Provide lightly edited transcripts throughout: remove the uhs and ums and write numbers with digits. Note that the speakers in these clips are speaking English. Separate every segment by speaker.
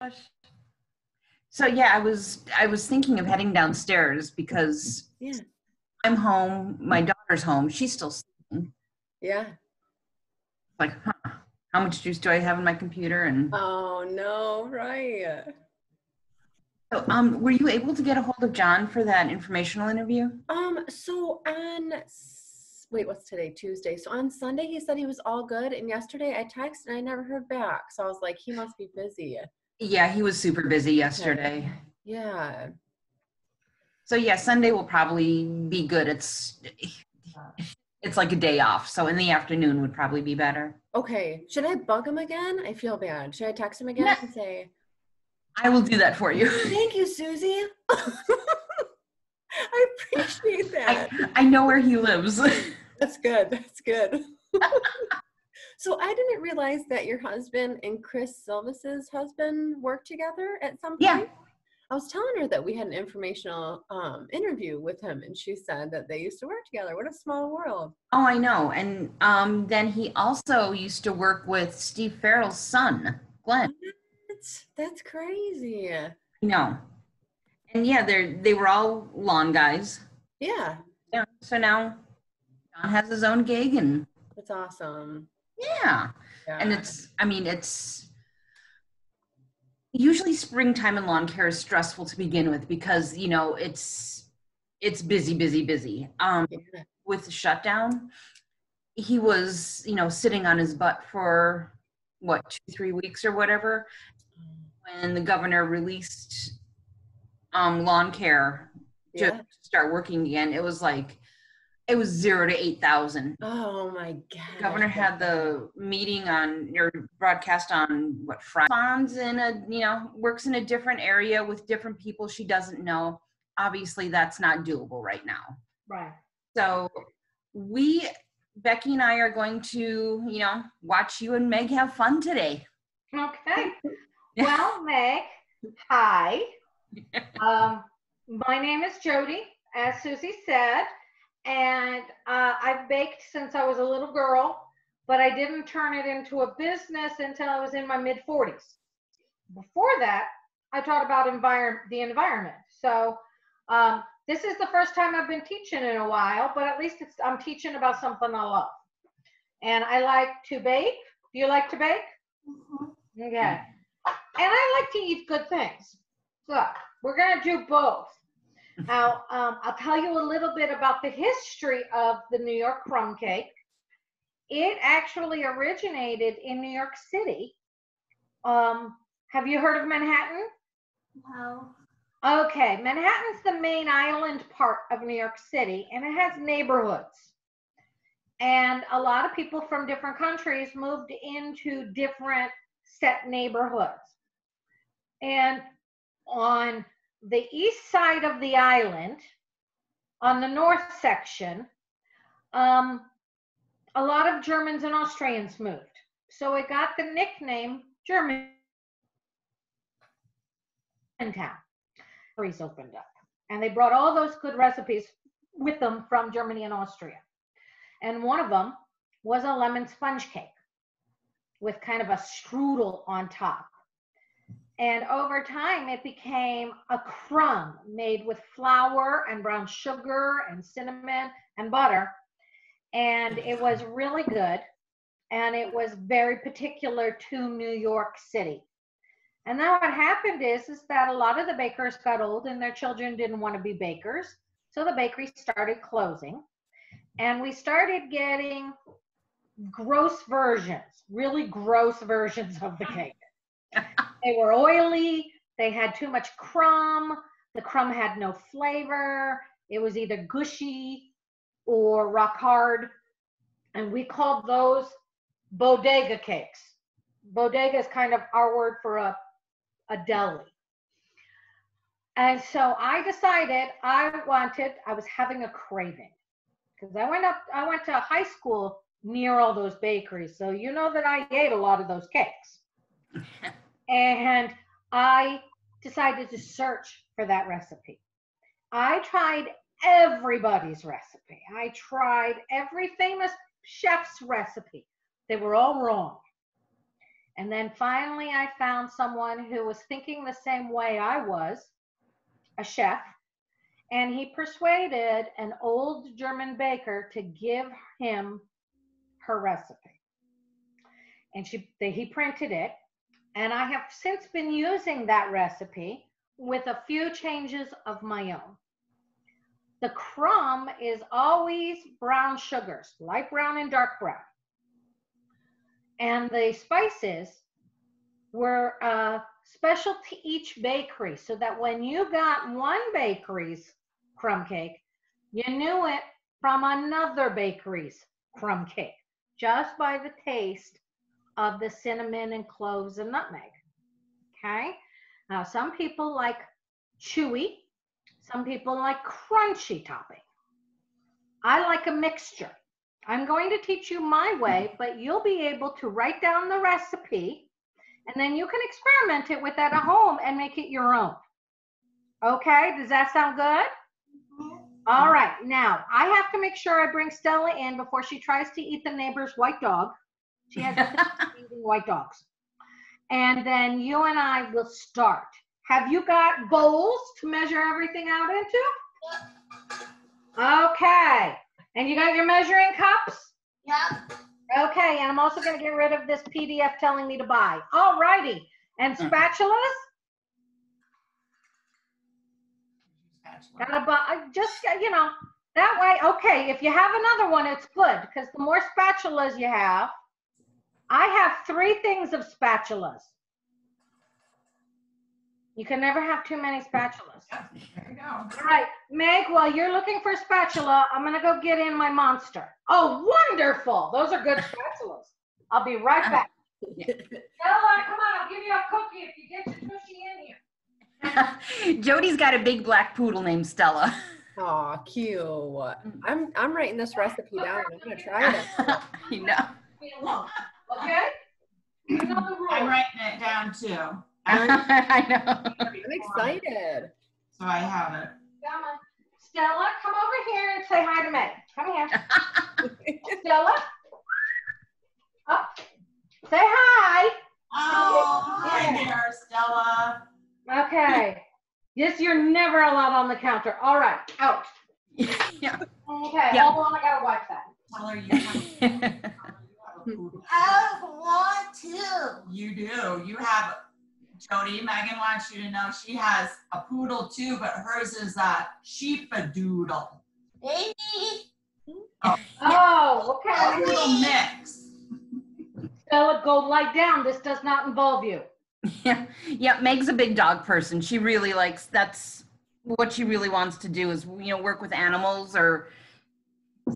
Speaker 1: gosh. So yeah, I was thinking of heading downstairs because I'm home, my daughter's home, she's still sleeping.
Speaker 2: Yeah.
Speaker 1: Like, how much juice do I have in my computer? And
Speaker 2: oh no, right.
Speaker 1: so were you able to get a hold of John for that informational interview?
Speaker 2: So on wait, what's today? Tuesday. So on Sunday he said he was all good, and yesterday I texted and I never heard back. So I was like, he must be busy.
Speaker 1: Yeah, he was super busy yesterday.
Speaker 2: Okay. Yeah.
Speaker 1: So yeah, Sunday will probably be good. It's like a day off, so in the afternoon would probably be better.
Speaker 2: Okay. Should I bug him again? I feel bad. Should I text him again
Speaker 1: No,
Speaker 2: and say,
Speaker 1: I will do that for you.
Speaker 2: thank you, Susie. I appreciate that.
Speaker 1: I know where he lives.
Speaker 2: That's good. That's good. So I didn't realize that your husband and Chris Silvis's husband worked together at some point.
Speaker 1: Yeah.
Speaker 2: I was telling her that we had an informational interview with him, and she said that they used to work together. What a small world.
Speaker 1: Oh, I know. And then he also used to work with Steve Farrell's son, Glenn.
Speaker 2: That's crazy.
Speaker 1: I know. And yeah, they were all lawn guys.
Speaker 2: Yeah.
Speaker 1: Yeah. So now John has his own gig, and
Speaker 2: that's awesome.
Speaker 1: Yeah. And it's usually springtime in lawn care is stressful to begin with because, it's busy. With the shutdown, he was, sitting on his butt for 2-3 weeks or whatever. When the governor released lawn care to start working again, it was 0 to 8,000.
Speaker 2: Oh my God!
Speaker 1: The governor had the meeting or broadcast on Friday. Bonds works in a different area with different people she doesn't know. Obviously, that's not doable right now.
Speaker 2: Right.
Speaker 1: So Becky and I are going to, watch you and Meg have fun today.
Speaker 3: Okay. Well, Meg, hi. My name is Jody, as Susie said. And I've baked since I was a little girl, but I didn't turn it into a business until I was in my mid-40s. Before that, I taught about the environment. So this is the first time I've been teaching in a while, but at least I'm teaching about something I love. And I like to bake. Do you like to bake? Mm-hmm. Okay. And I like to eat good things. So we're going to do both. Now, I'll tell you a little bit about the history of the New York crumb cake. It actually originated in New York City. Have you heard of Manhattan?
Speaker 4: No.
Speaker 3: Okay, Manhattan's the main island part of New York City, and it has neighborhoods. And a lot of people from different countries moved into different set neighborhoods. And on the east side of the island, on the north section, a lot of Germans and Austrians moved. So it got the nickname Germantown. Factories opened up, and they brought all those good recipes with them from Germany and Austria. And one of them was a lemon sponge cake with kind of a strudel on top. And over time, it became a crumb made with flour and brown sugar and cinnamon and butter. And it was really good. And it was very particular to New York City. And then what happened is that a lot of the bakers got old and their children didn't want to be bakers. So the bakery started closing. And we started getting gross versions, really gross versions of the cake. They were oily, they had too much crumb, the crumb had no flavor, it was either gushy or rock hard, and we called those bodega cakes. Bodega is kind of our word for a deli. And so I decided I was having a craving, because I went to high school near all those bakeries, so you know that I ate a lot of those cakes. And I decided to search for that recipe. I tried everybody's recipe. I tried every famous chef's recipe. They were all wrong. And then finally, I found someone who was thinking the same way I was, a chef, and he persuaded an old German baker to give him her recipe. And he printed it, and I have since been using that recipe with a few changes of my own. The crumb is always brown sugars, light brown and dark brown. And the spices were special to each bakery, so that when you got one bakery's crumb cake, you knew it from another bakery's crumb cake, just by the taste of the cinnamon and cloves and nutmeg. Okay? Now, some people like chewy, some people like crunchy topping. I like a mixture. I'm going to teach you my way, but you'll be able to write down the recipe, and then you can experiment it with that at home and make it your own. Okay, does that sound good? All right, now I have to make sure I bring Stella in before she tries to eat the neighbor's white dog. She has eating white dogs. And then you and I will start. Have you got bowls to measure everything out into? Okay. And you got your measuring cups?
Speaker 4: Yep.
Speaker 3: Okay, and I'm also going to get rid of this PDF telling me to buy. All righty. And spatulas? Gotta buy, just, you know, that way. Okay, if you have another one, it's good, because the more spatulas you have, I have 3 things of spatulas. You can never have too many spatulas.
Speaker 4: There you go.
Speaker 3: All right, Meg, while you're looking for a spatula, I'm going to go get in my monster. Oh, wonderful. Those are good spatulas. I'll be right back. Stella, come on, I'll give you a cookie if you get your tushy in here.
Speaker 1: Jody's got a big black poodle named Stella.
Speaker 2: Aw, cute. I'm writing this recipe down. I'm gonna try it.
Speaker 1: You know.
Speaker 3: Okay? You know the rules.
Speaker 4: I'm writing it down too.
Speaker 1: I know.
Speaker 2: I'm excited.
Speaker 4: So I have it.
Speaker 3: Come on. Stella, come over here and say hi to Meg. Come here. Stella. Up. Say hi.
Speaker 4: Oh, hi there, Stella.
Speaker 3: Okay. Yes, you're never allowed on the counter. All right. Out.
Speaker 1: Yeah.
Speaker 3: Okay.
Speaker 1: Yeah.
Speaker 3: Hold on. I gotta wipe that.
Speaker 4: Tell her you have
Speaker 5: I want to.
Speaker 4: You do. You have, Jody, Megan wants you to know she has a poodle too, but hers is a sheepadoodle.
Speaker 5: Baby.
Speaker 3: Oh, okay.
Speaker 4: Poodle mix.
Speaker 3: Stella, go lie down. This does not involve you.
Speaker 1: Yeah, Meg's a big dog person. She really likes, that's what she really wants to do is, you know, work with animals, or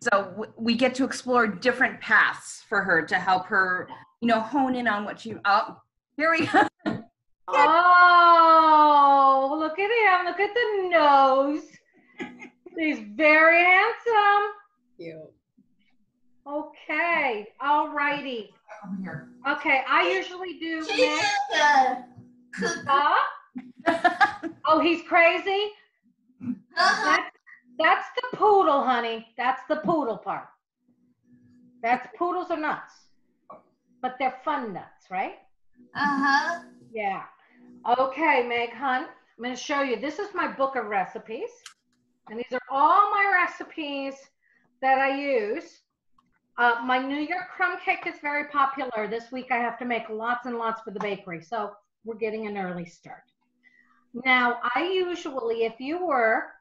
Speaker 1: so we get to explore different paths for her to help her, you know, hone in on what she, oh, here we go.
Speaker 3: Oh, look at him. Look at the nose. He's very handsome.
Speaker 2: Cute.
Speaker 3: Okay. All righty.
Speaker 4: Come here.
Speaker 3: Okay. I usually do.
Speaker 5: She's a cook.
Speaker 3: Oh, he's crazy? That's the poodle, honey. That's the poodle part. That's poodles are nuts. But they're fun nuts, right?
Speaker 5: Uh-huh.
Speaker 3: Yeah. Okay, Meg Hunt, I'm going to show you. This is my book of recipes. And these are all my recipes that I use. My New York crumb cake is very popular. This week I have to make lots and lots for the bakery. So we're getting an early start. Now, I usually, if you were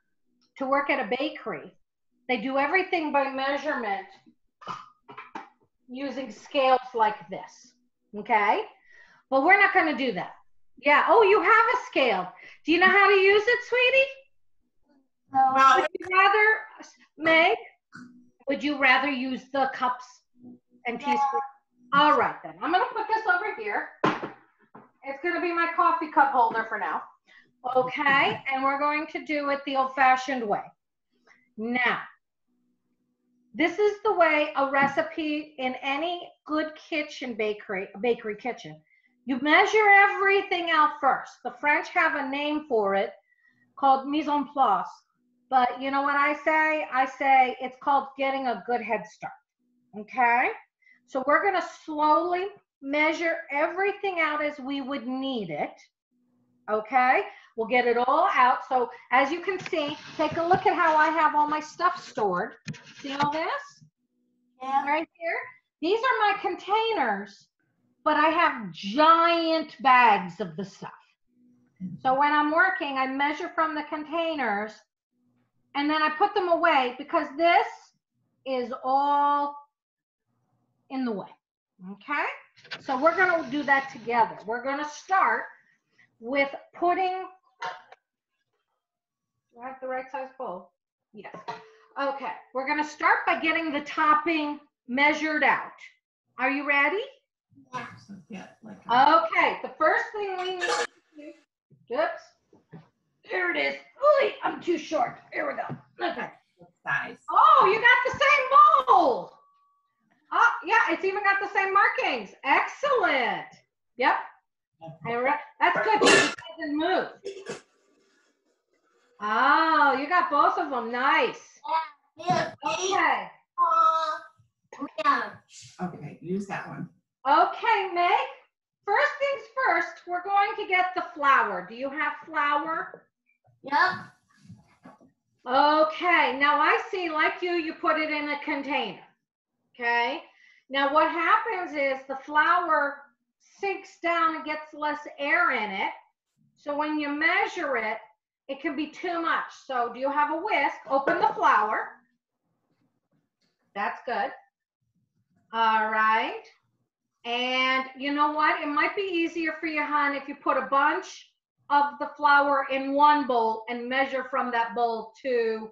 Speaker 3: to work at a bakery, they do everything by measurement using scales like this. Okay? But we're not going to do that. Yeah. Oh, you have a scale. Do you know how to use it, sweetie?
Speaker 5: No.
Speaker 3: Would you rather, Meg, would you rather use the cups and teaspoons? All right, then. I'm going to put this over here. It's going to be my coffee cup holder for now. Okay. And we're going to do it the old-fashioned way. Now, this is the way a recipe in any good kitchen, bakery kitchen. You measure everything out first. The French have a name for it called mise en place. But you know what I say? I say it's called getting a good head start. Okay? So we're going to slowly measure everything out as we would need it. Okay, we'll get it all out. So as you can see, take a look at how I have all my stuff stored. See all this?
Speaker 5: Yeah.
Speaker 3: Right here. These are my containers, but I have giant bags of the stuff. So when I'm working, I measure from the containers and then I put them away because this is all in the way. Okay, so we're going to do that together. We're going to start with putting, do I have the right size bowl? Yes. Okay, we're going to start by getting the topping measured out. Are you ready?
Speaker 5: Yeah.
Speaker 4: So get like
Speaker 3: Okay, the first thing we need to do, oops, there it is. Ooh, I'm too short. Here we go. Okay.
Speaker 4: size.
Speaker 3: Oh, you got the same bowl. Oh, yeah, it's even got the same markings. Excellent. Yep. That's good because it doesn't move. Oh, you got both of them. Nice.
Speaker 5: Yeah.
Speaker 3: Okay.
Speaker 5: Yeah.
Speaker 4: Okay, use that one.
Speaker 3: Okay, Meg. First things first, we're going to get the flour. Do you have flour?
Speaker 5: Yep.
Speaker 3: Okay, now I see, like you put it in a container. Okay. Now what happens is the flour sinks down and gets less air in it. So when you measure it, it can be too much. So do you have a whisk? Open the flour. That's good. All right. And you know what? It might be easier for you, hon, if you put a bunch of the flour in one bowl and measure from that bowl to,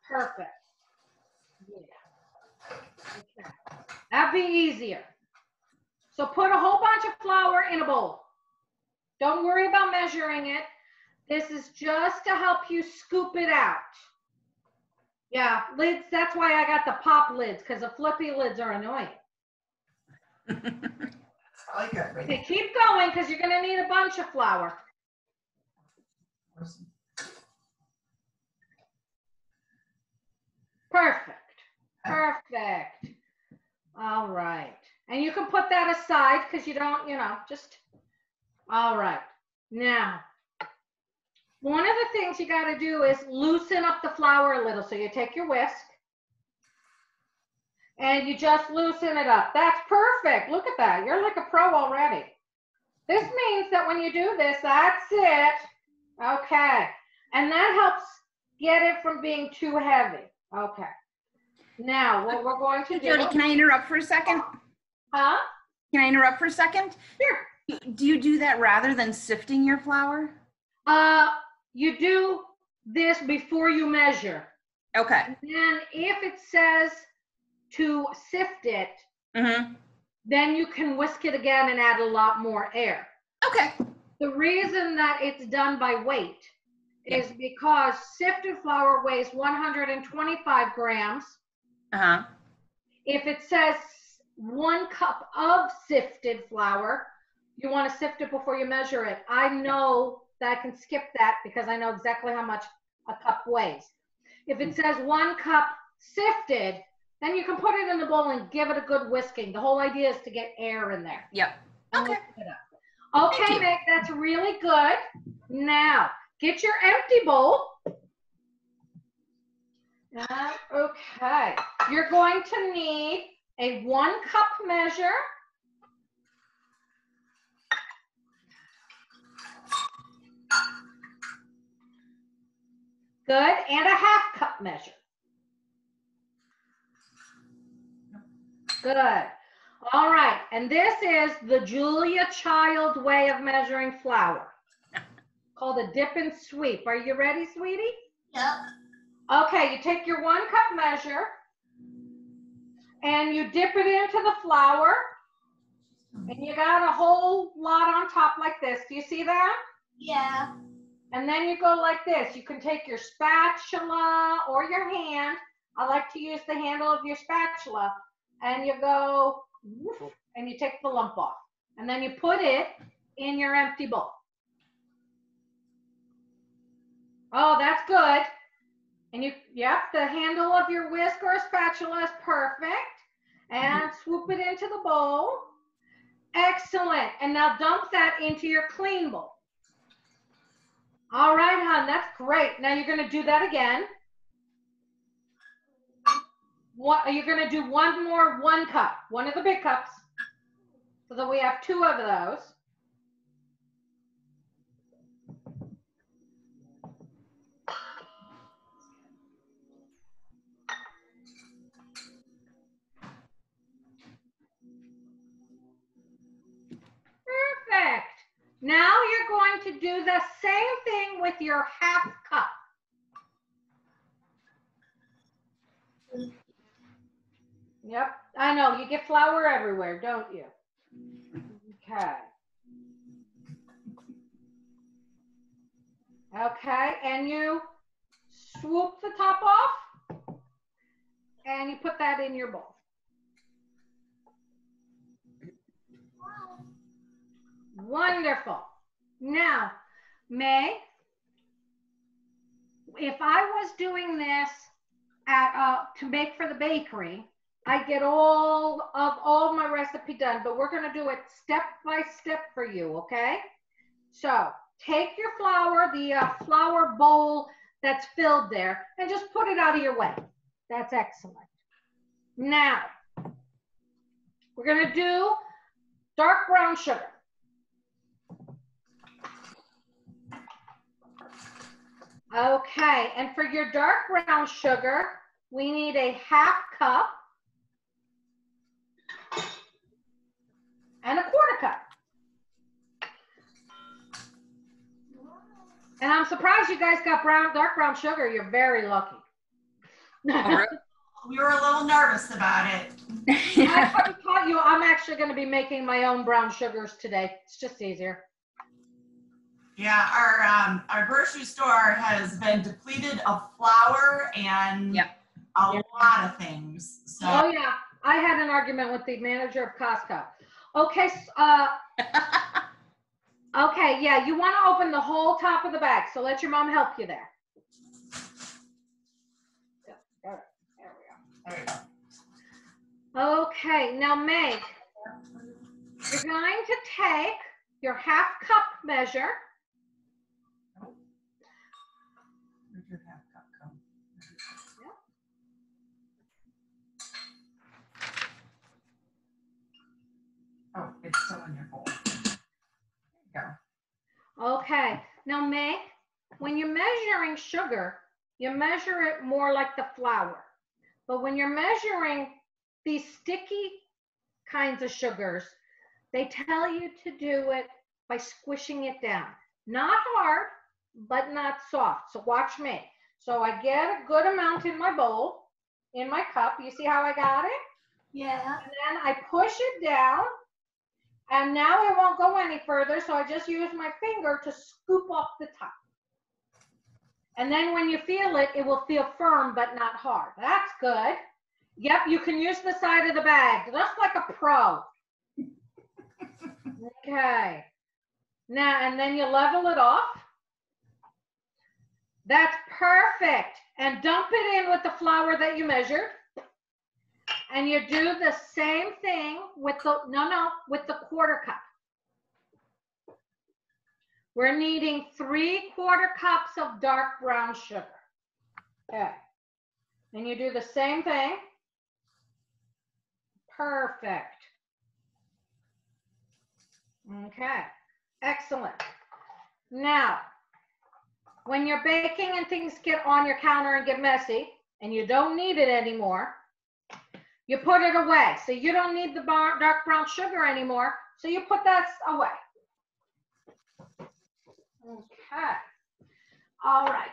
Speaker 3: perfect. Yeah. Okay. That'd be easier. So put a whole bunch of flour in a bowl. Don't worry about measuring it. This is just to help you scoop it out. Yeah, lids, that's why I got the pop lids, because the flippy lids are annoying.
Speaker 4: I like it.
Speaker 3: Okay, keep going, because you're going to need a bunch of flour. Perfect. Perfect. All right. And you can put that aside because you don't, just, all right. Now, one of the things you got to do is loosen up the flour a little. So you take your whisk and you just loosen it up. That's perfect. Look at that. You're like a pro already. This means that when you do this, that's it. Okay. And that helps get it from being too heavy. Okay. Now, what we're going to do.
Speaker 1: Jody, can I interrupt for a second?
Speaker 3: Huh?
Speaker 1: Can I interrupt for a second?
Speaker 3: Sure.
Speaker 1: Do you do that rather than sifting your flour?
Speaker 3: You do this before you measure.
Speaker 1: Okay.
Speaker 3: And then if it says to sift it, then you can whisk it again and add a lot more air.
Speaker 1: Okay.
Speaker 3: The reason that it's done by weight is because sifted flour weighs 125 grams. If it says 1 cup of sifted flour, you want to sift it before you measure it. I know that I can skip that because I know exactly how much a cup weighs. If it says 1 cup sifted, then you can put it in the bowl and give it a good whisking. The whole idea is to get air in there.
Speaker 1: Yep. Okay.
Speaker 3: Okay, Meg, that's really good. Now, get your empty bowl. Okay, you're going to need a 1 cup measure. Good, and a 1/2 cup measure. Good. All right, and this is the Julia Child way of measuring flour, called a dip and sweep. Are you ready, sweetie?
Speaker 5: Yep.
Speaker 3: Okay, you take your 1 cup measure and you dip it into the flour and you got a whole lot on top like this. Do you see that?
Speaker 5: Yeah.
Speaker 3: And then you go like this. You can take your spatula or your hand. I like to use the handle of your spatula. And you go, woof, and you take the lump off. And then you put it in your empty bowl. Oh, that's good. And the handle of your whisk or a spatula is perfect. And swoop it into the bowl. Excellent. And now dump that into your clean bowl. All right, hon, that's great. Now you're going to do that again. You're going to do one more 1 cup, one of the big cups, so that we have 2 of those. Perfect. Now you're going to do the same thing with your 1/2 cup. Yep, I know, you get flour everywhere, don't you? Okay. Okay, and you swoop the top off, and you put that in your bowl. Wonderful. Now, May, if I was doing this to make for the bakery, I get all my recipe done, but we're going to do it step by step for you, okay? So take your flour, the flour bowl that's filled there, and just put it out of your way. That's excellent. Now, we're going to do dark brown sugar. Okay, and for your dark brown sugar, we need a 1/2 cup and a 1/4 cup. And I'm surprised you guys got dark brown sugar. You're very lucky.
Speaker 4: We were a little nervous about it.
Speaker 3: I already taught you I'm actually going to be making my own brown sugars today. It's just easier.
Speaker 4: Yeah, our grocery store has been depleted of flour and a lot of things. So.
Speaker 3: Oh yeah, I had an argument with the manager of Costco. Okay, okay, yeah, you want to open the whole top of the bag, so let your mom help you there. There we go. Okay, now Meg, you're going to take your 1/2 cup measure.
Speaker 4: Where'd your 1/2 cup go? Oh, it's still in your bowl. There you go.
Speaker 3: Okay, now Meg, when you're measuring sugar, you measure it more like the flour. But when you're measuring these sticky kinds of sugars, they tell you to do it by squishing it down. Not hard, but not soft. So watch me. So I get a good amount in my bowl, in my cup. You see how I got it?
Speaker 5: Yeah.
Speaker 3: And then I push it down. And now it won't go any further, so I just use my finger to scoop off the top. And then when you feel it, it will feel firm but not hard. That's good. Yep, you can use the side of the bag, just like a pro. Okay. Now, and then you level it off. That's perfect. And dump it in with the flour that you measured. And you do the same thing with the, with the 1/4 cup. We're needing 3/4 cups of dark brown sugar. Okay. And you do the same thing. Perfect. Okay. Excellent. Now, when you're baking and things get on your counter and get messy, and you don't need it anymore, you put it away. So you don't need the dark brown sugar anymore. So you put that away. Okay. All right.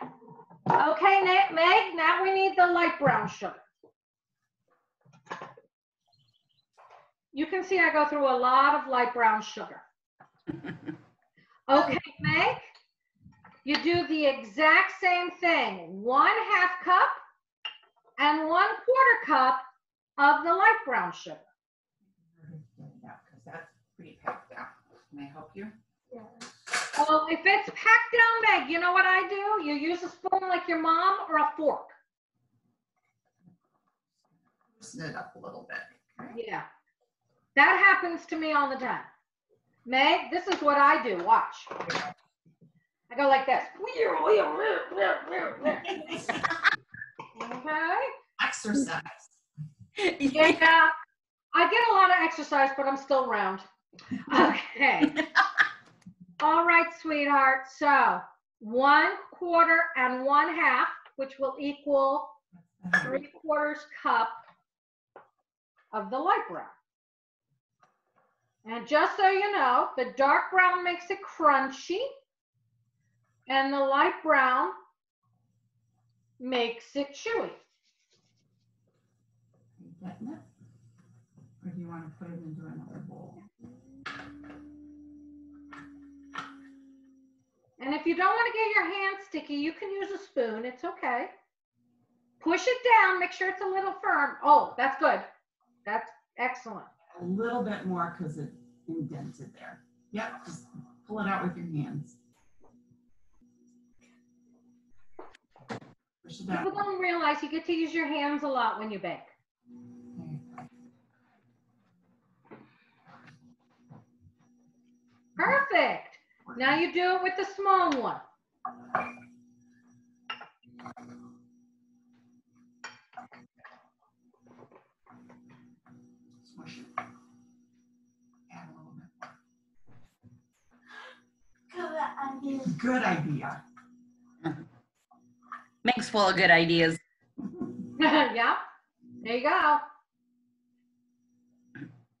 Speaker 3: Okay, Meg, now we need the light brown sugar. You can see I go through a lot of light brown sugar. Okay, Meg, you do the exact same thing. 1/2 cup and 1/4 cup of the light brown sugar.
Speaker 4: Yeah, because that's pretty packed out. Can I help you?
Speaker 5: Yeah.
Speaker 3: Oh, if it's packed down, Meg, you know what I do? You use a spoon like your mom or a fork.
Speaker 4: Loosen it up a little bit. Okay.
Speaker 3: Yeah. That happens to me all the time. Meg, this is what I do. Watch. I go like this. Okay.
Speaker 4: Exercise.
Speaker 3: Yeah. I get a lot of exercise, but I'm still round. Okay. All right, sweetheart. So 1/4 and 1/2, which will equal 3/4 cup of the light brown. And just so you know, the dark brown makes it crunchy, and the light brown makes it chewy.
Speaker 4: Are you getting it? Or do you want to put it into another bowl?
Speaker 3: And if you don't want to get your hands sticky, you can use a spoon. It's okay. Push it down. Make sure it's a little firm. Oh, that's good. That's excellent.
Speaker 4: A little bit more because it indented there. Yep, just pull it out with your hands. Push it down.
Speaker 3: People don't realize you get to use your hands a lot when you bake. Perfect. Now you do it with the small one.
Speaker 4: Smush it. Add a little bit more. Good idea.
Speaker 1: Meg's full of good ideas.
Speaker 3: Yeah, there you go.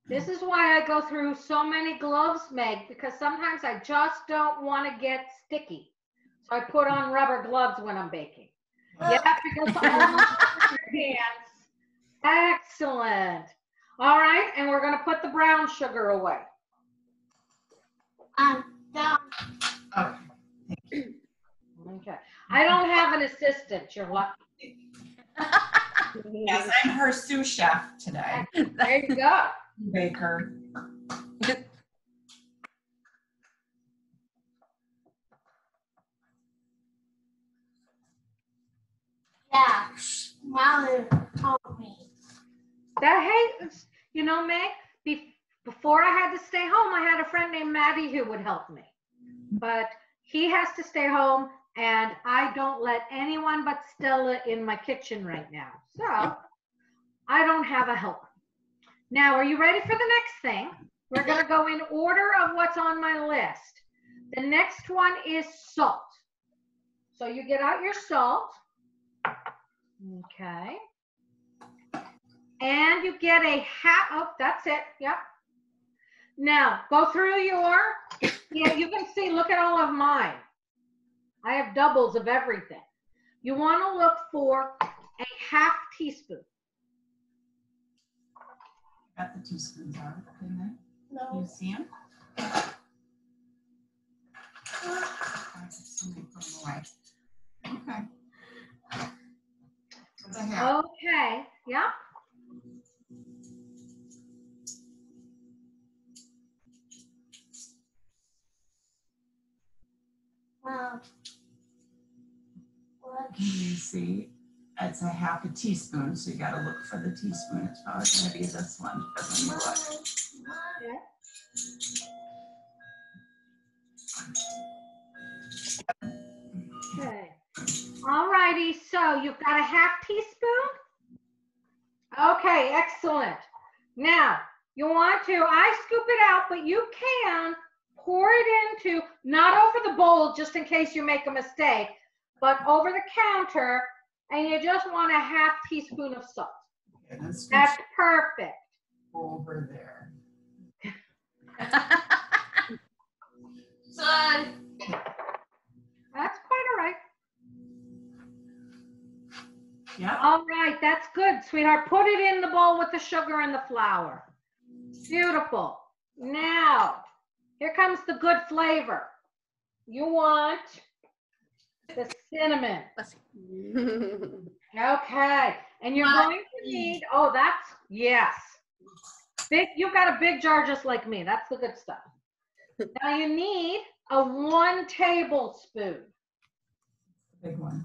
Speaker 3: This is why I go through so many gloves, Meg, because sometimes I just don't want to get sticky. So I put on rubber gloves when I'm baking. Yeah, because almost your hands. Excellent. All right, and we're going to put the brown sugar away.
Speaker 5: Down.
Speaker 4: Okay.
Speaker 3: Okay. I don't have an assistant. You're lucky.
Speaker 4: Yes, I'm her sous chef today.
Speaker 3: There you go.
Speaker 4: Baker.
Speaker 5: Yeah. Mother told me.
Speaker 3: That, hey, you know, Meg, before I had to stay home, I had a friend named Maddie who would help me. But he has to stay home, and I don't let anyone but Stella in my kitchen right now. So I don't have a helper. Now, are you ready for the next thing? We're going to go in order of what's on my list. The next one is salt. So you get out your salt. Okay. And you get a half, oh, that's it, yep. Now, go through your, yeah, you can see, look at all of mine. I have doubles of everything. You want to look for a half teaspoon.
Speaker 4: Got the teaspoons out, didn't I?
Speaker 5: No.
Speaker 4: You see them? Somebody put them away. Okay. What the heck?
Speaker 3: Okay, yep.
Speaker 5: Mom. What?
Speaker 4: Can you see? It's a half a teaspoon, so you got to look for the teaspoon. It's probably going to be this one. But let me look.
Speaker 3: Yeah. Okay. All righty, so you've got a half teaspoon. Okay, excellent. Now, you want to, I scoop it out, but you can pour it into, not over the bowl just in case you make a mistake, but over the counter, and you just want a half teaspoon of salt.
Speaker 4: Okay, let's
Speaker 3: That's perfect.
Speaker 4: over there.
Speaker 5: Son.
Speaker 3: That's quite all right.
Speaker 4: Yep.
Speaker 3: All right, that's good, sweetheart. Put it in the bowl with the sugar and the flour. Beautiful. Now, here comes the good flavor. You want the cinnamon. Okay, and you're going to need, oh, that's, yes. Big, you've got a big jar just like me. That's the good stuff. Now you need a 1 tablespoon.
Speaker 4: Big one.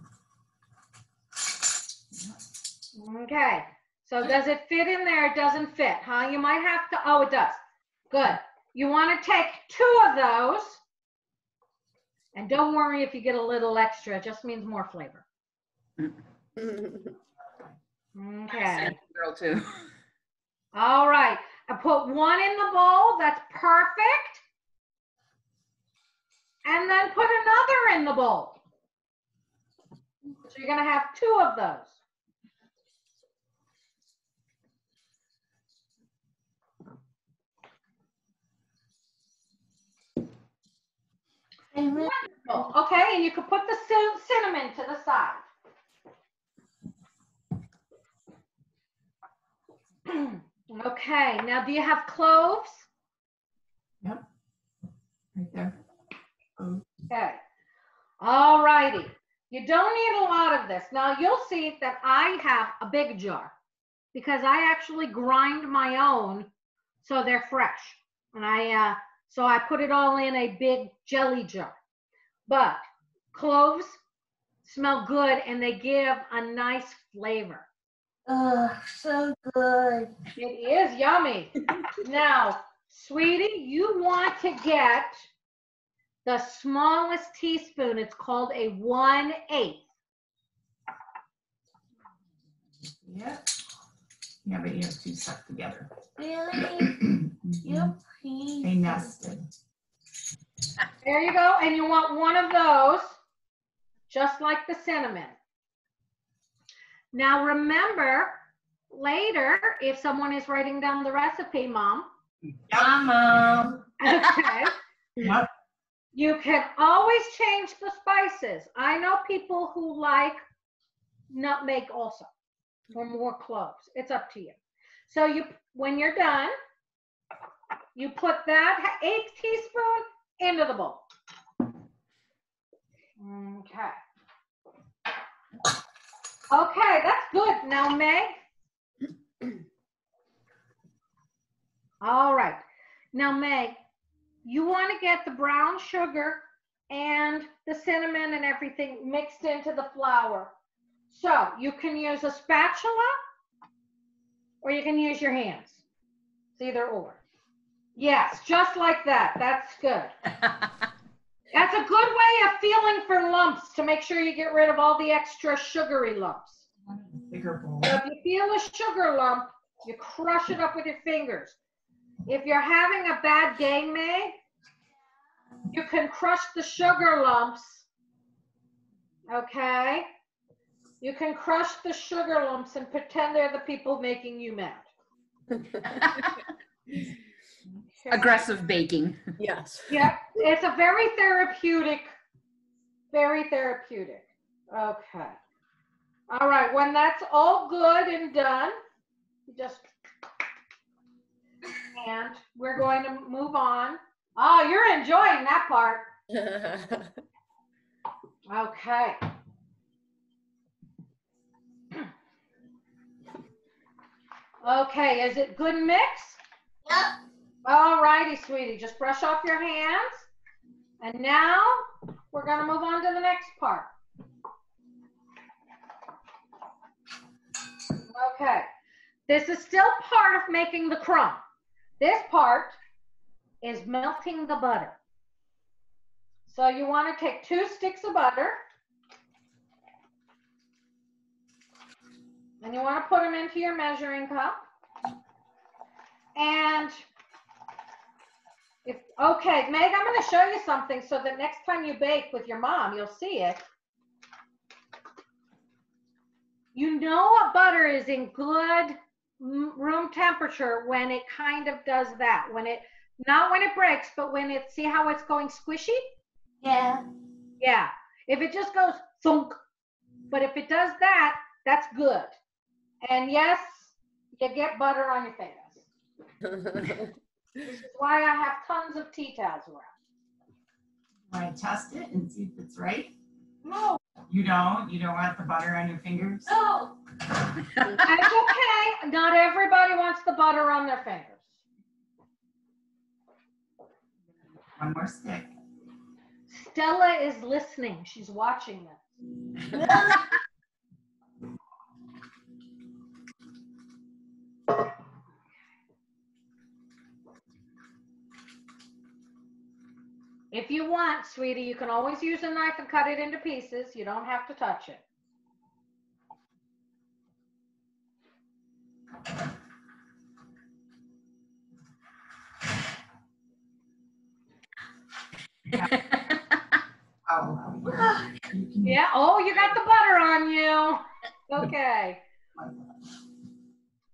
Speaker 3: Okay, so does it fit in there? It doesn't fit, huh? You might have to, oh, it does. Good. you want to take 2 of those. And don't worry if you get a little extra. It just means more flavor. Okay.
Speaker 1: Girl too.
Speaker 3: All right. I put 1 in the bowl. That's perfect. And then put another in the bowl. So you're going to have 2 of those. Wonderful. Okay, and you can put the cinnamon to the side. Okay, now do you have cloves?
Speaker 4: Yep. Right there.
Speaker 3: Okay. All righty. You don't need a lot of this. Now you'll see that I have a big jar because I actually grind my own so they're fresh. And so I put it all in a big jelly jar. But cloves smell good and they give a nice flavor.
Speaker 5: Oh, so good.
Speaker 3: It is yummy. Now, sweetie, you want to get the smallest teaspoon. It's called a 1/8.
Speaker 4: Yep. Yeah, but you have 2 stuck together.
Speaker 5: Really? Yep.
Speaker 4: They nested.
Speaker 3: There you go. And you want 1 of those, just like the cinnamon. Now remember, later, if someone is writing down the recipe, Mom.
Speaker 4: Yep.
Speaker 5: Mama.
Speaker 3: Okay.
Speaker 4: Yep.
Speaker 3: You can always change the spices. I know people who like nutmeg also, or more cloves. It's up to you. So when you're done, you put that 1/8 teaspoon into the bowl. Okay. Okay, that's good. Now, Meg. All right. Now, Meg, you want to get the brown sugar and the cinnamon and everything mixed into the flour. So you can use a spatula or you can use your hands. It's either or. Yes, just like that. That's good. That's a good way of feeling for lumps to make sure you get rid of all the extra sugary lumps.
Speaker 4: Bigger bowl.
Speaker 3: So if you feel a sugar lump, you crush it up with your fingers. If you're having a bad day, Meg, you can crush the sugar lumps. Okay? You can crush the sugar lumps and pretend they're the people making you mad.
Speaker 1: Aggressive baking.
Speaker 2: Yes.
Speaker 3: Yeah, it's a very therapeutic. Okay. All right, when that's all good and done, you just, and we're going to move on. Oh, you're enjoying that part. Okay. Okay, is it good mix?
Speaker 5: Yep.
Speaker 3: All righty, sweetie, just brush off your hands. And now we're gonna move on to the next part. Okay, this is still part of making the crumb. This part is melting the butter. So you wanna take 2 sticks of butter and you wanna put them into your measuring cup. And okay, Meg, I'm going to show you something so that next time you bake with your mom, you'll see it. You know a butter is in good room temperature when it kind of does that. Not when it breaks, but when see how it's going squishy?
Speaker 5: Yeah.
Speaker 3: Yeah. If it just goes thunk, but if it does that, that's good. And yes, you get butter on your fingers. This is why I have tons of tea towels around.
Speaker 4: Want to test it and see if it's right?
Speaker 3: No.
Speaker 4: You don't? You don't want the butter on your fingers?
Speaker 5: No.
Speaker 3: That's okay. Not everybody wants the butter on their fingers.
Speaker 4: One more stick.
Speaker 3: Stella is listening. She's watching this. If you want, sweetie, you can always use a knife and cut it into pieces. You don't have to touch it.
Speaker 4: Oh,
Speaker 3: Yeah. Oh, you got the butter on you. Okay.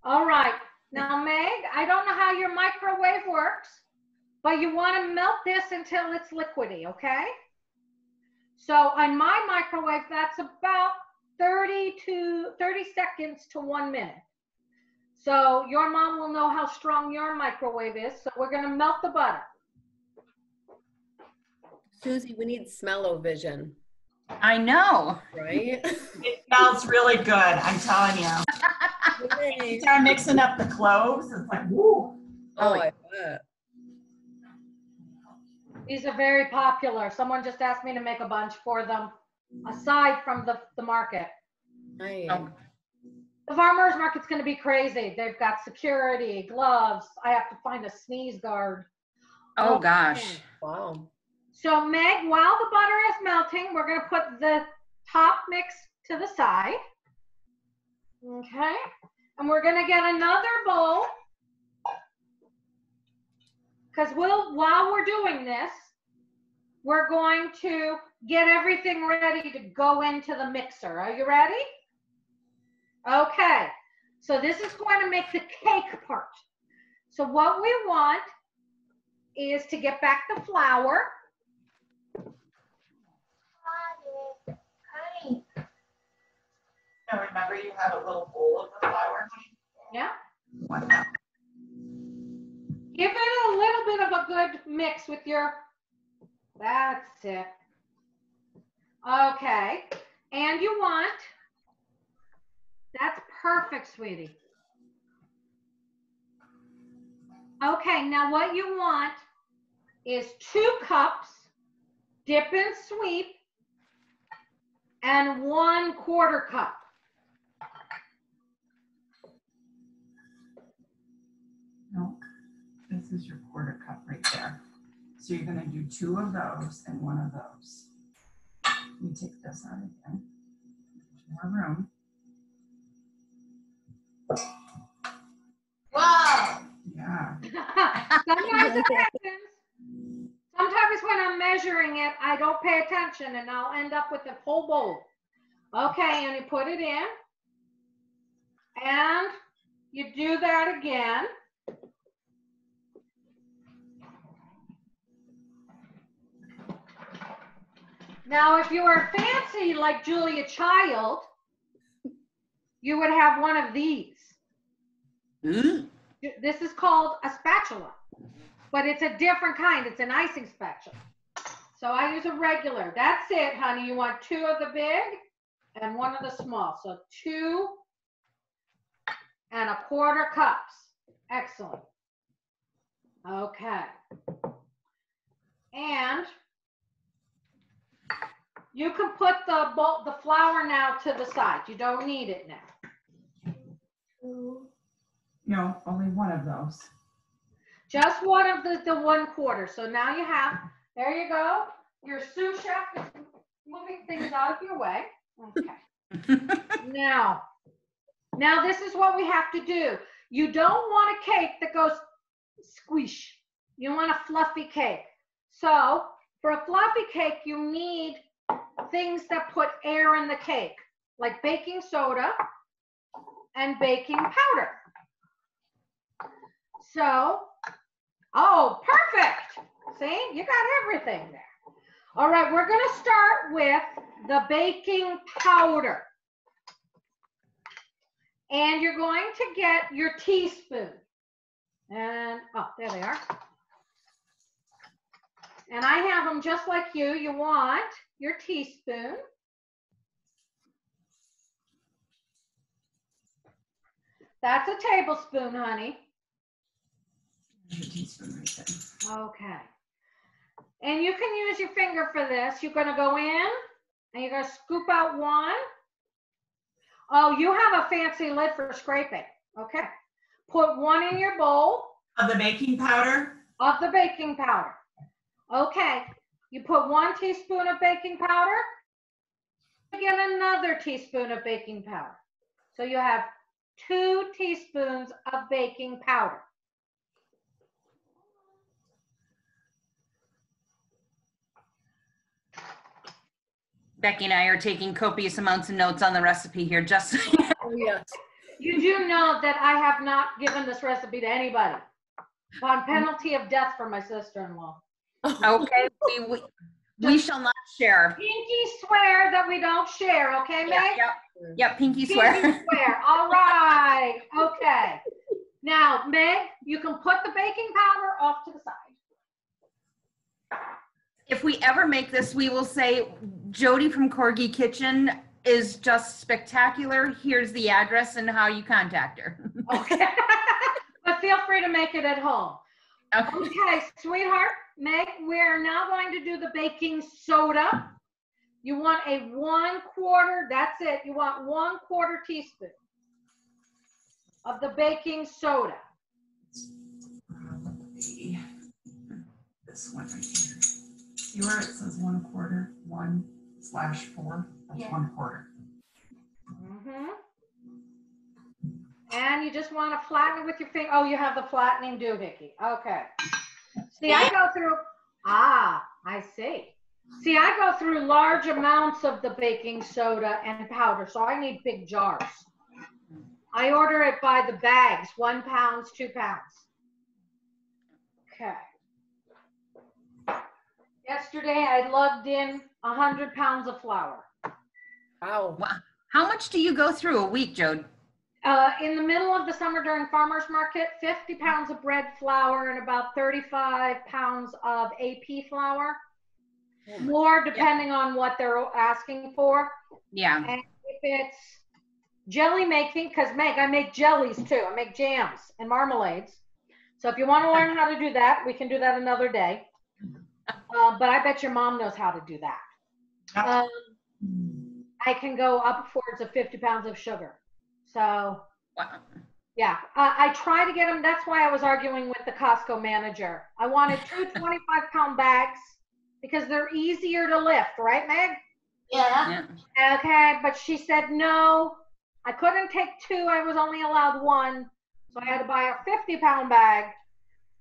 Speaker 3: All right. Now, Meg, I don't know how your microwave works, but you want to melt this until it's liquidy, okay? So on my microwave, that's about 30 seconds to 1 minute. So your mom will know how strong your microwave is. So we're going to melt the butter.
Speaker 2: Susie, we need smell-o-vision,
Speaker 1: I know.
Speaker 2: right?
Speaker 4: it smells really good, I'm telling you.
Speaker 2: Yay.
Speaker 4: Start mixing up the cloves, it's like, woo.
Speaker 2: Oh, I bet.
Speaker 3: These are very popular. Someone just asked me to make a bunch for them, aside from the market.
Speaker 2: Nice.
Speaker 1: Oh.
Speaker 3: The farmer's market's going to be crazy. They've got security, gloves. I have to find a sneeze guard.
Speaker 1: Oh gosh.
Speaker 2: Wow.
Speaker 3: So Meg, while the butter is melting, we're going to put the top mix to the side. Okay. And we're going to get another bowl. Because while we're doing this, we're going to get everything ready to go into the mixer. Are you ready? Okay. So this is going to make the cake part. So what we want is to get back the flour.
Speaker 5: Honey.
Speaker 4: Now remember, you have a little bowl of the flour, honey?
Speaker 3: Yeah.
Speaker 4: One now.
Speaker 3: Give it a little bit of a good mix with your, that's it. Okay. And you want, that's perfect, sweetie. Okay, now what you want is 2 cups dip and sweep and 1/4 cup.
Speaker 4: No, this is your 1/4 cup right there. So you're gonna do 2 of those and 1 of those. Let me take this out again. More room.
Speaker 5: Whoa.
Speaker 4: Yeah.
Speaker 3: Sometimes it happens. Sometimes when I'm measuring it, I don't pay attention and I'll end up with a whole bowl. Okay, and you put it in. And you do that again. Now, if you were fancy like Julia Child, you would have one of these.
Speaker 1: Mm.
Speaker 3: This is called a spatula, but it's a different kind. It's an icing spatula. So I use a regular. That's it, honey. You want 2 of the big and 1 of the small. So 2 1/4 cups. Excellent. Okay. And you can put the flour now to the side. You don't need it now.
Speaker 4: No, only 1 of those.
Speaker 3: Just one of the 1/4. So now you have, there you go. Your sous chef is moving things out of your way. Okay. Now this is what we have to do. You don't want a cake that goes squish. You want a fluffy cake. So for a fluffy cake, you need things that put air in the cake, like baking soda and baking powder. So, oh, perfect. See, you got everything there. All right, we're going to start with the baking powder. And you're going to get your teaspoon. And, oh, there they are. And I have them just like you. You want your teaspoon. That's a tablespoon, honey.
Speaker 4: There's a teaspoon right there.
Speaker 3: Okay. And you can use your finger for this. You're going to go in and you're going to scoop out 1. Oh, you have a fancy lid for scraping. Okay. Put 1 in your bowl.
Speaker 4: Of the baking powder?
Speaker 3: Of the baking powder. Okay. You put 1 teaspoon of baking powder. Again, another teaspoon of baking powder. So you have 2 teaspoons of baking powder.
Speaker 1: Becky and I are taking copious amounts of notes on the recipe here, just
Speaker 2: Oh, yes.
Speaker 3: You do know that I have not given this recipe to anybody on penalty of death for my sister-in-law.
Speaker 1: okay. We shall not share.
Speaker 3: Pinky swear that we don't share, okay, Meg?
Speaker 1: Yep, pinky swear.
Speaker 3: Pinky swear. All right. Okay. Now, Meg, you can put the baking powder off to the side.
Speaker 1: If we ever make this, we will say Jody from Corgi Kitchen is just spectacular. Here's the address and how you contact her.
Speaker 3: Okay. But feel free to make it at home. Okay, sweetheart, Meg, we're now going to do the baking soda. You want a 1/4, that's it. You want 1/4 teaspoon of the baking soda.
Speaker 4: This one right here. See where it says 1/4, 1/4? That's 1/4.
Speaker 3: And you just want to flatten it with your finger. Oh, you have the flattening doohickey. Okay. See, I go through, I see. See, I go through large amounts of the baking soda and powder, so I need big jars. I order it by the bags, 1 pound, 2 pounds. Okay. Yesterday, I lugged in 100 pounds of flour.
Speaker 2: Wow.
Speaker 1: Wow. How much do you go through a week, Jode?
Speaker 3: In the middle of the summer during farmer's market, 50 pounds of bread flour and about 35 pounds of AP flour. More depending on what they're asking for.
Speaker 1: Yeah.
Speaker 3: And if it's jelly making, because Meg, I make jellies too. I make jams and marmalades. So if you want to learn how to do that, we can do that another day. But I bet your mom knows how to do that. I can go upwards of 50 pounds of sugar. So,
Speaker 1: Wow.
Speaker 3: yeah, I try to get them. That's why I was arguing with the Costco manager. I wanted 2 25-pound bags because they're easier to lift, right, Meg?
Speaker 5: Yeah.
Speaker 3: Okay, but she said no. I couldn't take 2. I was only allowed 1. So I had to buy a 50-pound bag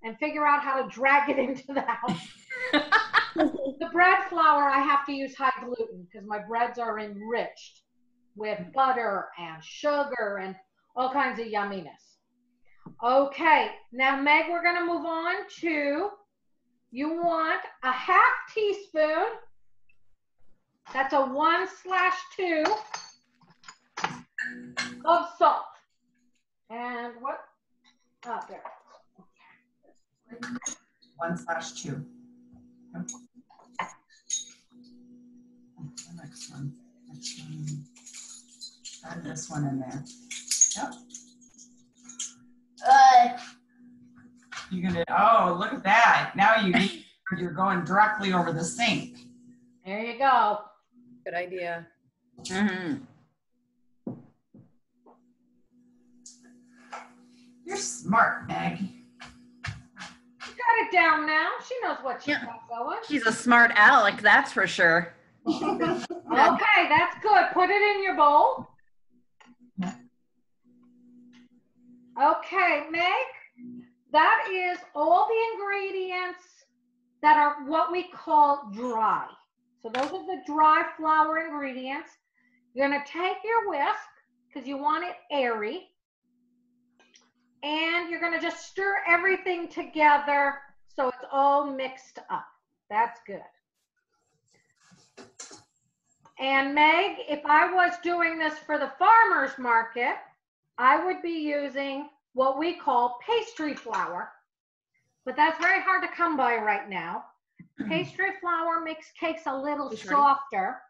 Speaker 3: and figure out how to drag it into the house. The bread flour, I have to use high gluten because my breads are enriched with butter and sugar and all kinds of yumminess. Okay, now Meg, we're gonna move on to, you want a 1/2 teaspoon, that's a 1/2 of salt. And what, oh, there.
Speaker 4: 1/2. Yep. The next one. Add this one in there. Yep. You're gonna, oh, look at that. Now you're going directly over the sink.
Speaker 3: There you go.
Speaker 2: Good idea.
Speaker 4: You're smart, Maggie.
Speaker 3: Got it down now. She knows what she's got going.
Speaker 1: She's a smart aleck, that's for sure.
Speaker 3: Okay, that's good. Put it in your bowl. Okay, Meg, that is all the ingredients that are what we call dry. So those are the dry flour ingredients. You're gonna take your whisk because you want it airy. And you're gonna just stir everything together so it's all mixed up. That's good. And Meg, if I was doing this for the farmer's market, I would be using what we call pastry flour, but that's very hard to come by right now. Pastry flour makes cakes a little softer.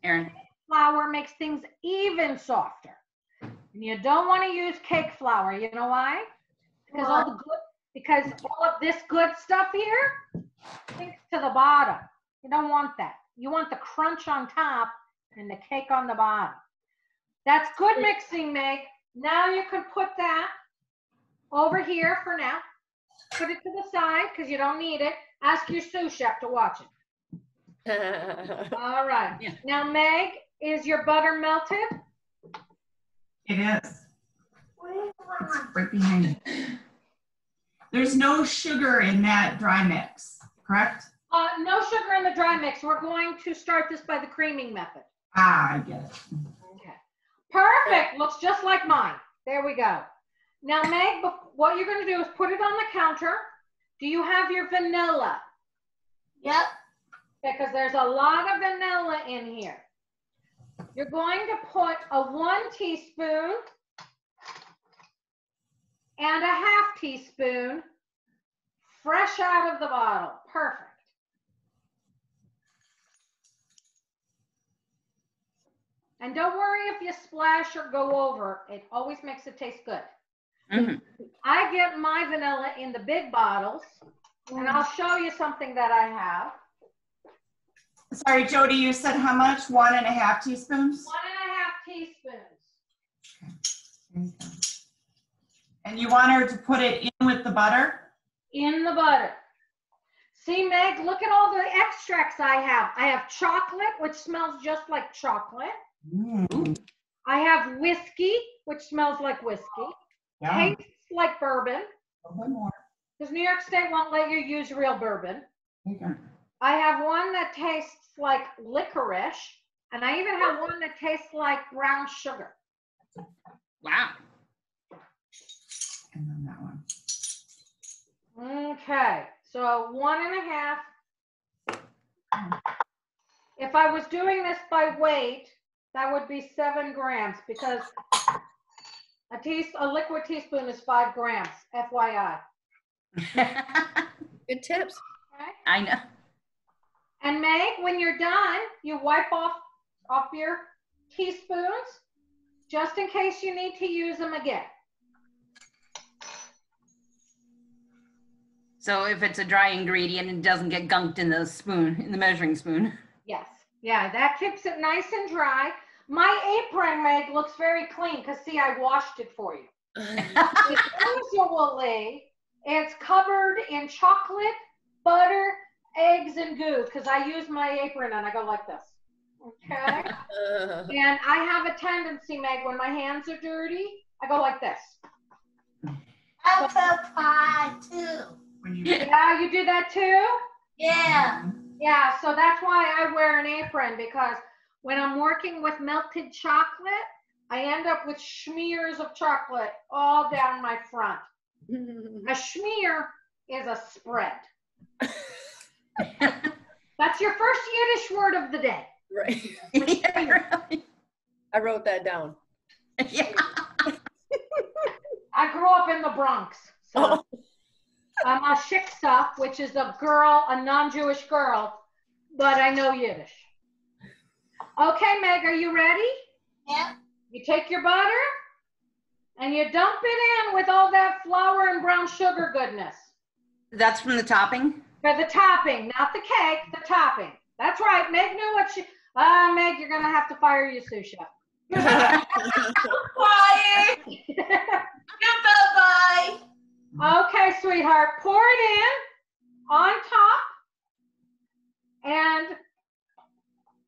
Speaker 1: Erin.
Speaker 3: Flour makes things even softer. And you don't want to use cake flour. You know why? Because all of this good stuff here sinks to the bottom. You don't want that. You want the crunch on top and the cake on the bottom. That's good mixing, Meg. Now you can put that over here for now. Put it to the side because you don't need it. Ask your sous chef to watch it. All right.
Speaker 1: Yeah.
Speaker 3: Now, Meg, is your butter melted?
Speaker 4: It is. It's right behind you. There's no sugar in that dry mix, correct?
Speaker 3: No sugar in the dry mix. We're going to start this by the creaming method.
Speaker 4: Ah, I get it.
Speaker 3: Okay. Perfect. Looks just like mine. There we go. Now, Meg, what you're going to do is put it on the counter. Do you have your vanilla?
Speaker 5: Yep.
Speaker 3: Because there's a lot of vanilla in here. You're going to put a 1 teaspoon and a 1/2 teaspoon fresh out of the bottle. Perfect. And don't worry if you splash or go over. It always makes it taste good.
Speaker 1: Mhm.
Speaker 3: I get my vanilla in the big bottles, and I'll show you something that I have.
Speaker 4: Sorry, Jody, you said how much? 1.5 teaspoons?
Speaker 3: 1.5 teaspoons.
Speaker 4: There you go. And you want her to put it in with the butter?
Speaker 3: In the butter. See, Meg, look at all the extracts I have. I have chocolate, which smells just like chocolate.
Speaker 4: Mm.
Speaker 3: I have whiskey, which smells like whiskey.
Speaker 4: Yeah.
Speaker 3: Tastes like bourbon,
Speaker 4: A little bit more.
Speaker 3: because New York State won't let you use real bourbon.
Speaker 4: There you go.
Speaker 3: I have one that tastes like licorice, and I even have one that tastes like brown sugar.
Speaker 1: Wow.
Speaker 4: And then that one.
Speaker 3: Okay, so 1.5. If I was doing this by weight, that would be 7 grams, because a liquid teaspoon is 5 grams, FYI.
Speaker 2: Good tips.
Speaker 3: Okay?
Speaker 1: I know.
Speaker 3: And Meg, when you're done, you wipe off your teaspoons, just in case you need to use them again.
Speaker 1: So if it's a dry ingredient, it doesn't get gunked in the spoon, in the measuring spoon.
Speaker 3: Yes. Yeah, that keeps it nice and dry. My apron, Meg, looks very clean because, see, I washed it for you. Usually, it's covered in chocolate, butter, eggs, and goo, because I use my apron and I go like this. Okay? And I have a tendency, Meg, when my hands are dirty, I go like this.
Speaker 5: I put pie too.
Speaker 4: When you
Speaker 3: Yeah, you do that too?
Speaker 5: Yeah.
Speaker 3: Yeah, so that's why I wear an apron, because when I'm working with melted chocolate, I end up with smears of chocolate all down my front. A smear is a spread. That's your first Yiddish word of the day.
Speaker 2: Right.
Speaker 1: Yeah, right.
Speaker 2: I wrote that down.
Speaker 1: Yeah.
Speaker 3: I grew up in the Bronx, so I'm a shiksa, which is a girl, a non-Jewish girl, but I know Yiddish. Okay, Meg, are you ready?
Speaker 5: Yep.
Speaker 3: You take your butter and you dump it in with all that flour and brown sugar goodness.
Speaker 1: That's from the topping?
Speaker 3: For the topping, not the cake, the topping. That's right. Meg knew what she. Meg, you're gonna have to fire your sous chef.
Speaker 5: Quiet. Goodbye.
Speaker 3: Okay, sweetheart, pour it in on top and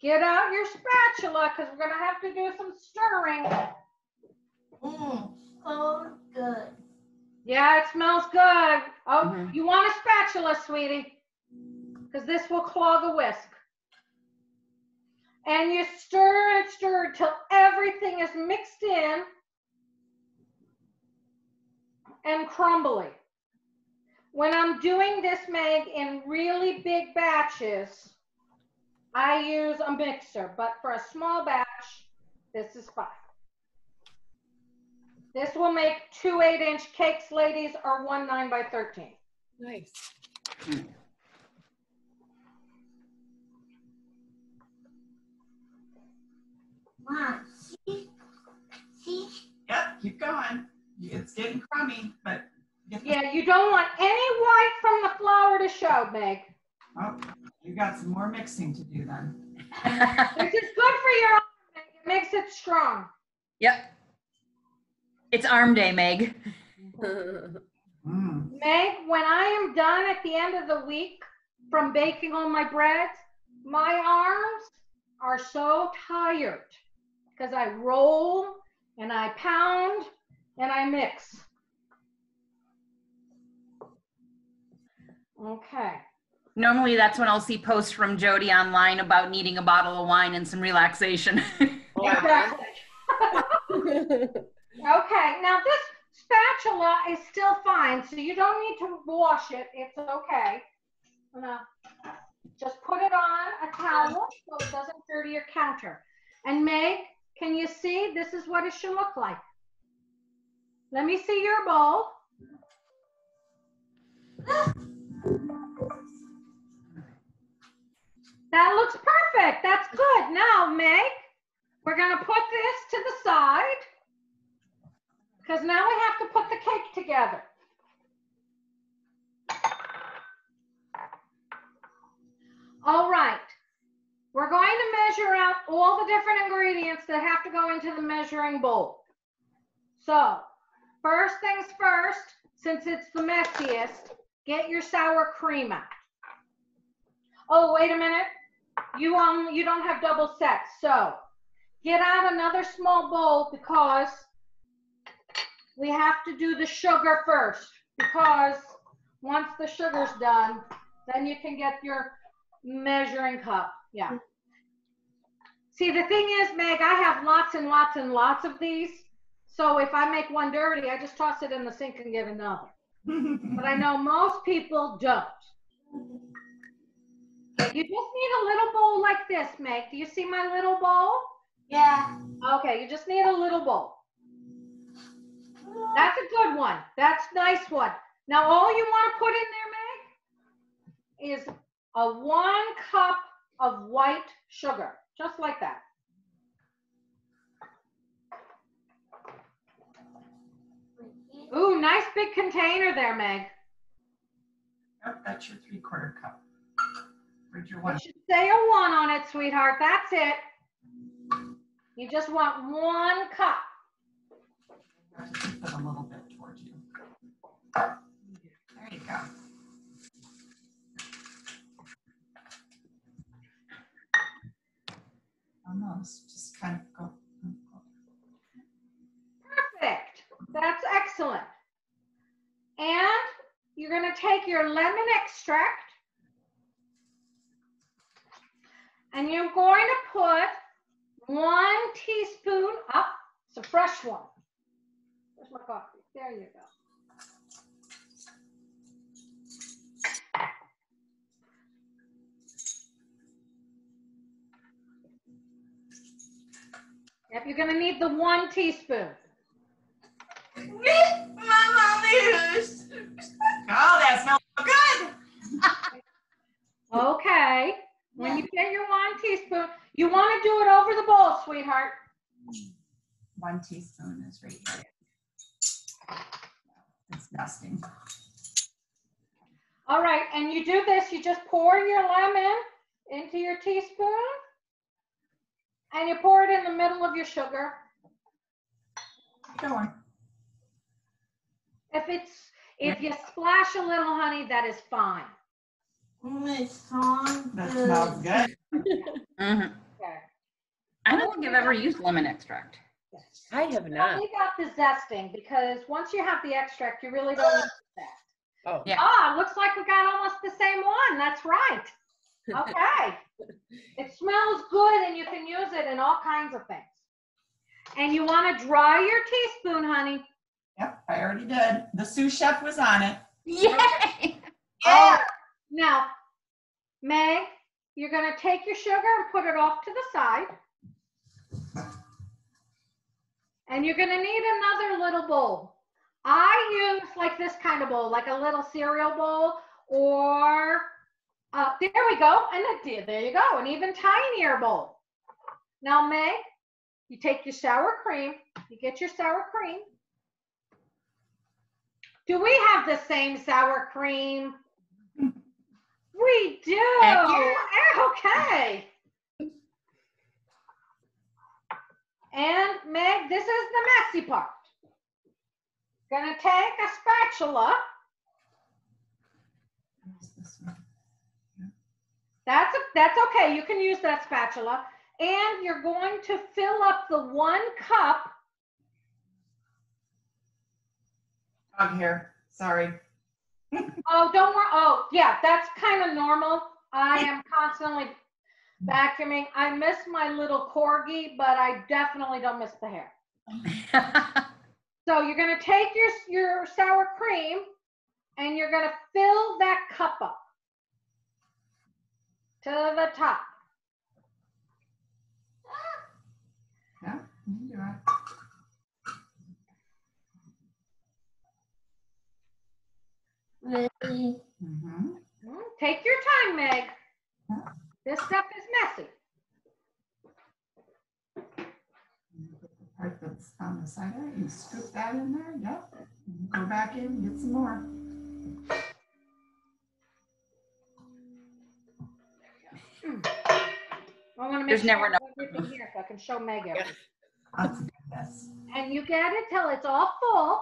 Speaker 3: get out your spatula because we're gonna have to do some stirring.
Speaker 5: So good.
Speaker 3: Yeah, it smells good. Oh,
Speaker 1: Mhm.
Speaker 3: You want a spatula, sweetie, because this will clog a whisk. And you stir and stir until everything is mixed in and crumbly. When I'm doing this, Meg, in really big batches, I use a mixer, but for a small batch, this is fine. This will make 2 8-inch cakes, ladies, or 1 9 by 13.
Speaker 2: Nice.
Speaker 5: Mom, see?
Speaker 4: Yep, keep going. It's getting crummy, but get the,
Speaker 3: Yeah, you don't want any white from the flour to show, Meg.
Speaker 4: oh, you got some more mixing to do then.
Speaker 3: This is good for your arm, Meg. It makes it strong.
Speaker 1: Yep. It's arm day, Meg.
Speaker 4: Mm.
Speaker 3: Meg, when I am done at the end of the week from baking all my breads, My arms are so tired because I roll and I pound and I mix. Okay.
Speaker 1: Normally that's when I'll see posts from Jody online about needing a bottle of wine and some relaxation.
Speaker 3: Exactly. Okay, now this spatula is still fine, so you don't need to wash it. It's okay. I'm gonna just put it on a towel so it doesn't dirty your counter. And Meg, can you see? This is what it should look like. Let me see your bowl. That looks perfect. That's good. Now, Meg, we're gonna put this to the side because now we have to put the cake together. All right. We're going to measure out all the different ingredients that have to go into the measuring bowl. So, first things first, since it's the messiest, get your sour cream out. Oh, wait a minute. You don't have double sets. So, get out another small bowl because we have to do the sugar first. Because once the sugar's done, then you can get your measuring cup. Yeah. See, the thing is, Meg, I have lots and lots and lots of these. So if I make one dirty, I just toss it in the sink and get another. But I know most people don't. Okay, you just need a little bowl like this, Meg. Do you see my little bowl?
Speaker 5: Yeah.
Speaker 3: Okay, you just need a little bowl. That's a good one. That's a nice one. Now, all you want to put in there, Meg, is a 1 cup of white sugar, just like that. Ooh, nice big container there, Meg.
Speaker 4: Yep, that's your 3/4 cup. Where'd your 1?
Speaker 3: It should say a 1 on it, sweetheart. That's it. You just want 1 cup.
Speaker 4: You have to keep it a little bit towards you. There you go. Almost. Just kind of go.
Speaker 3: Perfect. That's excellent. And you're going to take your lemon extract and you're going to put 1 teaspoon up. It's a fresh one. Where's my coffee? There you go. Yep, you're going to need the 1 teaspoon.
Speaker 4: Oh, that smells good.
Speaker 3: Okay. When you get your 1 teaspoon, you want to do it over the bowl, sweetheart.
Speaker 4: 1 teaspoon is right here. It's dusting.
Speaker 3: All right, and you do this, you just pour your lemon into your teaspoon and you pour it in the middle of your sugar.
Speaker 4: Go on.
Speaker 3: If you splash a little honey, that is fine.
Speaker 5: It sounds
Speaker 4: That
Speaker 5: good.
Speaker 4: smells good.
Speaker 1: Mhm.
Speaker 3: Okay.
Speaker 1: I don't think I've ever used lemon extract.
Speaker 2: I have not.
Speaker 3: Leave out the zesting because once you have the extract, you really don't need that.
Speaker 2: Oh,
Speaker 1: Yeah.
Speaker 3: Ah, looks like we got almost the same one. That's right. Okay. It smells good and you can use it in all kinds of things. And you want to dry your teaspoon, honey.
Speaker 4: Yep, I already did. The sous chef was on it.
Speaker 1: Yay!
Speaker 3: Yeah. Now, Meg, you're going to take your sugar and put it off to the side. And you're going to need another little bowl. I use like this kind of bowl, like a little cereal bowl, or there we go. And there you go, an even tinier bowl. Now, Meg, you take your sour cream. You get your sour cream. Do we have the same sour cream? We do.
Speaker 1: Heck yeah.
Speaker 3: Okay. And Meg, this is the messy part. Gonna take a spatula. That's okay. You can use that spatula. And you're going to fill up the 1 cup.
Speaker 4: Dog hair, sorry.
Speaker 3: Oh, don't worry. Oh, yeah, that's kind of normal. I am constantly vacuuming. I miss my little corgi, but I definitely don't miss the hair. So you're going to take your sour cream and you're going to fill that cup up to the top.
Speaker 4: Yeah, you can do it.
Speaker 5: Really?
Speaker 4: Mm-hmm.
Speaker 3: Take your time, Meg.
Speaker 4: Yeah.
Speaker 3: This stuff is messy.
Speaker 4: The part that's on the side of it, you scoop that in there, yep. Go back in, get some more.
Speaker 3: I want to make
Speaker 1: There's
Speaker 3: sure
Speaker 1: never
Speaker 3: I have
Speaker 1: enough.
Speaker 3: everything here so I can show Meg everything.
Speaker 4: Lots of goodness.
Speaker 3: And you get it till it's all full.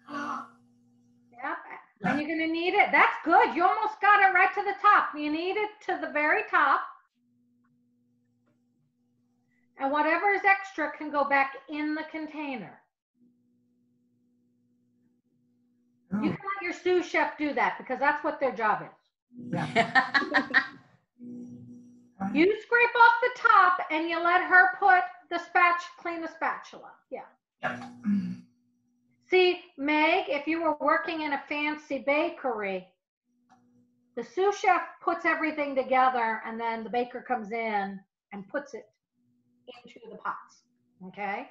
Speaker 3: Yep. And you're going to knead it. That's good. You almost got it right to the top. You knead it to the very top. And whatever is extra can go back in the container. You can let your sous chef do that because that's what their job is.
Speaker 4: Yeah.
Speaker 3: You scrape off the top and you let her clean the spatula. Yeah.
Speaker 4: Yep.
Speaker 3: See, Meg, if you were working in a fancy bakery, the sous chef puts everything together and then the baker comes in and puts it into the pots. Okay?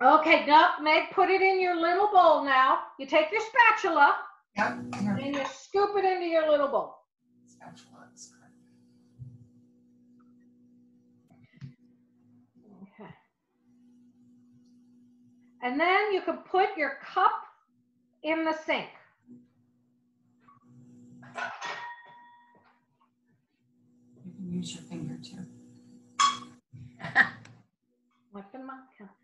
Speaker 3: Okay, no, Meg, put it in your little bowl now. You take your spatula
Speaker 4: Yep. Here.
Speaker 3: and you scoop it into your little bowl.
Speaker 4: Spatula is good.
Speaker 3: Okay. And then you can put your cup in the sink.
Speaker 4: You can use your finger too.
Speaker 3: Lifting my cup.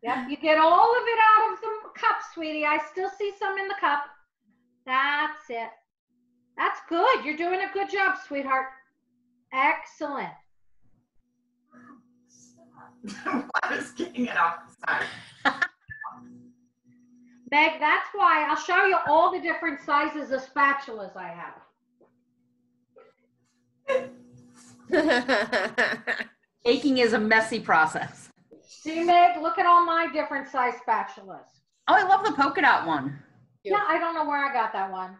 Speaker 3: Yep, you get all of it out of the cup, sweetie. I still see some in the cup. That's it. That's good. You're doing a good job, sweetheart. Excellent.
Speaker 4: I was getting it off the side.
Speaker 3: Meg, that's why I'll show you all the different sizes of spatulas I have.
Speaker 1: Baking is a messy process.
Speaker 3: See, Meg, look at all my different size spatulas.
Speaker 1: Oh, I love the polka dot one.
Speaker 3: Yeah, I don't know where I got that one.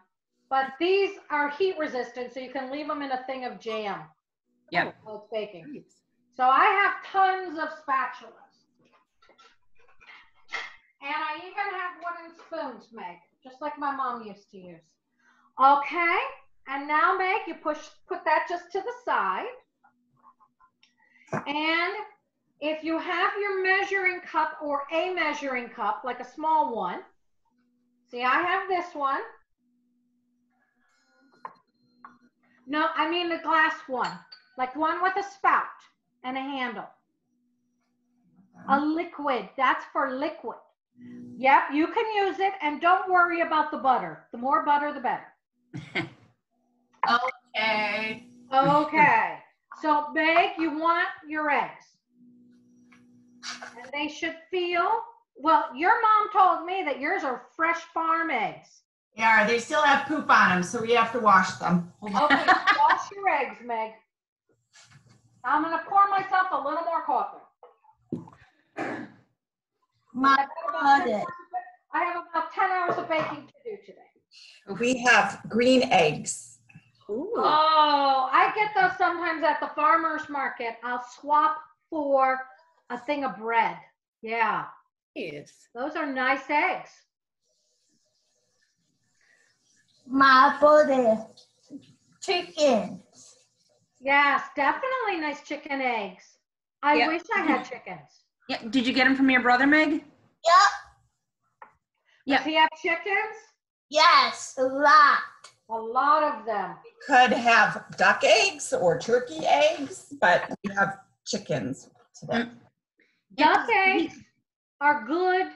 Speaker 3: But these are heat resistant, so you can leave them in a thing of jam.
Speaker 1: Yeah.
Speaker 3: While it's baking. So I have tons of spatulas. And I even have wooden spoons, Meg, just like my mom used to use. Okay, and now, Meg, you put that just to the side. And if you have your measuring cup or a measuring cup, like a small one, see, I have this one. No, I mean the glass one, like one with a spout and a handle. A liquid, that's for liquid. Yep, you can use it, and don't worry about the butter. The more butter, the better.
Speaker 4: Okay.
Speaker 3: Okay, so Meg, you want your eggs. And they should feel, well, your mom told me that yours are fresh farm eggs.
Speaker 4: Yeah, they still have poop on them, so we have to wash them.
Speaker 3: Okay, wash your eggs, Meg. I'm going to pour myself a little more coffee.
Speaker 5: My mother.
Speaker 3: I have about 10 hours of baking to do today.
Speaker 6: We have green eggs.
Speaker 2: Ooh.
Speaker 3: Oh, I get those sometimes at the farmer's market. I'll swap for a thing of bread. Yeah,
Speaker 2: Yes.
Speaker 3: those are nice eggs.
Speaker 5: My body. Chicken.
Speaker 3: Yes, definitely nice chicken eggs. I
Speaker 1: Yeah.
Speaker 3: wish I had chickens.
Speaker 1: Yeah. Did you get them from your brother, Meg?
Speaker 5: Yep.
Speaker 1: Yeah.
Speaker 3: Does he have chickens?
Speaker 5: Yes, a lot.
Speaker 3: A lot of them.
Speaker 6: Could have duck eggs or turkey eggs, but we have chickens today.
Speaker 3: Duck eggs are good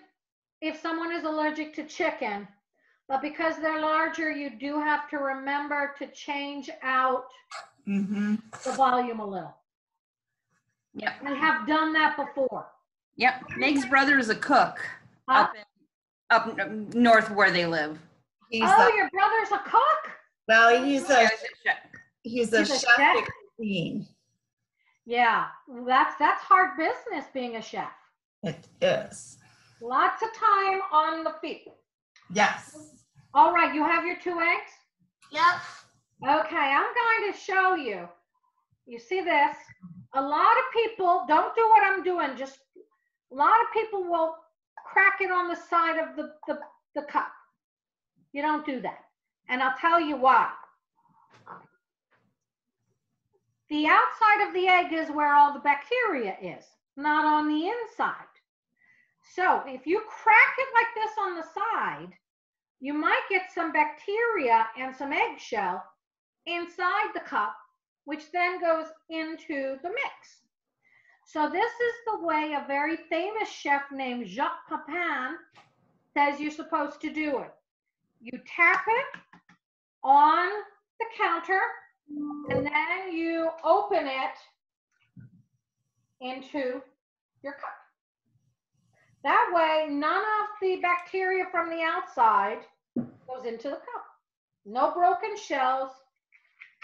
Speaker 3: if someone is allergic to chicken, But because they're larger, you do have to remember to change out the volume a little.
Speaker 1: Yep.
Speaker 3: I have done that before.
Speaker 1: Yep. Meg's brother is a cook up north where they live.
Speaker 3: Your brother's a cook?
Speaker 6: Well, he's a chef
Speaker 3: chef.
Speaker 6: queen.
Speaker 3: Yeah, that's hard business being a chef.
Speaker 6: It is.
Speaker 3: Lots of time on the feet.
Speaker 6: Yes.
Speaker 3: All right, you have your 2 eggs?
Speaker 5: Yep.
Speaker 3: Okay, I'm going to show you. You see this? A lot of people don't do what I'm doing. Just a lot of people will crack it on the side of the cup. You don't do that. And I'll tell you why. The outside of the egg is where all the bacteria is, not on the inside. So if you crack it like this on the side, you might get some bacteria and some eggshell inside the cup, which then goes into the mix. So this is the way a very famous chef named Jacques Pepin says you're supposed to do it. You tap it on the counter, and then you open it into your cup. That way, none of the bacteria from the outside goes into the cup. No broken shells,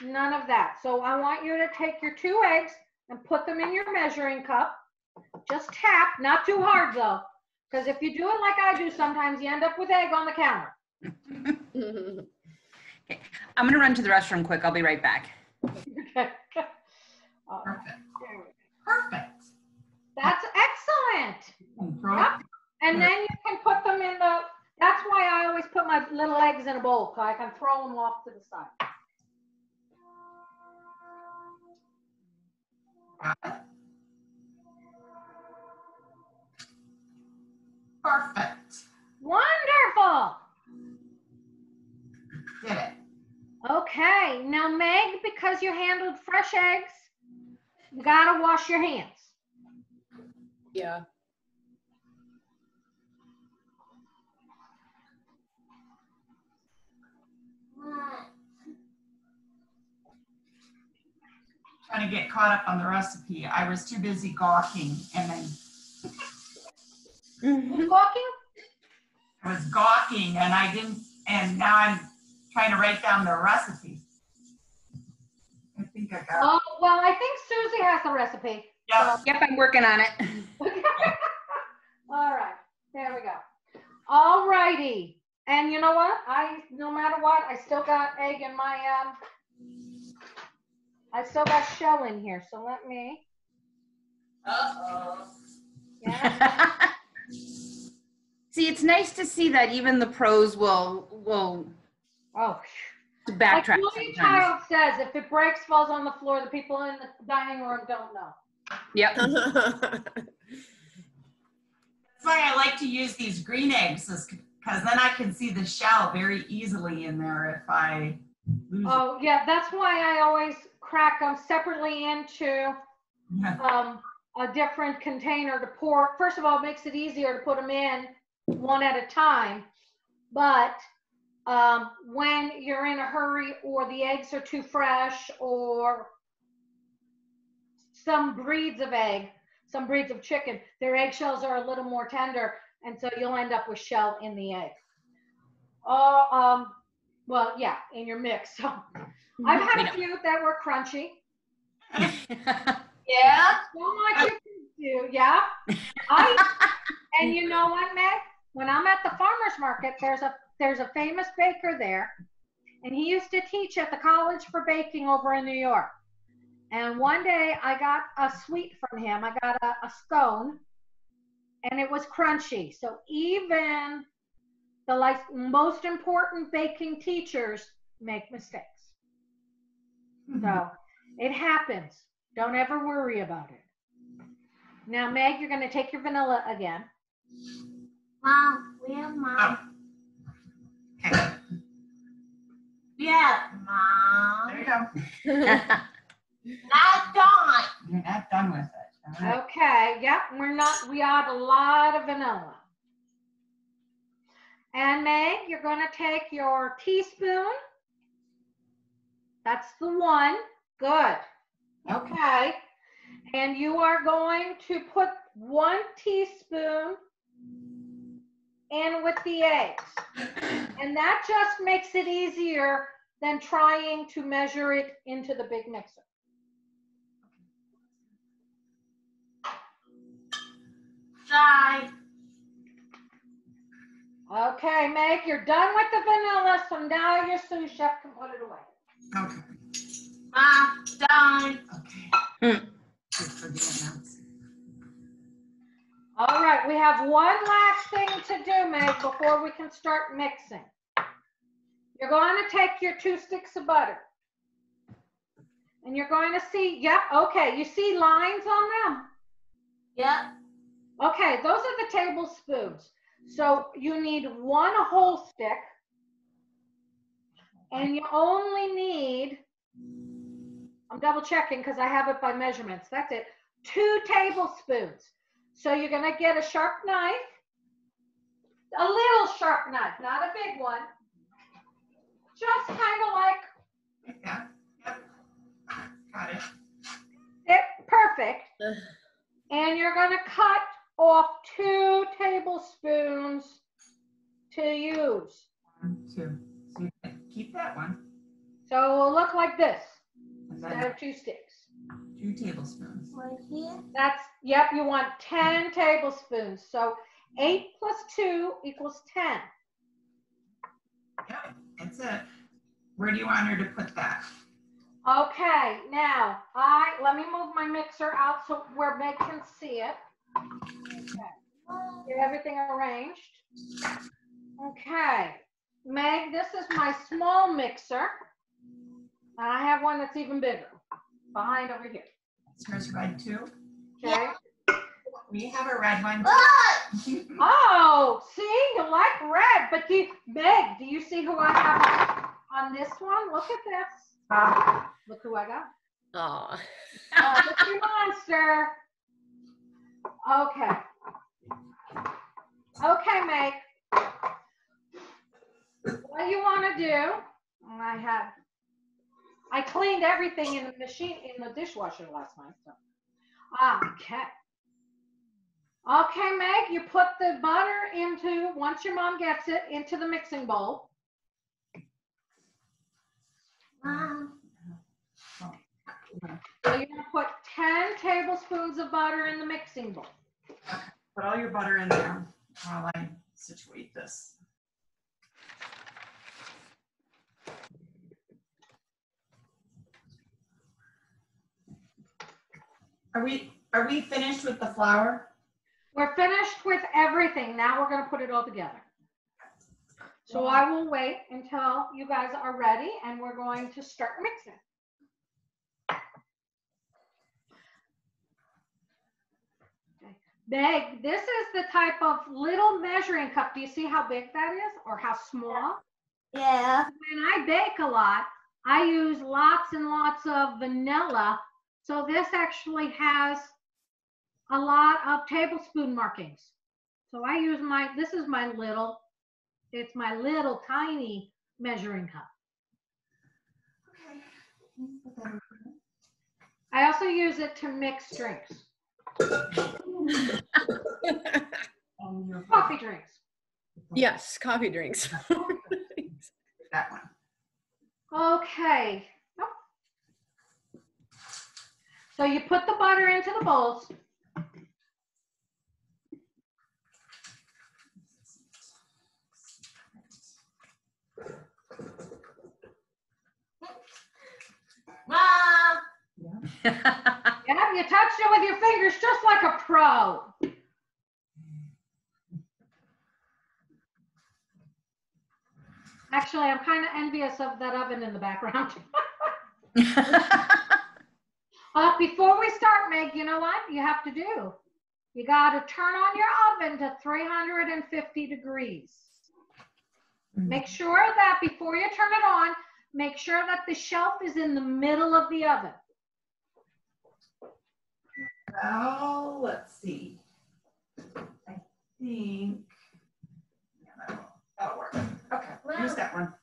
Speaker 3: none of that. So I want you to take your 2 eggs and put them in your measuring cup. Just tap, not too hard though, because if you do it like I do, sometimes you end up with egg on the counter.
Speaker 1: Okay. I'm going to run to the restroom quick. I'll be right back.
Speaker 3: Okay.
Speaker 6: Perfect. Perfect.
Speaker 3: That's excellent.
Speaker 6: Yep.
Speaker 3: And then you can put them in the, that's why I always put my little eggs in a bowl, so I can throw them off to the side.
Speaker 6: Perfect.
Speaker 3: Wonderful.
Speaker 6: Did it.
Speaker 3: Okay, now Meg, because you handled fresh eggs, you gotta wash your hands.
Speaker 2: Yeah.
Speaker 6: Trying to get caught up on the recipe. I was too busy gawking, and then
Speaker 3: Walking?
Speaker 6: I was gawking, and I didn't. And now I'm trying to write down the recipe. I think I got.
Speaker 3: Oh, well, I think Susie has the recipe.
Speaker 6: Yep.
Speaker 1: Yep, I'm working on it.
Speaker 3: All right, there we go. All righty. And you know what? No matter what, I still got egg in my, I still got shell in here. So let me.
Speaker 5: Uh-oh.
Speaker 3: Yeah.
Speaker 1: See, it's nice to see that even the pros will
Speaker 3: Oh.
Speaker 1: backtrack
Speaker 3: Like Julie
Speaker 1: sometimes.
Speaker 3: Child says, if it breaks, falls on the floor, the people in the dining room don't know.
Speaker 1: Yep.
Speaker 6: That's why I like to use these green eggs, because then I can see the shell very easily in there if I lose
Speaker 3: Oh, yeah, that's why I always crack them separately into
Speaker 6: it.
Speaker 3: a different container to pour. First of all, it makes it easier to put them in one at a time. But when you're in a hurry or the eggs are too fresh, or some breeds of egg, some breeds of chicken, their eggshells are a little more tender, and so you'll end up with shell in the egg. Oh, well, yeah, in your mix. So I've had a few that were crunchy.
Speaker 5: Yeah.
Speaker 3: So much you can do, yeah. And you know what, Meg? When I'm at the farmer's market, there's a famous baker there, and he used to teach at the College for Baking over in New York. And one day I got a sweet from him. I got a scone, and it was crunchy. So even the most important baking teachers make mistakes. So it happens. Don't ever worry about it. Now, Meg, you're going to take your vanilla again.
Speaker 5: Mom, where's Mom?
Speaker 6: Oh. Okay.
Speaker 5: Yeah, Mom.
Speaker 6: There you go.
Speaker 5: Not done.
Speaker 6: You're not done with it. All right.
Speaker 3: Okay, yep, we add a lot of vanilla. And Meg, you're going to take your teaspoon. That's the one. Good. Okay. And you are going to put 1 teaspoon in with the eggs. And that just makes it easier than trying to measure it into the big mixer.
Speaker 5: Try.
Speaker 3: Okay, Meg, you're done with the vanilla, so now your sous chef can put it away.
Speaker 6: Okay.
Speaker 5: Mom, done.
Speaker 6: Okay. Good for the amounts.
Speaker 3: All right, we have one last thing to do, Meg, before we can start mixing. You're going to take your 2 sticks of butter. And you're going to see, yep, okay, you see lines on them?
Speaker 5: Yep.
Speaker 3: Okay, those are the tablespoons. So you need 1 whole stick. And you only need, I'm double checking because I have it by measurements. That's it. 2 tablespoons. So you're going to get a sharp knife, a little sharp knife, not a big one. Just kind of like.
Speaker 6: Yeah. Yep. Got it.
Speaker 3: Perfect. And you're going to cut off 2 tablespoons to use.
Speaker 6: 1, 2. So you can keep that one.
Speaker 3: So it will look like this
Speaker 6: And
Speaker 3: instead
Speaker 6: then
Speaker 3: of 2 sticks.
Speaker 6: 2 tablespoons.
Speaker 5: Right here.
Speaker 3: That's, yep, you want 10 tablespoons. So 8 plus 2 equals 10.
Speaker 6: Yep, that's it. Where do you want her to put that?
Speaker 3: Okay, now let me move my mixer out so where Meg can see it. Okay. Get everything arranged. Okay, Meg, this is my small mixer. And I have one that's even bigger behind over here.
Speaker 6: Is hers red too?
Speaker 3: Okay.
Speaker 6: We have a red one.
Speaker 3: Oh, see, you like red, but Meg, do you see who I have on this one? Look at this. Look who I got.
Speaker 2: Aw.
Speaker 3: Oh, look your monster. Okay. Okay, Meg. What you want to do? I cleaned everything in the dishwasher last night. So. Okay. Okay, Meg, you put the butter once your mom gets it, into the mixing bowl.
Speaker 5: Mom.
Speaker 3: So you're gonna put 10 tablespoons of butter in the mixing bowl.
Speaker 6: Put all your butter in there while I situate this. Are we finished with the flour?
Speaker 3: We're finished with everything. Now we're gonna put it all together. So I will wait until you guys are ready and we're going to start mixing. Okay. Meg, this is the type of little measuring cup. Do you see how big that is or how small?
Speaker 5: Yeah.
Speaker 3: When I bake a lot, I use lots and lots of vanilla. So this actually has a lot of tablespoon markings. So I use this is my little tiny measuring cup.
Speaker 6: Okay.
Speaker 3: I also use it to mix drinks. Coffee drinks.
Speaker 2: Yes, coffee drinks.
Speaker 6: That one.
Speaker 3: Okay. So you put the butter into the bowls.
Speaker 5: Mom.
Speaker 3: Yeah, you touched it with your fingers just like a pro. Actually, I'm kind of envious of that oven in the background. Before we start, Meg, you know what you have to do? You got to turn on your oven to 350 degrees. Make sure that before you turn it on, make sure that the shelf is in the middle of the oven.
Speaker 6: Well, let's see. I think that'll use that one.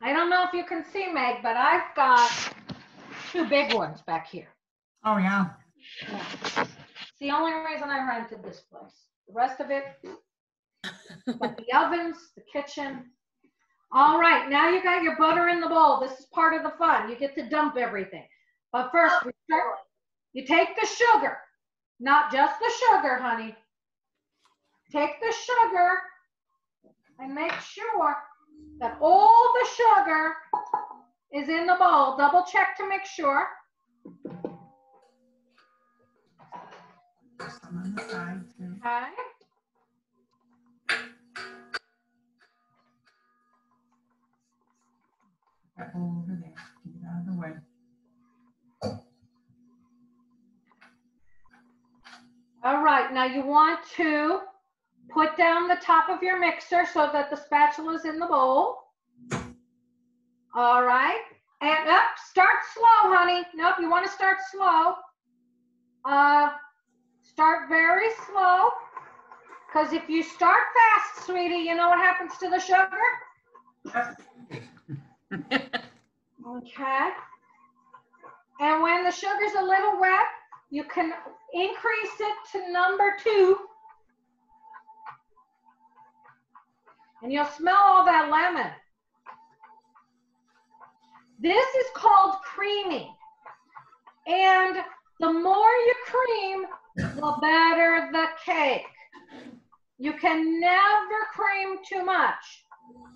Speaker 3: I don't know if you can see, Meg, but I've got 2 big ones back here.
Speaker 6: Oh, yeah.
Speaker 3: Yeah. It's the only reason I rented this place. The rest of it, but the ovens, the kitchen. All right, now you got your butter in the bowl. This is part of the fun. You get to dump everything. But first, you take the sugar, not just the sugar, honey. Take the sugar and make sure that all the sugar is in the bowl. Double check to make sure.
Speaker 6: Some on the side too.
Speaker 3: Okay.
Speaker 6: That bowl over there. Get it out of the way.
Speaker 3: All right, now you want to put down the top of your mixer so that the spatula is in the bowl. All right, and up, start slow, honey. Nope, you want to start slow. Start very slow, because if you start fast, sweetie, you know what happens to the sugar? Okay. And when the sugar's a little wet, you can increase it to number 2. And you'll smell all that lemon. This is called creaming. And the more you cream, the better the cake. You can never cream too much,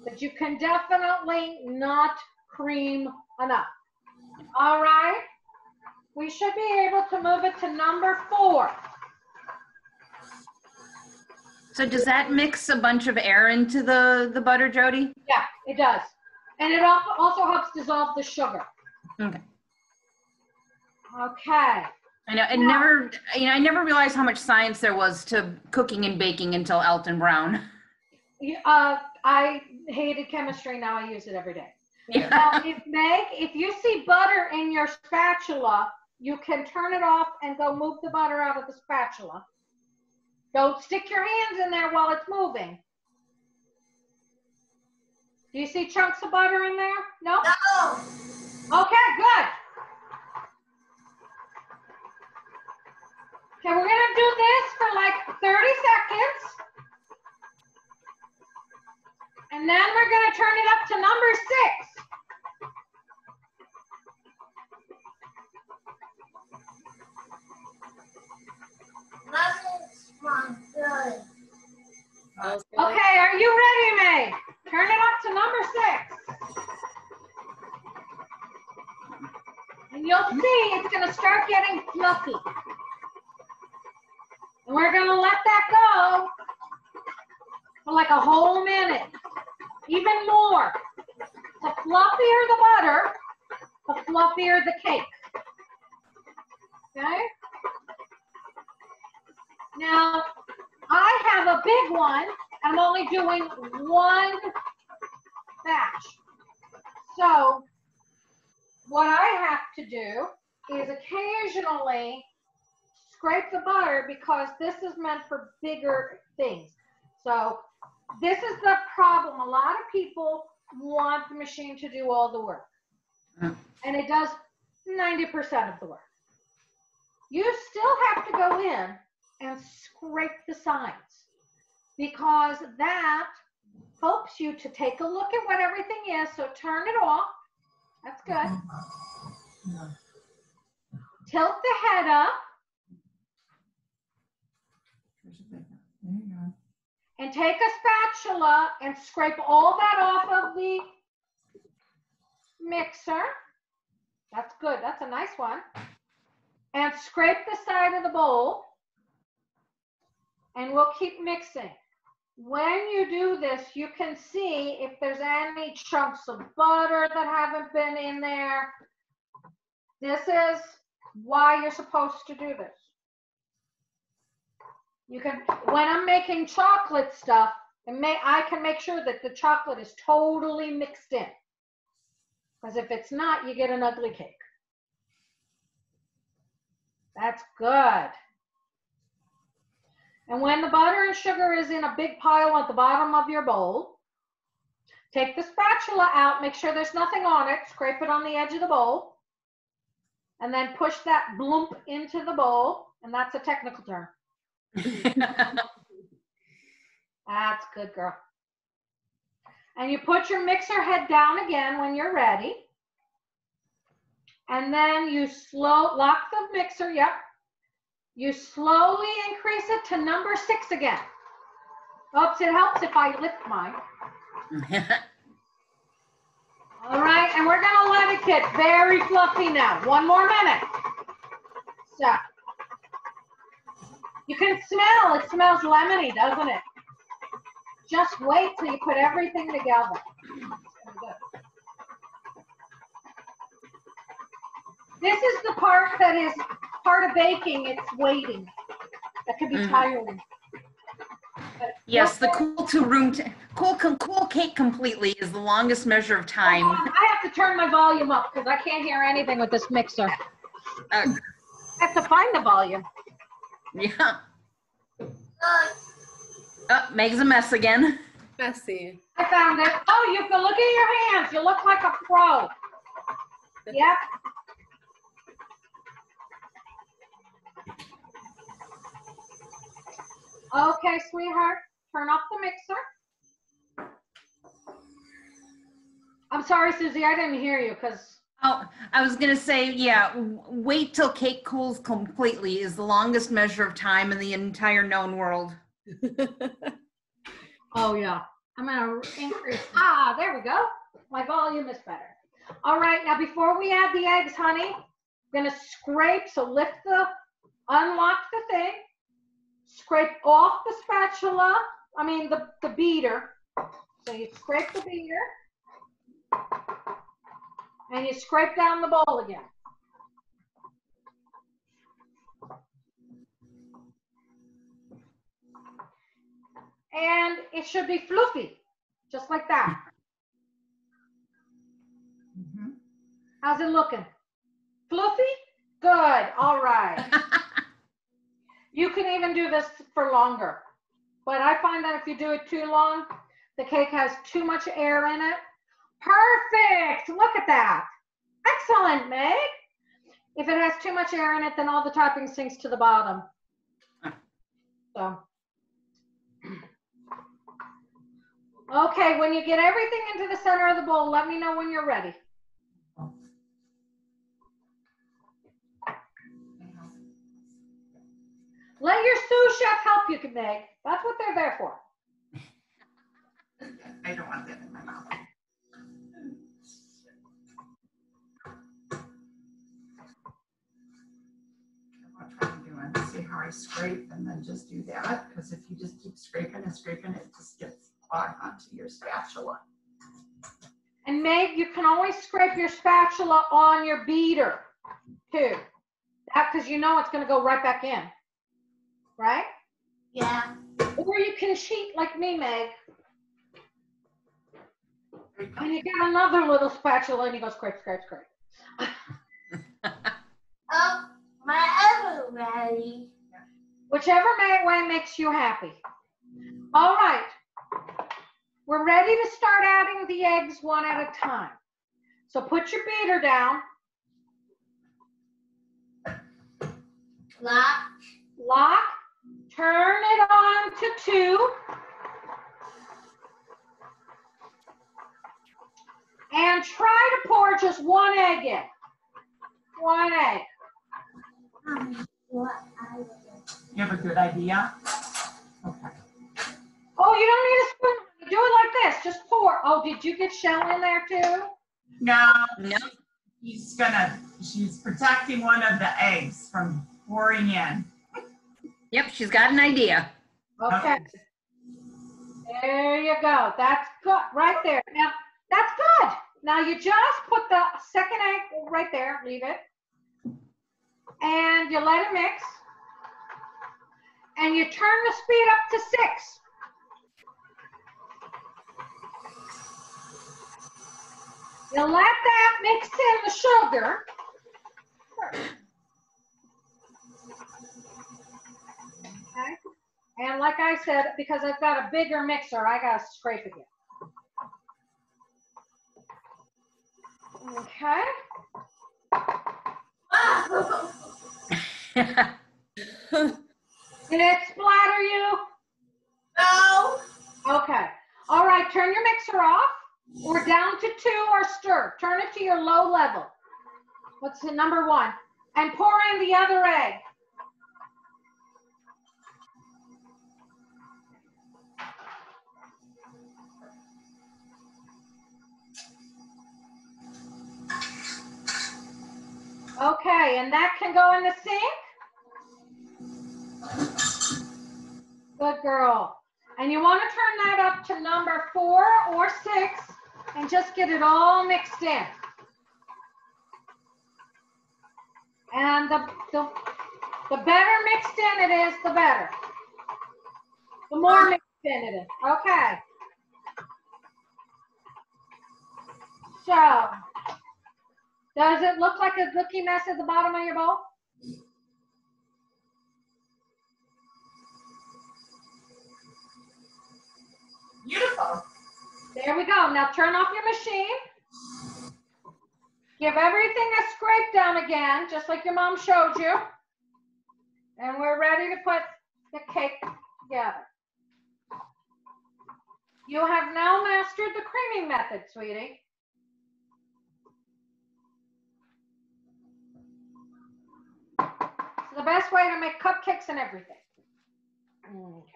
Speaker 3: but you can definitely not cream enough. All right? We should be able to move it to number 4.
Speaker 1: So does that mix a bunch of air into the butter, Jody?
Speaker 3: Yeah, it does. And it also helps dissolve the sugar.
Speaker 1: Okay.
Speaker 3: Okay.
Speaker 1: I know, I never realized how much science there was to cooking and baking until Alton Brown.
Speaker 3: I hated chemistry, now I use it every day.
Speaker 1: Yeah.
Speaker 3: If you see butter in your spatula, you can turn it off and go move the butter out of the spatula. Don't stick your hands in there while it's moving. Do you see chunks of butter in there? No?
Speaker 5: No.
Speaker 3: Okay, good. Okay, we're gonna do this for like 30 seconds. And then we're gonna turn it up to number 6.
Speaker 5: Good.
Speaker 3: Okay, are you ready, May? Turn it up to number 6. And you'll see it's gonna start getting fluffy. And we're gonna let that go for like a whole minute, even more. The fluffier the butter, the fluffier the cake. Okay? Now, I have a big one. I'm only doing 1 batch. So, what I have to do is occasionally scrape the butter because this is meant for bigger things. So, this is the problem. A lot of people want the machine to do all the work. And it does 90% of the work. You still have to go in and scrape the sides because that helps you to take a look at what everything is. So turn it off. That's good. Tilt the head up.
Speaker 6: There you go.
Speaker 3: And take a spatula and scrape all that off of the mixer. That's good. That's a nice one. And scrape the side of the bowl. And we'll keep mixing. When you do this, you can see if there's any chunks of butter that haven't been in there. This is why you're supposed to do this. You can, when I'm making chocolate stuff, I can make sure that the chocolate is totally mixed in. Because if it's not, you get an ugly cake. That's good. And when the butter and sugar is in a big pile at the bottom of your bowl, take the spatula out, make sure there's nothing on it, scrape it on the edge of the bowl, and then push that bloop into the bowl, and that's a technical term. That's good, girl. And you put your mixer head down again when you're ready. And then you lock the mixer, yep. You slowly increase it to number 6 again. Oops, it helps if I lift mine. All right, and we're gonna let it get very fluffy now. 1 more minute. So, you can smell, it smells lemony, doesn't it? Just wait till you put everything together. This is the part that is part of baking, it's waiting. That can be tiring.
Speaker 1: Yes, the cool cake completely is the longest measure of time.
Speaker 3: I have to turn my volume up because I can't hear anything with this mixer. I have to find the volume.
Speaker 1: Yeah. Oh, Meg's a mess again.
Speaker 2: Messy.
Speaker 3: I found it. Oh, you can look at your hands. You look like a pro. Yep. Okay, sweetheart, turn off the mixer. I'm sorry, Susie, I didn't hear you because.
Speaker 1: Oh, I was going to say, yeah, wait till cake cools completely is the longest measure of time in the entire known world.
Speaker 3: Oh, yeah. I'm going to increase. There we go. My volume is better. All right, now before we add the eggs, honey, I'm going to scrape. So unlock the thing. Scrape off the spatula, the beater. So you scrape the beater and you scrape down the bowl again. And it should be fluffy, just like that. How's it looking? Fluffy? Good, all right. You can even do this for longer, but I find that if you do it too long, the cake has too much air in it. Perfect, look at that. Excellent, Meg. If it has too much air in it, then all the topping sinks to the bottom. So, okay, when you get everything into the center of the bowl, let me know when you're ready. Let your sous chef help you, Meg. That's what they're there for.
Speaker 6: I don't want that in my mouth. I'll try and do it. See how I scrape and then just do that. Because if you just keep scraping and scraping, it just gets clogged onto your spatula.
Speaker 3: And Meg, you can always scrape your spatula on your beater too. Because you know it's going to go right back in. Right?
Speaker 5: Yeah.
Speaker 3: Or you can cheat like me, Meg. And you get another little spatula and you go scrape, scrape, scrape.
Speaker 5: Oh, my other ready.
Speaker 3: Whichever way makes you happy. All right. We're ready to start adding the eggs one at a time. So put your beater down. Lock. Turn it on to 2. And try to pour just 1 egg in. 1 egg.
Speaker 6: You have a good idea? Okay.
Speaker 3: Oh, you don't need a spoon. Do it like this. Just pour. Oh, did you get shell in there too?
Speaker 6: No.
Speaker 1: No.
Speaker 6: She's protecting one of the eggs from pouring in.
Speaker 1: Yep, she's got an idea.
Speaker 3: Okay. There you go. That's good. Right there. Now, that's good. Now you just put the second egg right there. Leave it. And you let it mix. And you turn the speed up to 6. You let that mix in the sugar. And like I said, because I've got a bigger mixer, I gotta scrape again. Okay. Did it splatter you?
Speaker 5: No.
Speaker 3: Okay. All right, turn your mixer off or down to 2 or stir. Turn it to your low level. What's the number 1? And pour in the other egg. Okay, and that can go in the sink. Good girl. And you want to turn that up to number 4 or 6 and just get it all mixed in. And the better mixed in it is, the better. The more mixed in it is. Okay. So, does it look like a cookie mess at the bottom of your bowl?
Speaker 6: Beautiful.
Speaker 3: There we go. Now turn off your machine. Give everything a scrape down again, just like your mom showed you. And we're ready to put the cake together. You have now mastered the creaming method, sweetie. It's the best way to make cupcakes and everything. Okay.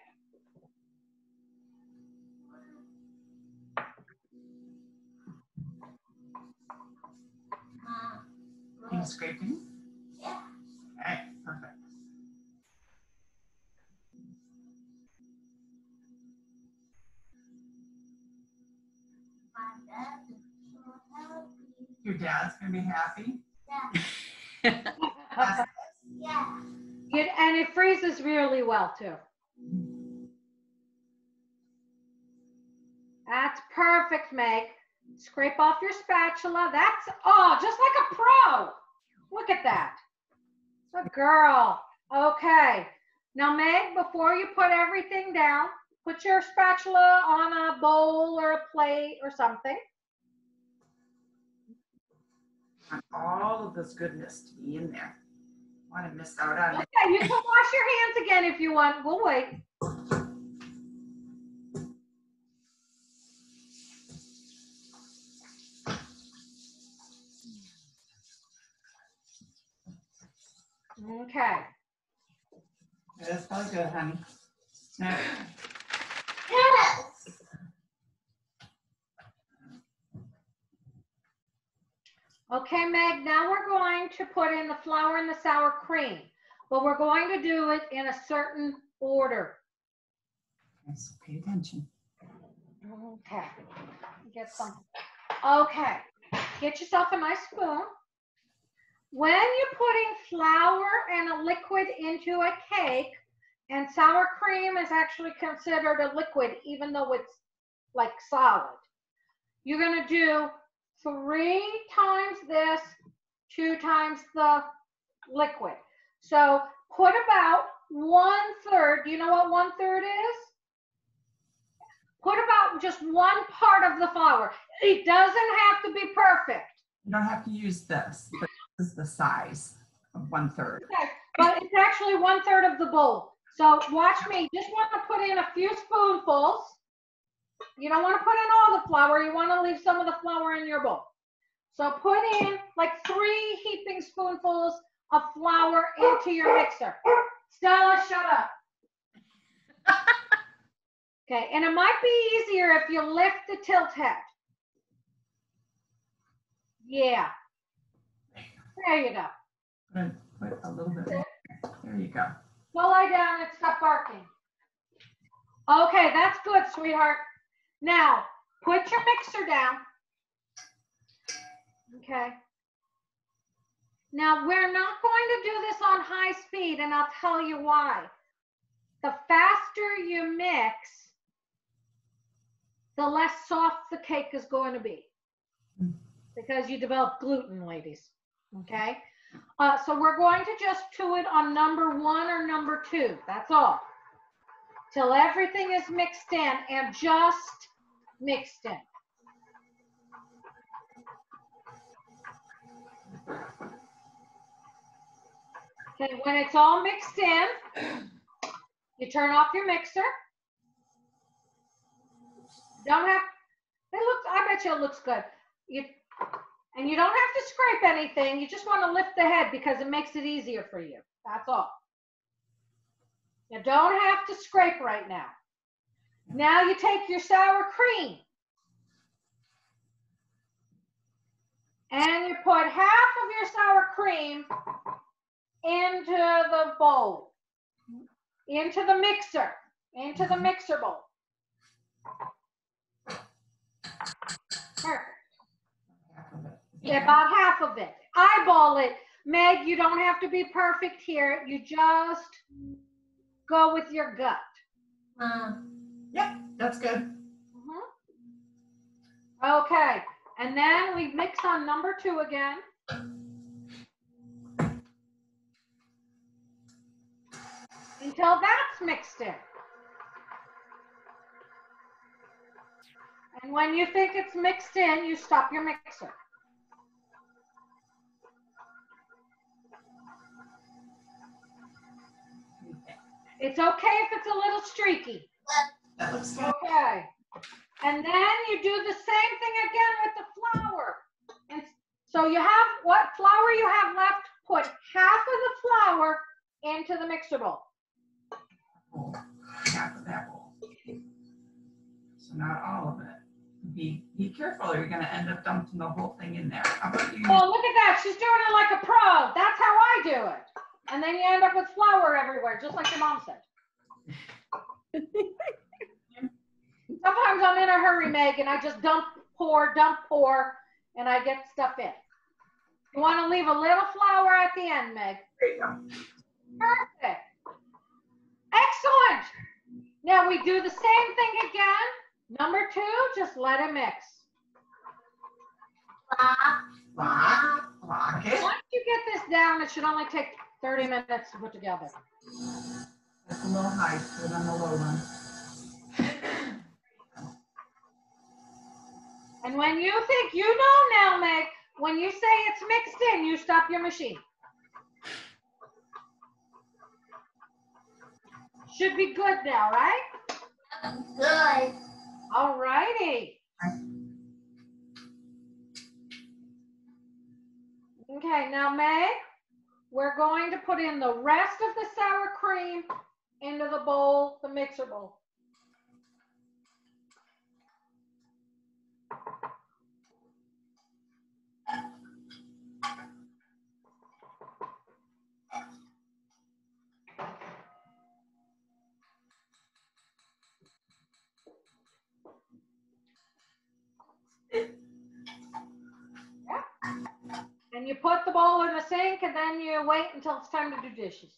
Speaker 6: Are you scraping?
Speaker 5: Yeah.
Speaker 6: Okay, perfect.
Speaker 5: My dad is so happy.
Speaker 6: Your dad's gonna be happy.
Speaker 5: Yeah. Yeah.
Speaker 3: And it freezes really well too. That's perfect, Meg. Scrape off your spatula. That's, oh, just like a pro. Look at that. Good girl. Okay. Now, Meg, before you put everything down, put your spatula on a bowl or a plate or something.
Speaker 6: I want all of this goodness to be in there. I want to miss out on it.
Speaker 3: Okay, you can wash your hands again if you want. We'll wait. Okay.
Speaker 6: That's probably good, honey. Yeah.
Speaker 5: Yes.
Speaker 3: Okay, Meg, now we're going to put in the flour and the sour cream, but we're going to do it in a certain order.
Speaker 6: Okay, so pay attention.
Speaker 3: Okay, get some. Okay, get yourself a nice spoon. When you're putting flour and a liquid into a cake, and sour cream is actually considered a liquid, even though it's like solid, you're gonna do 3 times this, 2 times the liquid. So put about 1/3. Do you know what 1/3 is? Put about just 1 part of the flour. It doesn't have to be perfect.
Speaker 6: You don't have to use this, but this is the size of 1/3.
Speaker 3: Okay, but it's actually 1/3 of the bowl. So watch me. Just want to put in a few spoonfuls. You don't want to put in all the flour. You want to leave some of the flour in your bowl. So put in like 3 heaping spoonfuls of flour into your mixer. Stella, shut up. Okay, and it might be easier if you lift the tilt head. Yeah. There you go.
Speaker 6: I'm gonna put a little bit more. There you go.
Speaker 3: Go lie down and stop barking. Okay, that's good, sweetheart. Now, put your mixer down. Okay. Now, we're not going to do this on high speed, and I'll tell you why. The faster you mix, the less soft the cake is going to be. Because you develop gluten, ladies. Okay? So we're going to just do it on number 1 or number 2. That's all. till everything is mixed in and just mixed in. Okay, when it's all mixed in, you turn off your mixer. Don't have, I bet you it looks good. And you don't have to scrape anything. You just want to lift the head because it makes it easier for you. That's all. You don't have to scrape right now. Now you take your sour cream and you put half of your sour cream into the bowl, into the mixer bowl. Perfect. Yeah, about half of it. Eyeball it. Meg, you don't have to be perfect here. You just go with your gut.
Speaker 6: Yep, that's good.
Speaker 3: Okay, and then we mix on number 2 again. Until that's mixed in. And when you think it's mixed in, you stop your mixer. It's okay if it's a little streaky.
Speaker 6: That looks good.
Speaker 3: Okay. And then you do the same thing again with the flour. And so you have what flour you have left, put half of the flour into the mixer bowl.
Speaker 6: Half of that bowl. So not all of it. Be careful or you're going to end up dumping the whole thing in there. How about you?
Speaker 3: Oh, look at that. She's doing it like a pro. That's how I do it. And then you end up with flour everywhere, just like your mom said. Sometimes I'm in a hurry, Meg, and I just dump, pour, and I get stuff in. You want to leave a little flour at the end, Meg.
Speaker 6: There you go.
Speaker 3: Perfect. Excellent. Now we do the same thing again. Number 2, just let it mix.
Speaker 6: Block it.
Speaker 3: Once you get this down, it should only take 30 minutes to put together.
Speaker 6: That's a little high, put it on the low one.
Speaker 3: And when you think you know now, Meg, when you say it's mixed in, you stop your machine. Should be good now, right?
Speaker 5: Good.
Speaker 3: All righty. Okay, now Meg, we're going to put in the rest of the sour cream into the bowl, the mixer bowl. And you put the bowl in the sink and then you wait until it's time to do dishes.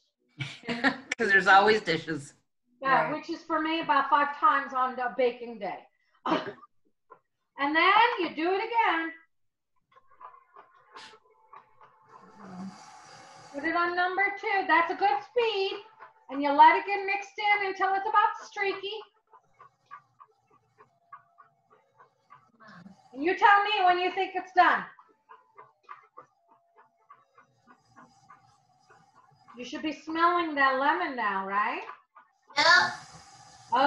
Speaker 1: Because there's always dishes.
Speaker 3: Yeah,
Speaker 6: Right.
Speaker 3: which is for me about 5 times on a baking day. And then you do it again. Put it on number 2. That's a good speed. And you let it get mixed in until it's about streaky. And you tell me when you think it's done. You should be smelling that lemon now, right?
Speaker 5: Yep.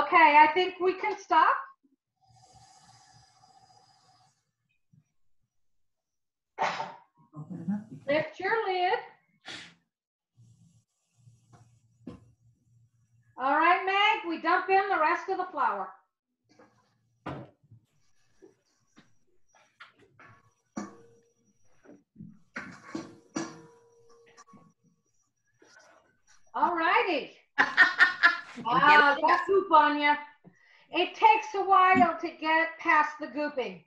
Speaker 3: Okay, I think we can stop.
Speaker 6: Open it up.
Speaker 3: Lift your lid. All right, Meg, we dump in the rest of the flour. All righty. Got goop on you. It takes a while to get past the gooping.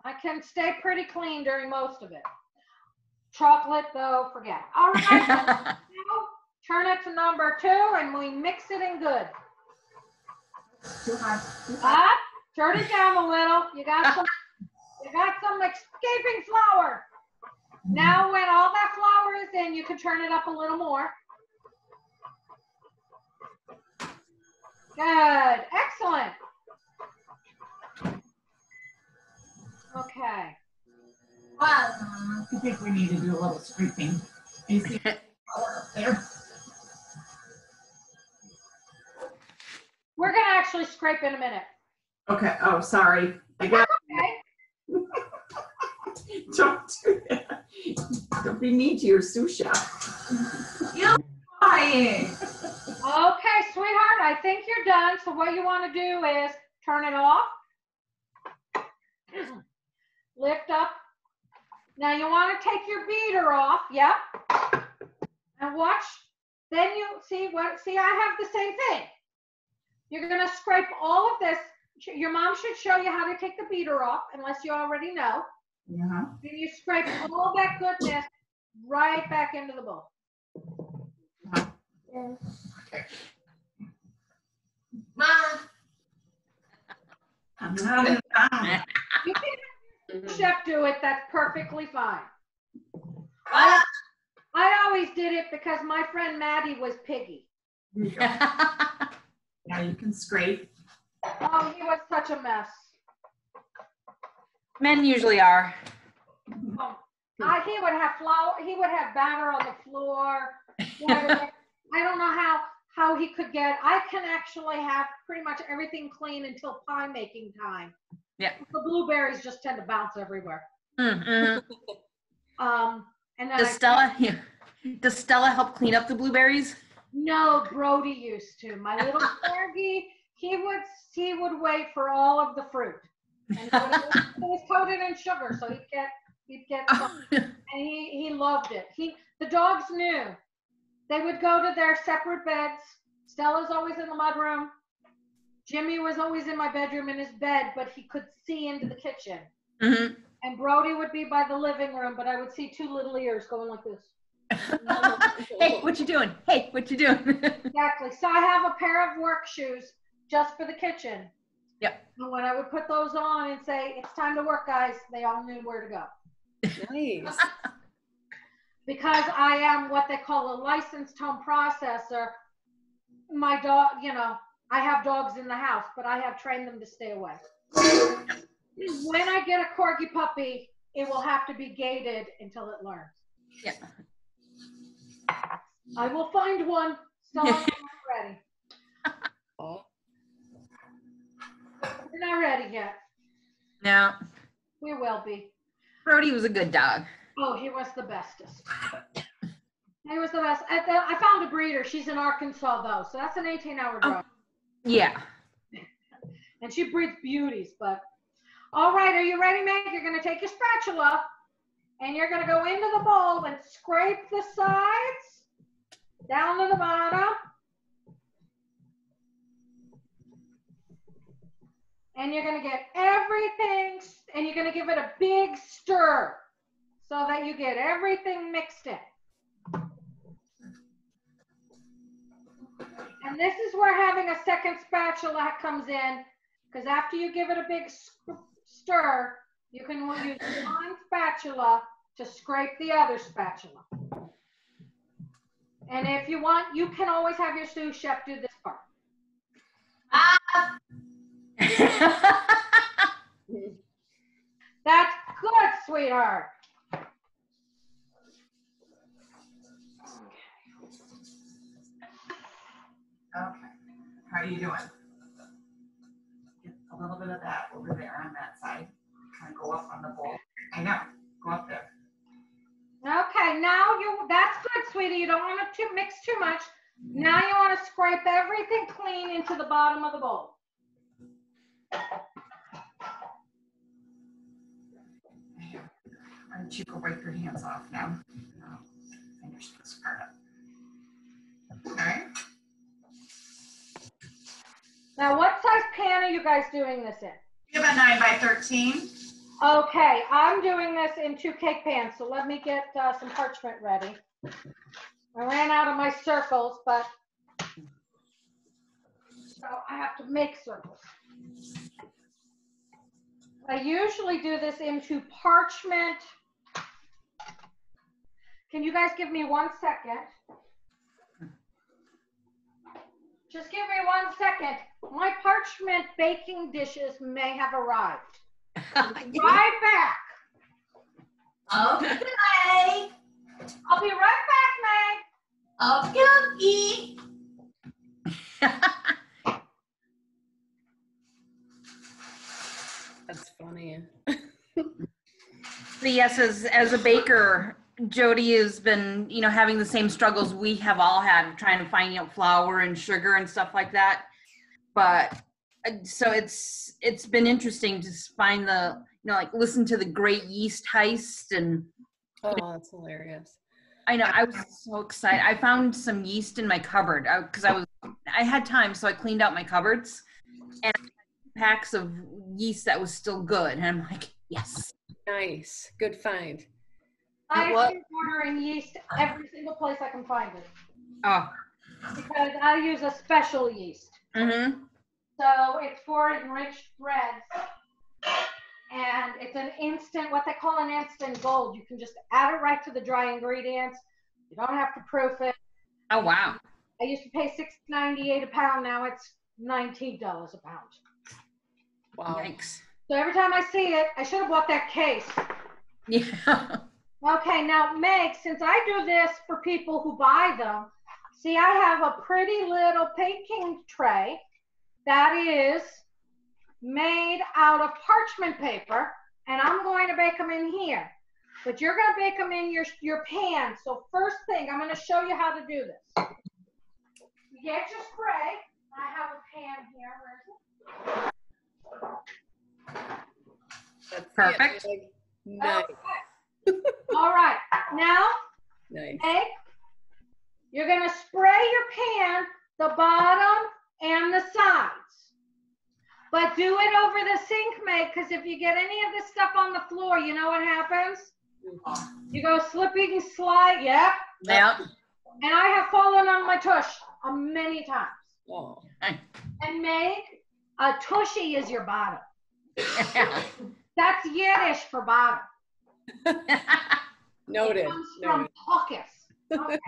Speaker 3: I can stay pretty clean during most of it. Chocolate, though, forget. All right. Now, turn it to number 2 and we mix it in good.
Speaker 6: Too high. Too high.
Speaker 3: Up, turn it down a little. You got some escaping flour. Now when all that flour is in, you can turn it up a little more. Good. Excellent. Okay.
Speaker 6: I think we need to do a little scraping. You see color up there?
Speaker 3: We're going to actually scrape in a minute.
Speaker 6: Okay. Oh, sorry. I got.
Speaker 3: Okay.
Speaker 6: Don't do that. Don't be mean to your sous chef. You're lying.
Speaker 3: Okay, sweetheart, I think you're done. So what you want to do is turn it off. Lift up. Now you want to take your beater off. Yep. And watch. Then you see I have the same thing. You're going to scrape all of this. Your mom should show you how to take the beater off, unless you already know.
Speaker 6: Yeah.
Speaker 3: Then you scrape all that goodness right back into the bowl.
Speaker 6: Okay. Mom. I'm not in town.
Speaker 3: You can have your chef do it. That's perfectly fine.
Speaker 1: What?
Speaker 3: I always did it because my friend Maddie was piggy.
Speaker 6: Now you can scrape.
Speaker 3: Oh, he was such a mess.
Speaker 1: Men usually are.
Speaker 3: Oh, he would have flour. He would have batter on the floor. I don't know how he could get. I can actually have pretty much everything clean until pie making time.
Speaker 1: Yeah.
Speaker 3: The blueberries just tend to bounce everywhere.
Speaker 1: Mm-hmm.
Speaker 3: And then
Speaker 1: Does Stella help clean up the blueberries?
Speaker 3: No, Brody used to. My little corgi, he would wait for all of the fruit. And so it was coated in sugar, so he'd get some. And he loved it. The dogs knew. They would go to their separate beds. Stella's always in the mudroom. Jimmy was always in my bedroom in his bed, but he could see into the kitchen.
Speaker 1: Mm-hmm.
Speaker 3: And Brody would be by the living room, but I would see two little ears going like this.
Speaker 1: Hey, what you doing? Hey, what you doing?
Speaker 3: Exactly. So I have a pair of work shoes just for the kitchen.
Speaker 1: Yep.
Speaker 3: And when I would put those on and say, it's time to work, guys, they all knew where to go.
Speaker 2: Nice.
Speaker 3: Because I am what they call a licensed home processor. My dog, I have dogs in the house, but I have trained them to stay away. When I get a corgi puppy, it will have to be gated until it learns.
Speaker 1: Yeah.
Speaker 3: I will find one. Still not ready.
Speaker 2: Oh.
Speaker 3: We're not ready yet.
Speaker 1: No.
Speaker 3: We will be.
Speaker 1: Brody was a good dog.
Speaker 3: Oh, he was the bestest. He was the best. I found a breeder. She's in Arkansas, though, so that's an 18-hour drive.
Speaker 1: Yeah.
Speaker 3: And she breeds beauties, but. All right, are you ready, Meg? You're going to take your spatula, and you're going to go into the bowl and scrape the sides down to the bottom. And you're going to get everything, and you're going to give it a big stir so that you get everything mixed in. And this is where having a second spatula comes in, because after you give it a big stir, you can use one spatula to scrape the other spatula. And if you want, you can always have your sous chef do this part. That's good, sweetheart.
Speaker 6: Okay. How are you doing? Get a little bit of that over there on that side. Kind of go up on the bowl. I know. Go up there.
Speaker 3: Okay, now that's good, sweetie. You don't want to mix too much. Now you want to scrape everything clean into the bottom of the bowl.
Speaker 6: Why don't you go wipe your hands off now? I'll finish this part up. Okay.
Speaker 3: Now, what size pan are you guys doing this in?
Speaker 6: You have a 9 by 13.
Speaker 3: Okay, I'm doing this in 2 cake pans, so let me get some parchment ready. I ran out of my circles, but so I have to make circles. I usually do this into parchment. Can you guys give me 1 second? Just give me 1 second. My parchment baking dishes may have arrived. Right back.
Speaker 5: Okay.
Speaker 3: I'll be right back, Meg.
Speaker 5: Okay.
Speaker 2: That's funny.
Speaker 1: But yes, as a baker, Jody has been, having the same struggles we have all had, trying to find, flour and sugar and stuff like that. But so it's been interesting to find the, like listen to the Great Yeast Heist, and
Speaker 2: Oh, that's hilarious.
Speaker 1: I know I was so excited. I found some yeast in my cupboard because I had time, so I cleaned out my cupboards and packs of yeast that was still good, and I'm like, yes.
Speaker 2: Nice. Good find.
Speaker 3: I
Speaker 1: What?
Speaker 3: keep ordering yeast every single place I can find it
Speaker 1: Oh.
Speaker 3: because I use a special yeast.
Speaker 1: Mm-hmm.
Speaker 3: So it's for enriched breads, and it's an instant, what they call an instant gold. You can just add it right to the dry ingredients. You don't have to proof it.
Speaker 1: Oh, wow.
Speaker 3: I used to pay $6.98 a pound. Now it's $19 a pound.
Speaker 2: Wow.
Speaker 1: Yikes.
Speaker 3: So every time I see it, I should have bought that case.
Speaker 1: Yeah.
Speaker 3: Okay, now Meg, since I do this for people who buy them, see, I have a pretty little baking tray that is made out of parchment paper, and I'm going to bake them in here. But you're going to bake them in your pan. So first thing, I'm going to show you how to do this. You get your spray. I have a pan here. Where is it?
Speaker 2: That's
Speaker 1: Perfect.
Speaker 2: it. Nice.
Speaker 3: Okay. All right. Now,
Speaker 2: Nice.
Speaker 3: Meg, you're going to spray your pan, the bottom and the sides. But do it over the sink, Meg, because if you get any of this stuff on the floor, you know what happens? You go slipping and slide. Yep.
Speaker 1: Yeah.
Speaker 3: And I have fallen on my tush many times.
Speaker 2: Oh.
Speaker 3: And Meg, a tushy is your bottom. That's Yiddish for bottom.
Speaker 2: Noted.
Speaker 3: It comes from pockets. Okay.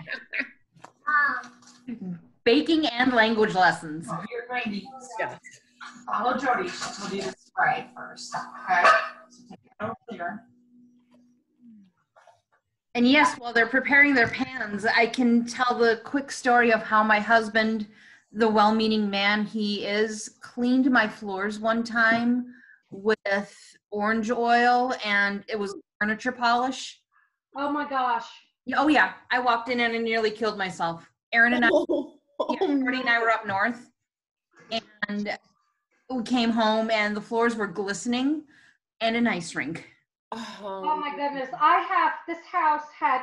Speaker 1: Baking and language lessons.
Speaker 6: So you're going to
Speaker 2: Yes.
Speaker 6: follow Jody. She'll do the spray first. Okay. So take it over here.
Speaker 1: And yes, while they're preparing their pans, I can tell the quick story of how my husband, the well-meaning man he is, cleaned my floors one time with orange oil, and it was furniture polish.
Speaker 3: Oh my gosh.
Speaker 1: Oh yeah, I walked in and I nearly killed myself. Aaron and I, Marty and I were up north, and we came home and the floors were glistening and an ice rink.
Speaker 3: Oh my goodness. This house had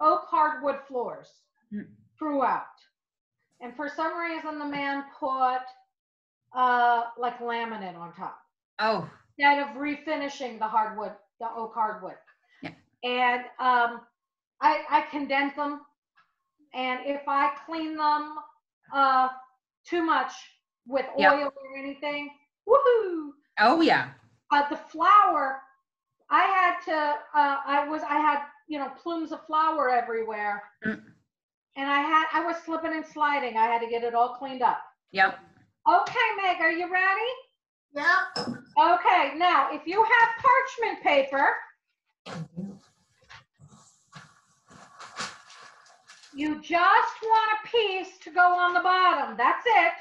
Speaker 3: oak hardwood floors throughout. And for some reason, the man put like laminate on top.
Speaker 1: Oh.
Speaker 3: Instead of refinishing the oak hardwood.
Speaker 1: Yeah.
Speaker 3: And I condense them. And if I clean them too much with oil or anything, woohoo!
Speaker 1: Oh yeah.
Speaker 3: The flour, I had plumes of flour everywhere. And I was slipping and sliding. I had to get it all cleaned up.
Speaker 1: Yep.
Speaker 3: Okay, Meg, are you ready?
Speaker 5: Yep.
Speaker 3: Okay, now if you have parchment paper, you just want a piece to go on the bottom. That's it.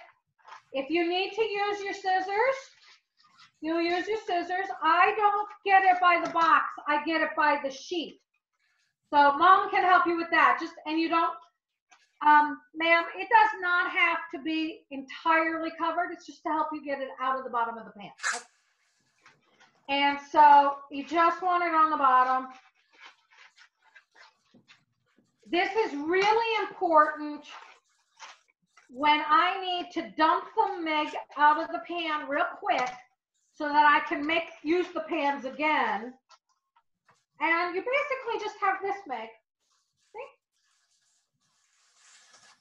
Speaker 3: If you need to use your scissors, you use your scissors. I don't get it by the box. I get it by the sheet. So Mom can help you with that. And you don't, ma'am, it does not have to be entirely covered. It's just to help you get it out of the bottom of the pan. And so you just want it on the bottom. This is really important when I need to dump the Meg out of the pan real quick so that I can use the pans again. And you basically just have this, Meg. See?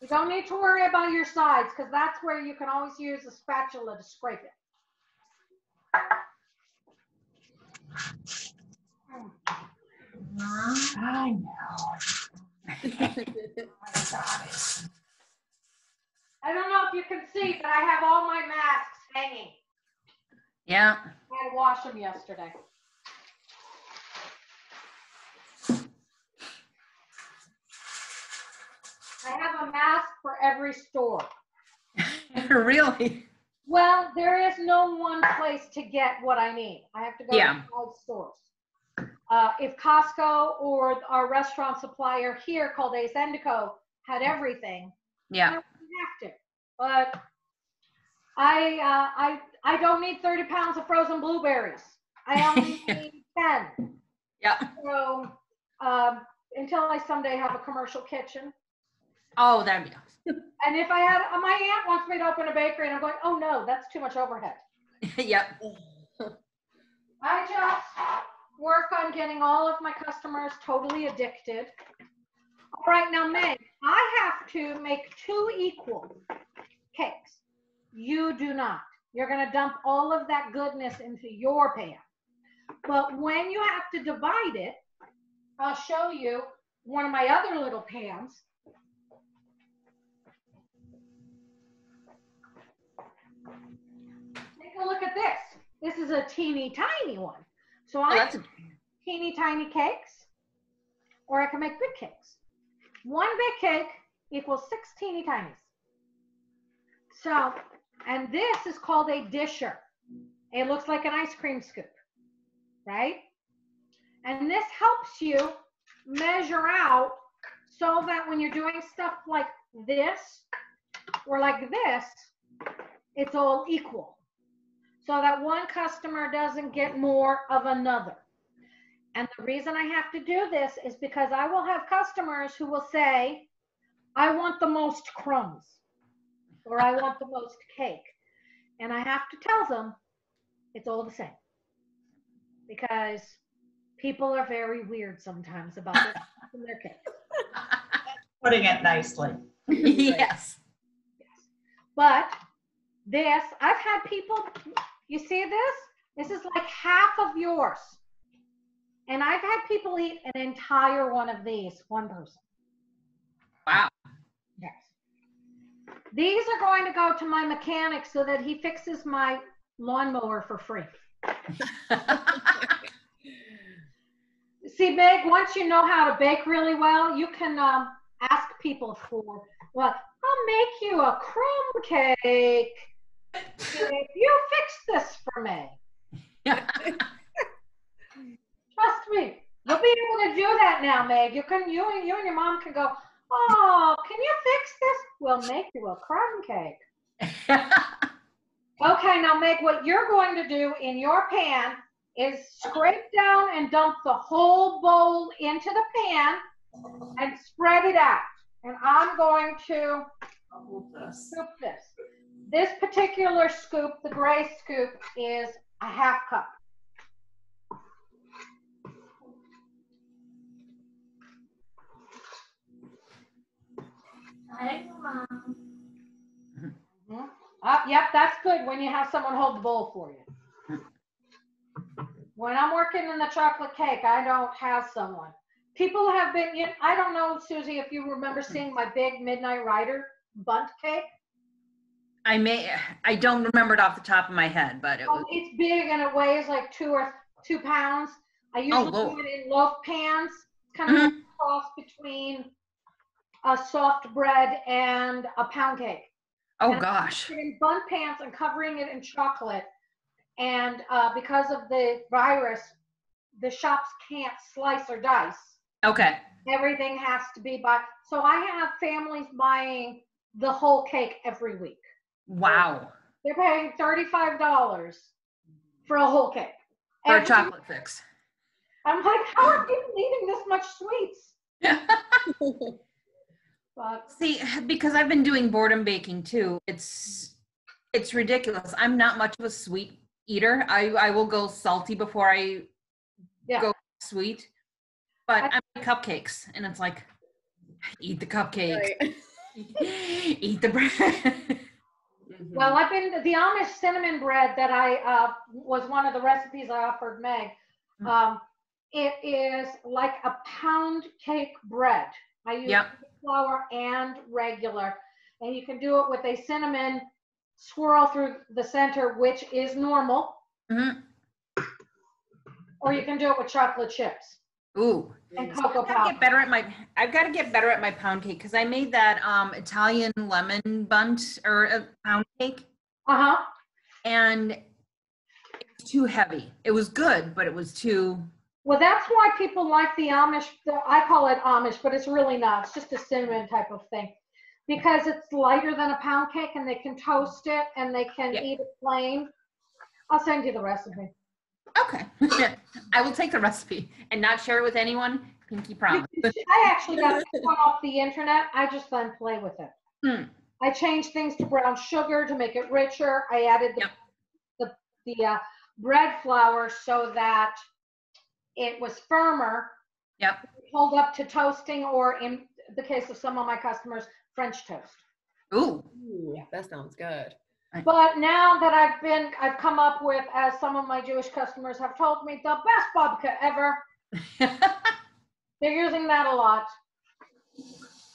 Speaker 3: You don't need to worry about your sides because that's where you can always use a spatula to scrape it.
Speaker 6: I know.
Speaker 3: I don't know if you can see, but I have all my masks hanging.
Speaker 1: Yeah.
Speaker 3: I had to wash them yesterday. I have a mask for every store.
Speaker 1: Really?
Speaker 3: Well, there is no one place to get what I need. I have to go to 5 stores. If Costco or our restaurant supplier here called Ace Endico had everything, I wouldn't have to. But I don't need 30 pounds of frozen blueberries. I only need 10.
Speaker 1: Yeah.
Speaker 3: So until I someday have a commercial kitchen.
Speaker 1: Oh, that'd be awesome.
Speaker 3: And if I had, my aunt wants me to open a bakery, and I'm going, oh no, that's too much overhead.
Speaker 1: Yep.
Speaker 3: I just work on getting all of my customers totally addicted. All right, now Meg, I have to make 2 equal cakes. You do not. You're gonna dump all of that goodness into your pan. But when you have to divide it, I'll show you one of my other little pans. Take a look at this. This is a teeny tiny one. So I
Speaker 1: that's
Speaker 3: teeny tiny cakes, or I can make big cakes. 1 big cake equals 6 teeny tinies. So, and this is called a disher. It looks like an ice cream scoop, right? And this helps you measure out so that when you're doing stuff like this or like this, it's all equal. So that one customer doesn't get more of another. And the reason I have to do this is because I will have customers who will say, I want the most crumbs, or I want the most cake. And I have to tell them it's all the same. Because people are very weird sometimes about their cake.
Speaker 6: Putting it nicely.
Speaker 1: Yes.
Speaker 3: But this, I've had people, you see this? This is like half of yours. And I've had people eat an entire one of these, one person.
Speaker 1: Wow.
Speaker 3: Yes. These are going to go to my mechanic so that he fixes my lawnmower for free. See, Meg, once you know how to bake really well, you can ask people for, well, I'll make you a crumb cake if you fix this for me. Trust me, you'll be able to do that now, Meg. You and your mom can go, oh, can you fix this? We'll make you a crumb cake. Okay, now Meg, what you're going to do in your pan is scrape down and dump the whole bowl into the pan and spread it out. And I'm going to scoop this. This particular scoop, the gray scoop, is a half cup. Yep, that's good when you have someone hold the bowl for you. When I'm working in the chocolate cake, I don't have someone. People have been, I don't know, Susie, if you remember seeing my big Midnight Rider bundt cake.
Speaker 1: I don't remember it off the top of my head, but it was.
Speaker 3: It's big and it weighs like 2 pounds. I usually do it in loaf pans. It's kind of like a cross between a soft bread and a pound cake.
Speaker 1: Oh,
Speaker 3: and
Speaker 1: gosh.
Speaker 3: I'm in bundt pans and covering it in chocolate. And because of the virus, the shops can't slice or dice.
Speaker 1: Okay.
Speaker 3: Everything has to be so I have families buying the whole cake every week.
Speaker 1: Wow.
Speaker 3: They're paying $35 for a whole cake.
Speaker 1: For a chocolate fix.
Speaker 3: I'm like, how are people eating this much sweets? But
Speaker 1: see, because I've been doing boredom baking too, it's ridiculous. I'm not much of a sweet eater. I will go salty before I go sweet. But I make cupcakes, and it's like, eat the cupcake, right. Eat the bread.
Speaker 3: Well, I've been the Amish cinnamon bread that I was one of the recipes I offered Meg. It is like a pound cake bread. I use flour and regular, And you can do it with a cinnamon swirl through the center, which is normal.
Speaker 1: Mm-hmm.
Speaker 3: Or you can do it with chocolate chips.
Speaker 1: Ooh.
Speaker 3: And cocoa
Speaker 1: I've got to
Speaker 3: powder.
Speaker 1: get better at my pound cake because I made that Italian lemon bundt or a pound cake.
Speaker 3: Uh-huh.
Speaker 1: And it was too heavy. It was good, but it was too.
Speaker 3: Well, that's why people like the Amish. I call it Amish, but it's really not. It's just a cinnamon type of thing. Because it's lighter than a pound cake and they can toast it and they can eat it plain. I'll send you the recipe.
Speaker 1: Okay. I will take the recipe and not share it with anyone. Pinky promise.
Speaker 3: I actually got this one off the internet. I just then play with it. I changed things to brown sugar to make it richer. I added the bread flour so that it was firmer.
Speaker 1: Yep.
Speaker 3: Hold up to toasting, or in the case of some of my customers, French toast.
Speaker 1: Ooh.
Speaker 2: Ooh, that sounds good.
Speaker 3: But now that I've come up with, as some of my Jewish customers have told me, the best babka ever. They're using that a lot.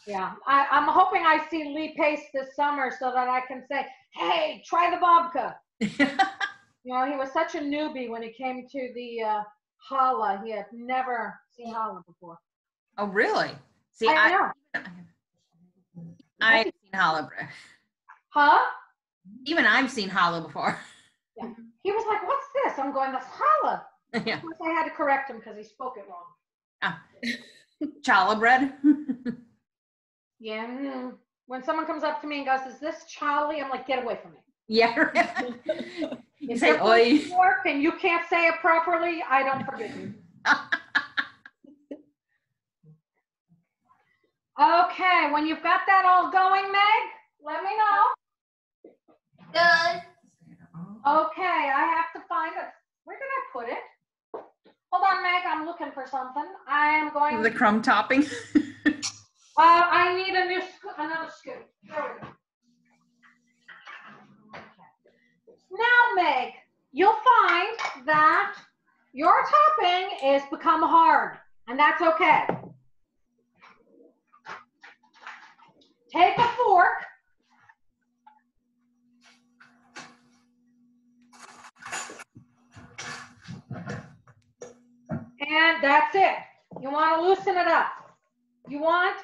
Speaker 3: Yeah, I'm hoping I see Lee Pace this summer so that I can say, hey, try the babka. You know, he was such a newbie when he came to the challah. He had never seen challah before.
Speaker 1: Oh, really? See,
Speaker 3: I know.
Speaker 1: I've seen challah bread.
Speaker 3: Huh?
Speaker 1: Even I've seen challah before.
Speaker 3: Yeah. He was like, what's this? I'm going, that's challah.
Speaker 1: Yeah.
Speaker 3: Of course, I had to correct him because he spoke it wrong.
Speaker 1: Ah. Challah bread?
Speaker 3: Yeah. When someone comes up to me and goes, is this Charlie? I'm like, get away from me.
Speaker 1: Yeah. You
Speaker 3: If
Speaker 1: say,
Speaker 3: you're
Speaker 1: oi.
Speaker 3: from New York and you can't say it properly, I don't forgive you. Okay, when you've got that all going, Meg, let me know.
Speaker 5: Good.
Speaker 3: Okay, I have to find it. Where did I put it? Hold on, Meg, I'm looking for something. I am going
Speaker 1: The crumb topping.
Speaker 3: I need another scoop. There we go. Now, Meg, you'll find that your topping is become hard, and that's okay. Take a fork and that's it. You want to loosen it up. You want,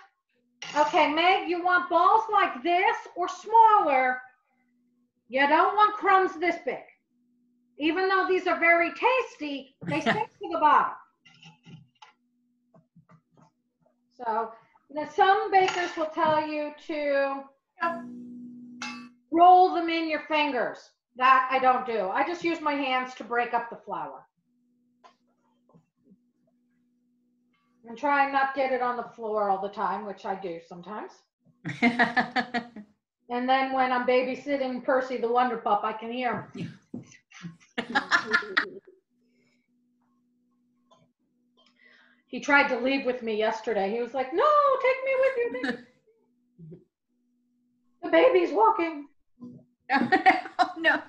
Speaker 3: okay, Meg, you want balls like this or smaller. You don't want crumbs this big. Even though these are very tasty, they stick to the bottom. So, some bakers will tell you to roll them in your fingers. That I don't do. I just use my hands to break up the flour. And try and not get it on the floor all the time, which I do sometimes. And then when I'm babysitting Percy the Wonder Pup, I can hear him. He tried to leave with me yesterday. He was like, no, take me with you. The baby's walking.
Speaker 1: Oh, no.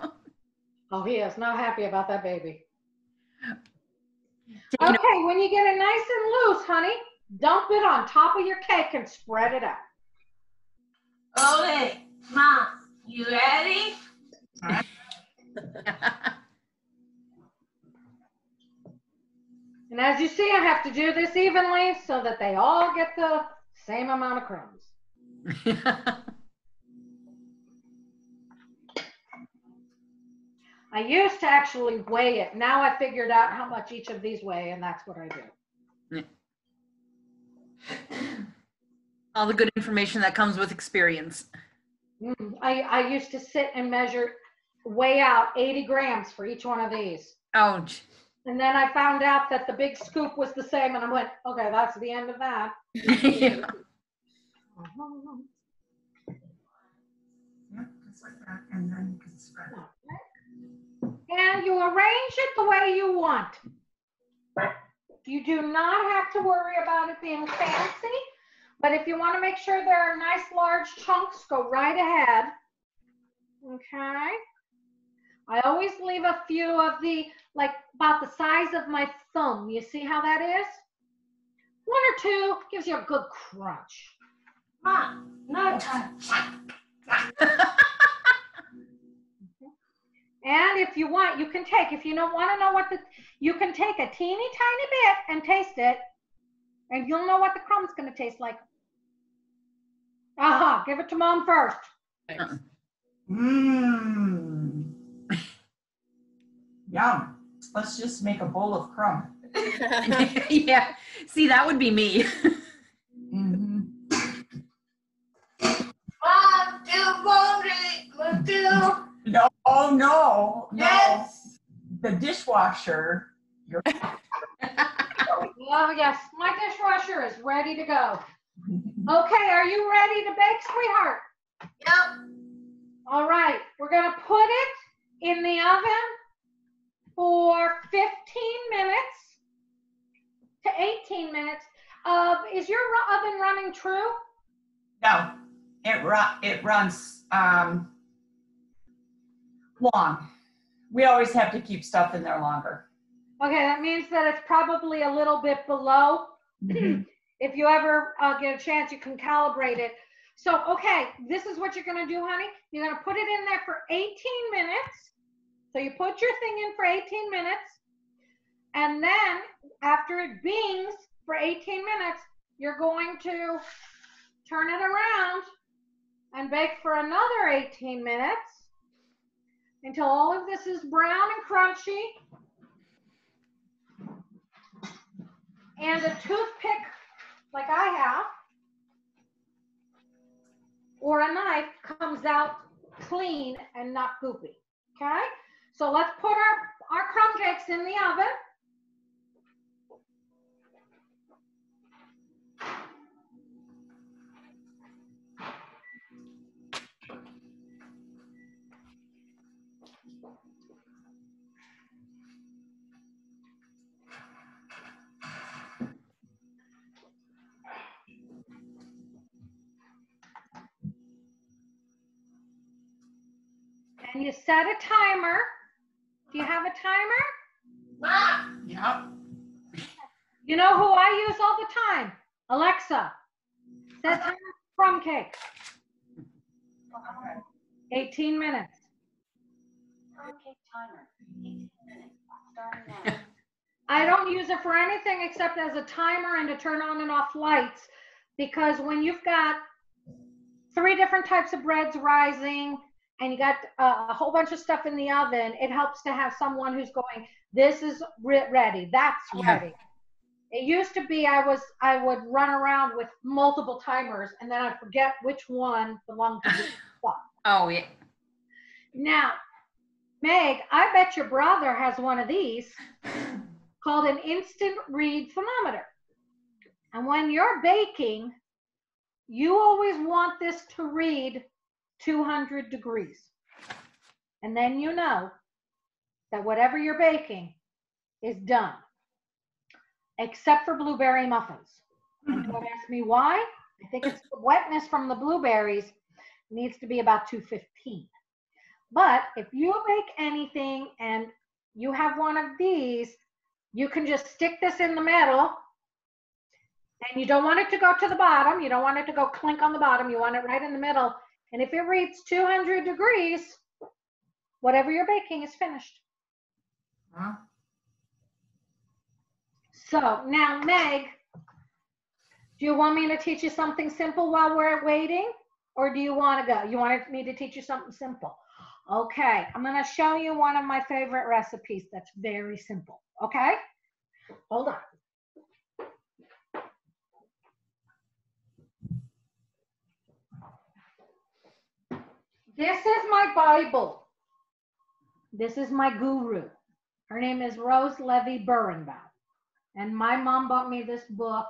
Speaker 3: Oh, he is not happy about that baby. Okay, when you get it nice and loose, honey, dump it on top of your cake and spread it out.
Speaker 5: Okay, Mom, you ready?
Speaker 3: And as you see, I have to do this evenly so that they all get the same amount of crumbs. I used to actually weigh it. Now I figured out how much each of these weigh, and that's what I do.
Speaker 1: All the good information that comes with experience.
Speaker 3: I used to sit and weigh out 80 grams for each one of these.
Speaker 1: Ouch.
Speaker 3: And then I found out that the big scoop was the same, and I went, okay, that's the end of that.
Speaker 1: Yeah.
Speaker 6: Just like that, and then you can spread it.
Speaker 3: And you arrange it the way you want. You do not have to worry about it being fancy, but if you want to make sure there are nice large chunks, go right ahead. Okay. I always leave a few of the, like about the size of my thumb. You see how that is? One or two gives you a good crunch.
Speaker 5: Mom, no touch.
Speaker 3: And if you want, you can take, if you don't want to know what you can take a teeny tiny bit and taste it, and you'll know what the crumb's going to taste like. Aha, give it to Mom first.
Speaker 2: Nice.
Speaker 6: Mmm. Yum. Let's just make a bowl of crumb.
Speaker 1: Yeah. See, that would be me.
Speaker 6: Mm-hmm.
Speaker 5: Mom, too hungry. Too.
Speaker 6: No, oh no, no.
Speaker 5: Yes.
Speaker 6: The dishwasher. You're
Speaker 3: Oh, yes, my dishwasher is ready to go. Okay, are you ready to bake, sweetheart?
Speaker 5: Yep.
Speaker 3: All right, we're going to put it in the oven for 15 minutes to 18 minutes. Is your oven running true?
Speaker 6: No, it runs long. We always have to keep stuff in there longer.
Speaker 3: Okay, that means that it's probably a little bit below.
Speaker 6: Mm-hmm.
Speaker 3: If you ever get a chance, you can calibrate it. So, okay, this is what you're going to do, honey. You're going to put it in there for 18 minutes. So you put your thing in for 18 minutes. And then after it beings for 18 minutes, you're going to turn it around and bake for another 18 minutes until all of this is brown and crunchy. And a toothpick, like I have, or a knife comes out clean and not goopy, okay? So let's put our crumb cakes in the oven. And you set a timer. Do you have a timer?
Speaker 5: Mom.
Speaker 6: Yep.
Speaker 3: You know who I use all the time? Alexa, set timer for crumb cake. 18 minutes.
Speaker 7: Crumb cake timer, 18 minutes, starting now.
Speaker 3: I don't use it for anything except as a timer and to turn on and off lights, because when you've got 3 different types of breads rising and you got a whole bunch of stuff in the oven, it helps to have someone who's going, this is ready, that's ready. It used to be I would run around with multiple timers and then I'd forget which one belonged to which spot.
Speaker 1: Oh, yeah.
Speaker 3: Now, Meg, I bet your brother has one of these called an instant read thermometer. And when you're baking, you always want this to read 200 degrees. And then you know that whatever you're baking is done, except for blueberry muffins. And don't ask me why. I think it's the wetness from the blueberries needs to be about 215. But if you bake anything and you have one of these, you can just stick this in the middle, and you don't want it to go to the bottom. You don't want it to go clink on the bottom. You want it right in the middle. And if it reads 200 degrees, whatever you're baking is finished.
Speaker 6: Huh?
Speaker 3: So now, Meg, do you want me to teach you something simple while we're waiting? Or do you want to go? You wanted me to teach you something simple. Okay, I'm going to show you one of my favorite recipes that's very simple. Okay? Hold on. This is my Bible. This is my guru. Her name is Rose Levy Birnbaum. And my mom bought me this book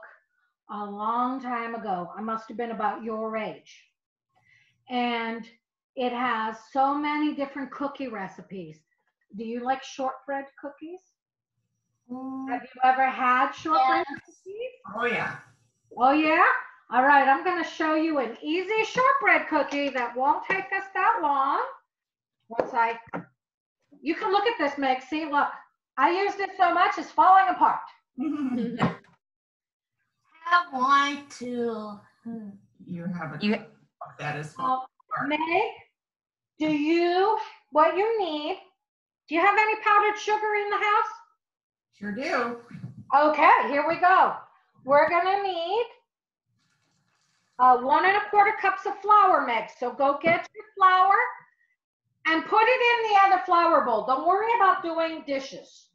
Speaker 3: a long time ago. I must have been about your age. And it has so many different cookie recipes. Do you like shortbread cookies? Have you ever had shortbread cookies?
Speaker 6: Oh yeah.
Speaker 3: Oh yeah? All right, I'm going to show you an easy shortbread cookie that won't take us that long. You can look at this, Meg. See, look. I used it so much, it's falling apart.
Speaker 5: I want to.
Speaker 6: You have a
Speaker 1: You,
Speaker 6: that is
Speaker 3: Meg, what you need, do you have any powdered sugar in the house?
Speaker 6: sure do.
Speaker 3: Okay, here we go. We're gonna need 1 1/4 cups of flour, Meg. So go get your flour and put it in the other flour bowl. Don't worry about doing dishes.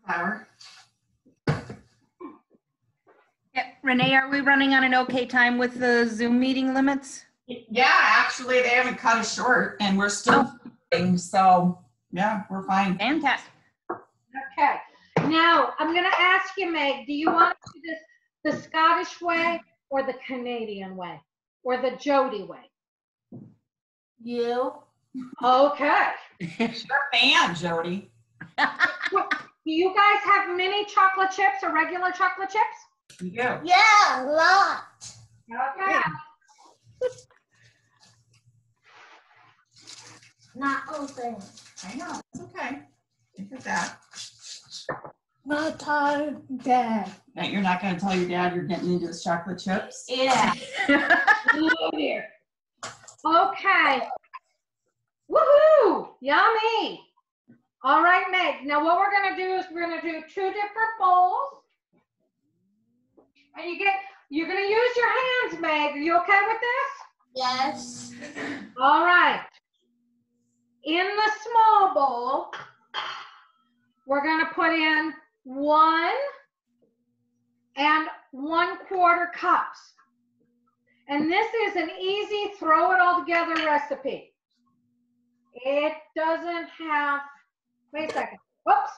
Speaker 6: Flour.
Speaker 1: yeah, Renee, are we running on an okay time with the Zoom meeting limits?
Speaker 6: Yeah, actually, they haven't cut us short, and we're still going, so yeah, we're fine.
Speaker 1: Fantastic.
Speaker 3: Okay. Now, I'm going to ask you, Meg, do you want to do this the Scottish way or the Canadian way or the Jody way?
Speaker 5: You.
Speaker 3: Okay.
Speaker 6: Sure fan, Jody.
Speaker 3: Do you guys have mini chocolate chips or regular chocolate chips?
Speaker 6: You do.
Speaker 5: Yeah, a lot.
Speaker 3: Okay.
Speaker 5: Not open.
Speaker 6: I know, it's okay. Look at that.
Speaker 5: Not tired, Dad.
Speaker 6: Now, you're not gonna tell your dad you're getting into his chocolate chips?
Speaker 5: Yeah.
Speaker 3: Oh, dear. Okay. Woohoo! Yummy. All right, Meg. Now what we're gonna do is we're gonna do 2 different bowls. And you're gonna use your hands, Meg. Are you okay with this?
Speaker 5: Yes.
Speaker 3: All right. In the small bowl, we're gonna put in 1 1/4 cups. And this is an easy throw it all together recipe. It doesn't have, wait a second. Whoops,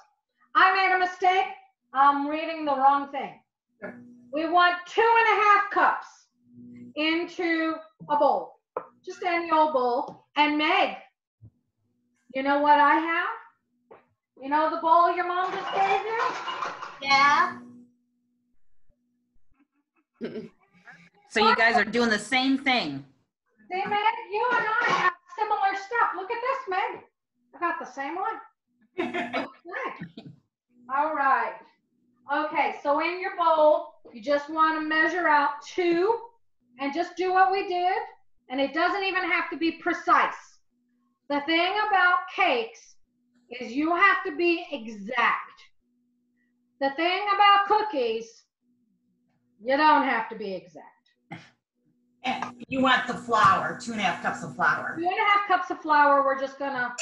Speaker 3: I made a mistake. I'm reading the wrong thing. We want 2 1/2 cups into a bowl, just any old bowl. And Meg, you know what I have? You know the bowl your mom just gave you?
Speaker 5: Yeah.
Speaker 1: So you guys are doing the same thing.
Speaker 3: See, Meg, you and I have similar stuff. Look at this, Meg. I got the same one. Okay. All right. Okay, so in your bowl, you just want to measure out 2 and just do what we did. And it doesn't even have to be precise. The thing about cakes is you have to be exact. The thing about cookies, you don't have to be exact.
Speaker 6: And you want the flour, 2 1/2 cups of flour.
Speaker 3: 2 1/2 cups of flour, we're just gonna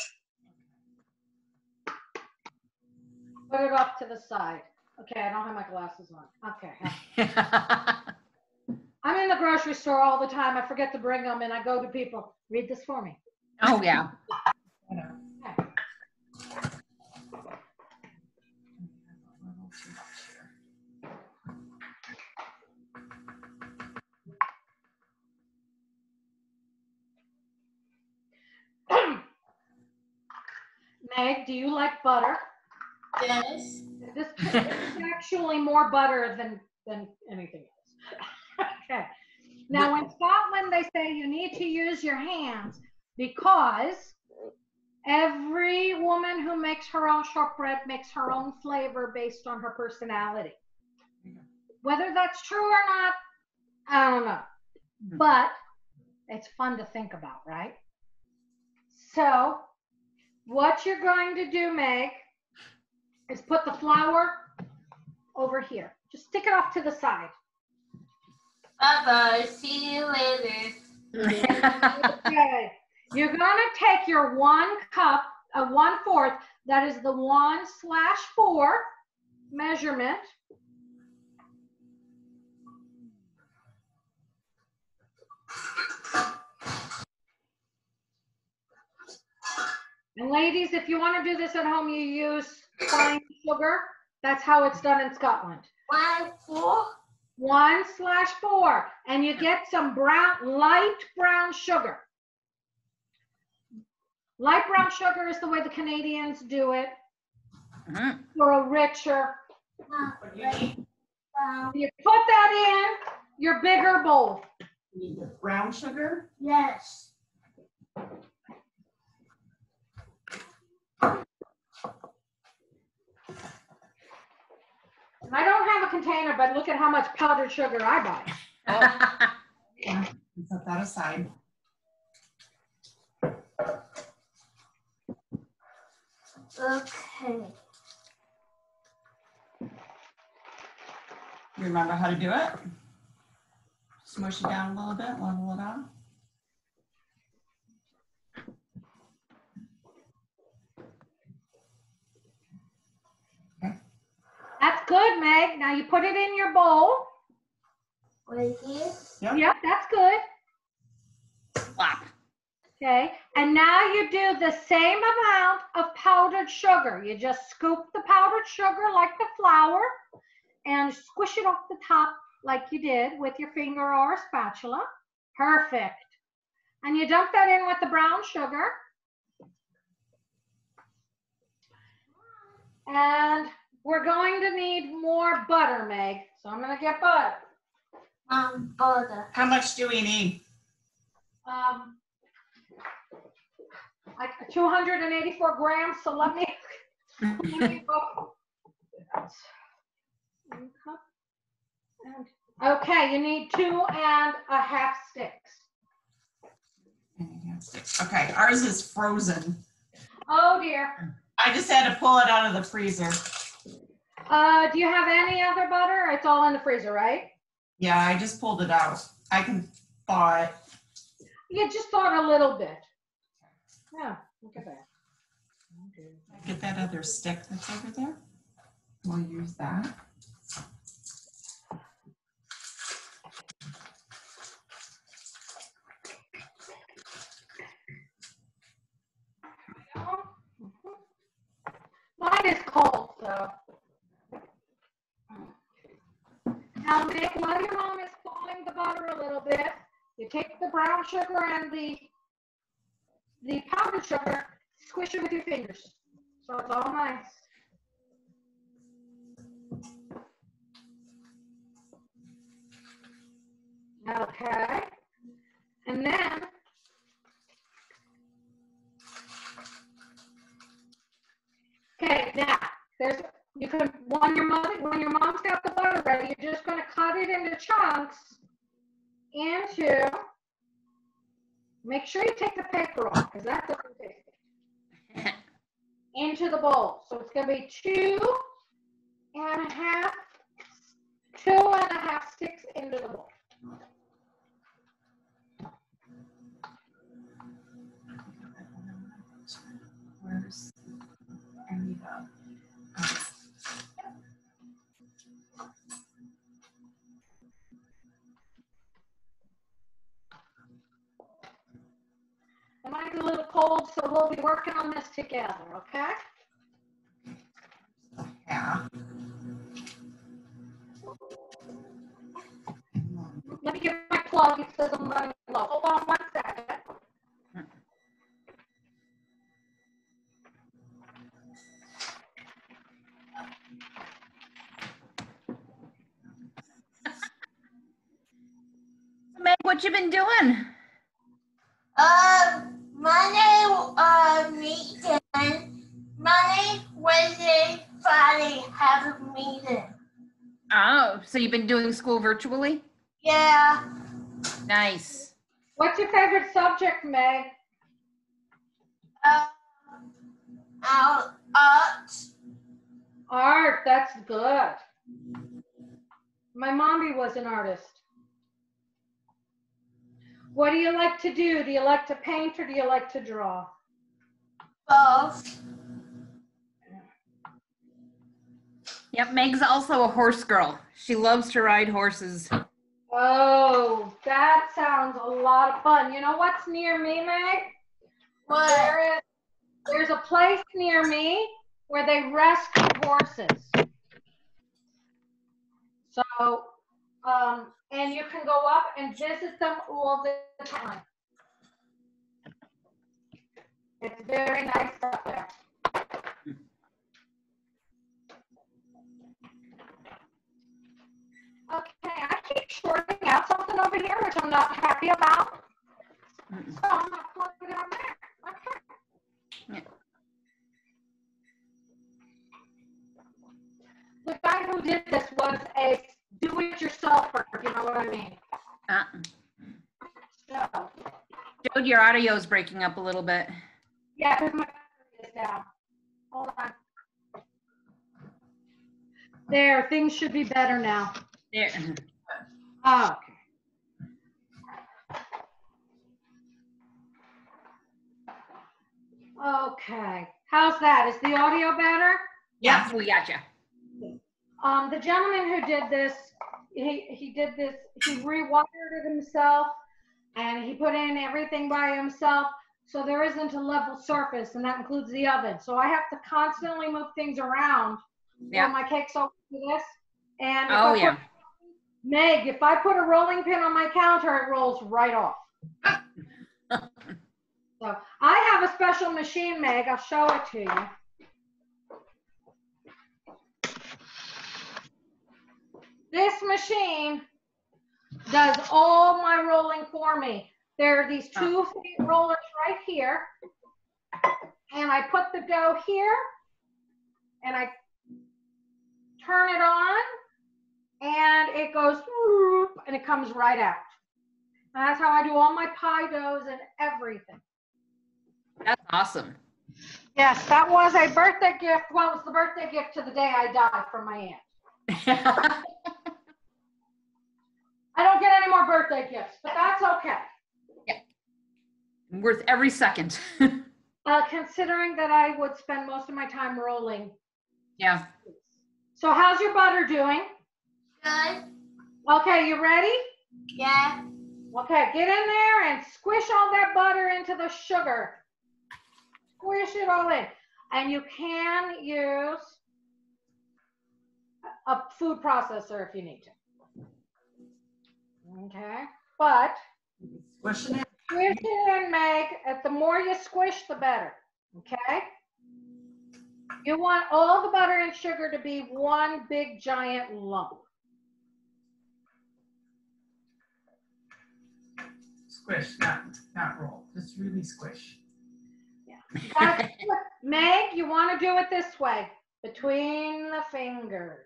Speaker 3: put it off to the side. Okay, I don't have my glasses on. Okay. I'm in the grocery store all the time. I forget to bring them and I go to people, read this for me.
Speaker 1: Oh, yeah.
Speaker 3: Okay. Meg, do you like butter?
Speaker 5: Yes.
Speaker 3: This is actually more butter than anything else. Okay. Now in Scotland, they say you need to use your hands because every woman who makes her own shortbread makes her own flavor based on her personality. Whether that's true or not, I don't know. But it's fun to think about, right? So what you're going to do, Meg, is put the flour over here. Just stick it off to the side.
Speaker 5: Bye-bye. See you later.
Speaker 3: Okay. You're gonna take your 1 cup, 1/4, that is the 1/4 measurement. And ladies, if you want to do this at home, you use fine sugar. That's how it's done in Scotland.
Speaker 5: 1/4.
Speaker 3: 1/4, and you get some light brown sugar. Light brown sugar is the way the Canadians do it. For a richer.
Speaker 6: What do you need?
Speaker 3: You put that in your bigger bowl.
Speaker 6: You need the brown sugar?
Speaker 5: Yes.
Speaker 3: I don't have a container, but look at how much powdered sugar I buy.
Speaker 6: Yeah, set that aside.
Speaker 5: Okay.
Speaker 6: You remember how to do it? Smush it down a little bit, level it out.
Speaker 3: That's good, Meg. Now you put it in your bowl.
Speaker 5: Right here.
Speaker 3: Yep, that's good.
Speaker 1: Slap.
Speaker 3: Okay, and now you do the same amount of powdered sugar. You just scoop the powdered sugar like the flour and squish it off the top like you did with your finger or a spatula. Perfect. And you dump that in with the brown sugar. And we're going to need more butter, Meg. So I'm going to get butter.
Speaker 5: Butter.
Speaker 6: How much do we need?
Speaker 3: Like 284 grams. So let me go. One cup. Okay, you need 2.5 sticks.
Speaker 6: Okay, ours is frozen.
Speaker 3: Oh dear.
Speaker 6: I just had to pull it out of the freezer.
Speaker 3: Do you have any other butter? It's all in the freezer, right?
Speaker 6: Yeah, I just pulled it out. I can thaw it.
Speaker 3: You just thought a little bit. Yeah, look at that. Okay.
Speaker 6: Get that other stick that's over there. We'll use that.
Speaker 3: Mine is cold, so. Now, Nick, while your mom is thawing the butter a little bit, you take the brown sugar and the powdered sugar, squish it with your fingers. So it's all nice. Okay. And then okay, now you can when your mom's got the butter ready, you're just gonna cut it into chunks make sure you take the paper off because that doesn't taste it. Into the bowl. So it's gonna be 2.5 sticks into the bowl.
Speaker 6: Where's I need
Speaker 3: Mine's a little cold, so we'll be working on this together, okay?
Speaker 6: half.
Speaker 3: Let me get my plug. It says I'm running low. Hold on 1 second.
Speaker 1: Meg, what you been doing?
Speaker 5: Monday, meeting. Monday, Wednesday, Friday, have a meeting.
Speaker 1: Oh, so you've been doing school virtually?
Speaker 5: Yeah.
Speaker 1: Nice.
Speaker 3: What's your favorite subject, Meg?
Speaker 5: Art.
Speaker 3: Art, that's good. My mommy was an artist. What do you like to do? Do you like to paint or do you like to draw?
Speaker 5: Both.
Speaker 1: Yep, Meg's also a horse girl. She loves to ride horses.
Speaker 3: Oh, that sounds a lot of fun. You know what's near me, Meg?
Speaker 5: What?
Speaker 3: There's a place near me where they rescue horses. So, and you can go up and visit them all the time. It's very nice up there. Okay, I keep shorting out something over here, which I'm not happy about. So I'm going to plug it on there. Okay.
Speaker 1: Yeah.
Speaker 3: The guy who did this was a do-it-yourselfer, if you know what I mean. So,
Speaker 1: Jode, your audio is breaking up a little bit.
Speaker 3: yeah, because my battery is down. Hold on. There, things should be better now.
Speaker 1: There.
Speaker 3: Oh, okay. Okay, how's that? Is the audio better?
Speaker 1: Yeah, we got you.
Speaker 3: The gentleman who did this, he rewired it himself, and he put in everything by himself, so there isn't a level surface, and that includes the oven. So I have to constantly move things around
Speaker 1: Yeah.
Speaker 3: while my cake's over to this. And
Speaker 1: Oh, yeah.
Speaker 3: Meg, if I put a rolling pin on my counter, it rolls right off. So I have a special machine, Meg. I'll show it to you. This machine does all my rolling for me. There are these two rollers right here. And I put the dough here. And I turn it on. And it goes, whoop, and it comes right out. And that's how I do all my pie doughs and everything.
Speaker 1: That's awesome.
Speaker 3: Yes, that was a birthday gift. Well, it was the birthday gift to the day I died from my aunt. I don't get any more birthday gifts, but that's okay.
Speaker 1: Yeah. Worth every second.
Speaker 3: Considering that I would spend most of my time rolling.
Speaker 1: Yeah.
Speaker 3: So how's your butter doing?
Speaker 5: Good.
Speaker 3: Okay, you ready?
Speaker 5: Yeah.
Speaker 3: Okay, get in there and squish all that butter into the sugar. Squish it all in. And you can use a food processor if you need to. Okay, but
Speaker 6: Squish it in.
Speaker 3: squish it in, Meg. The more you squish, the better. Okay? You want all the butter and sugar to be one big giant lump.
Speaker 6: Squish, not roll. Just really squish.
Speaker 3: Yeah. Meg, you want to do it this way, between the fingers.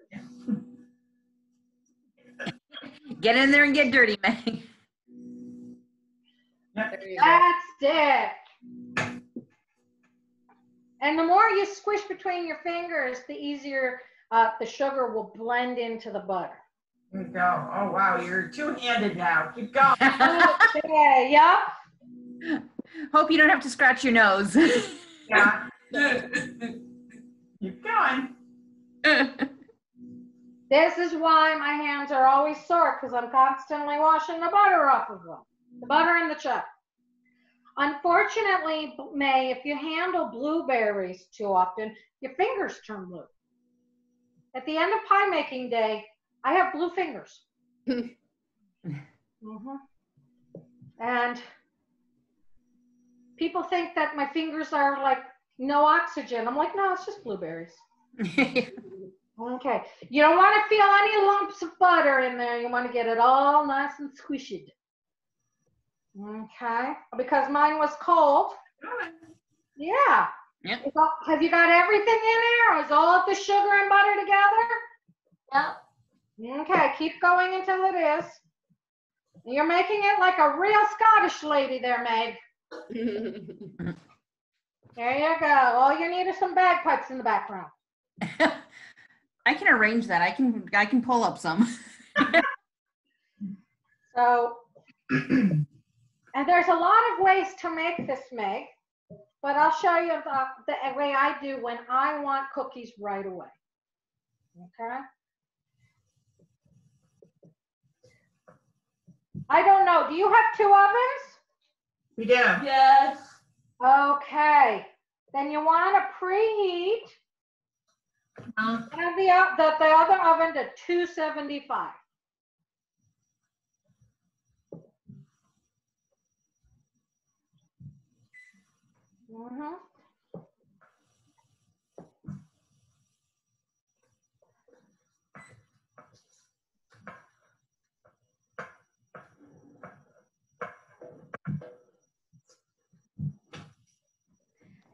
Speaker 1: Get in there and get dirty, Meg.
Speaker 6: Yep.
Speaker 3: That's it. And the more you squish between your fingers, the easier the sugar will blend into the butter.
Speaker 6: There you go. Oh, wow. You're two-handed now. Keep going.
Speaker 3: Okay, yep.
Speaker 1: Hope you don't have to scratch your nose.
Speaker 6: Yeah. Keep going.
Speaker 3: This is why my hands are always sore, because I'm constantly washing the butter off of them. The butter and the chuck. Unfortunately, May, if you handle blueberries too often, your fingers turn blue. At the end of pie making day, I have blue fingers. And people think that my fingers are like no oxygen. I'm like, no, it's just blueberries. Okay. You don't want to feel any lumps of butter in there. You want to get it all nice and squished. Okay. Because mine was cold. Yeah.
Speaker 1: Yep.
Speaker 3: Have you got everything in there? Or is all of the sugar and butter together?
Speaker 5: Yep.
Speaker 3: Okay. Keep going until it is. You're making it like a real Scottish lady there, Meg. There you go. All you need is some bagpipes in the background.
Speaker 1: I can arrange that. I can pull up some.
Speaker 3: So, and there's a lot of ways to make this, Meg, but I'll show you the way I do when I want cookies right away. Okay. I don't know. Do you have two ovens?
Speaker 6: We do.
Speaker 5: Yes.
Speaker 3: Okay. Then you want to preheat and the other oven to 275.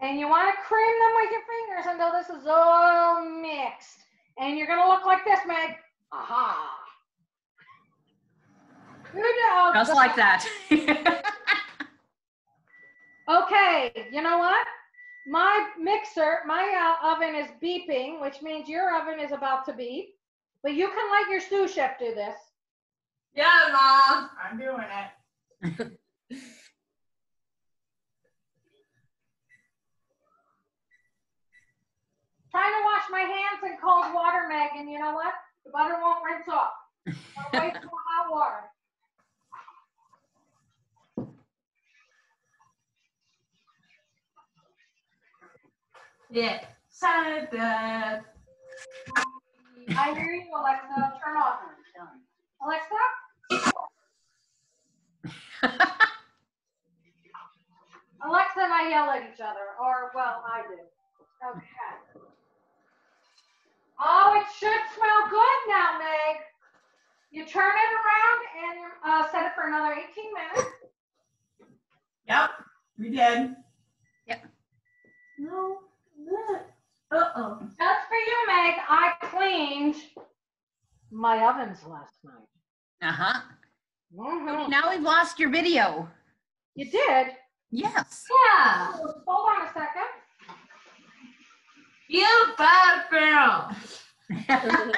Speaker 3: And you want to cream them with your fingers until this is all mixed. And you're going to look like this, Meg. Aha. Good job.
Speaker 1: Just like that.
Speaker 3: Okay, you know what? My mixer, my oven is beeping, which means your oven is about to beep. But you can let your sous chef do this.
Speaker 6: Yeah, Mom. I'm doing it.
Speaker 3: Trying to wash my hands in cold water, Meg, and you know what? The butter won't rinse off. Gotta wait for hot water.
Speaker 6: Yeah. Said that.
Speaker 3: I hear you, Alexa. Turn off. Alexa? Alexa and I yell at each other, or, well, I do. Okay. Oh, it should smell good now, Meg. You turn it around and set it for another 18 minutes.
Speaker 6: Yep, we did.
Speaker 1: Yep.
Speaker 6: No, look. Uh-oh.
Speaker 3: Just for you, Meg, I cleaned my ovens last night.
Speaker 1: Uh-huh.
Speaker 3: Mm-hmm.
Speaker 1: Now we've lost your video.
Speaker 3: You did?
Speaker 1: Yes.
Speaker 5: Yeah.
Speaker 3: Hold on a second.
Speaker 5: You bad girl.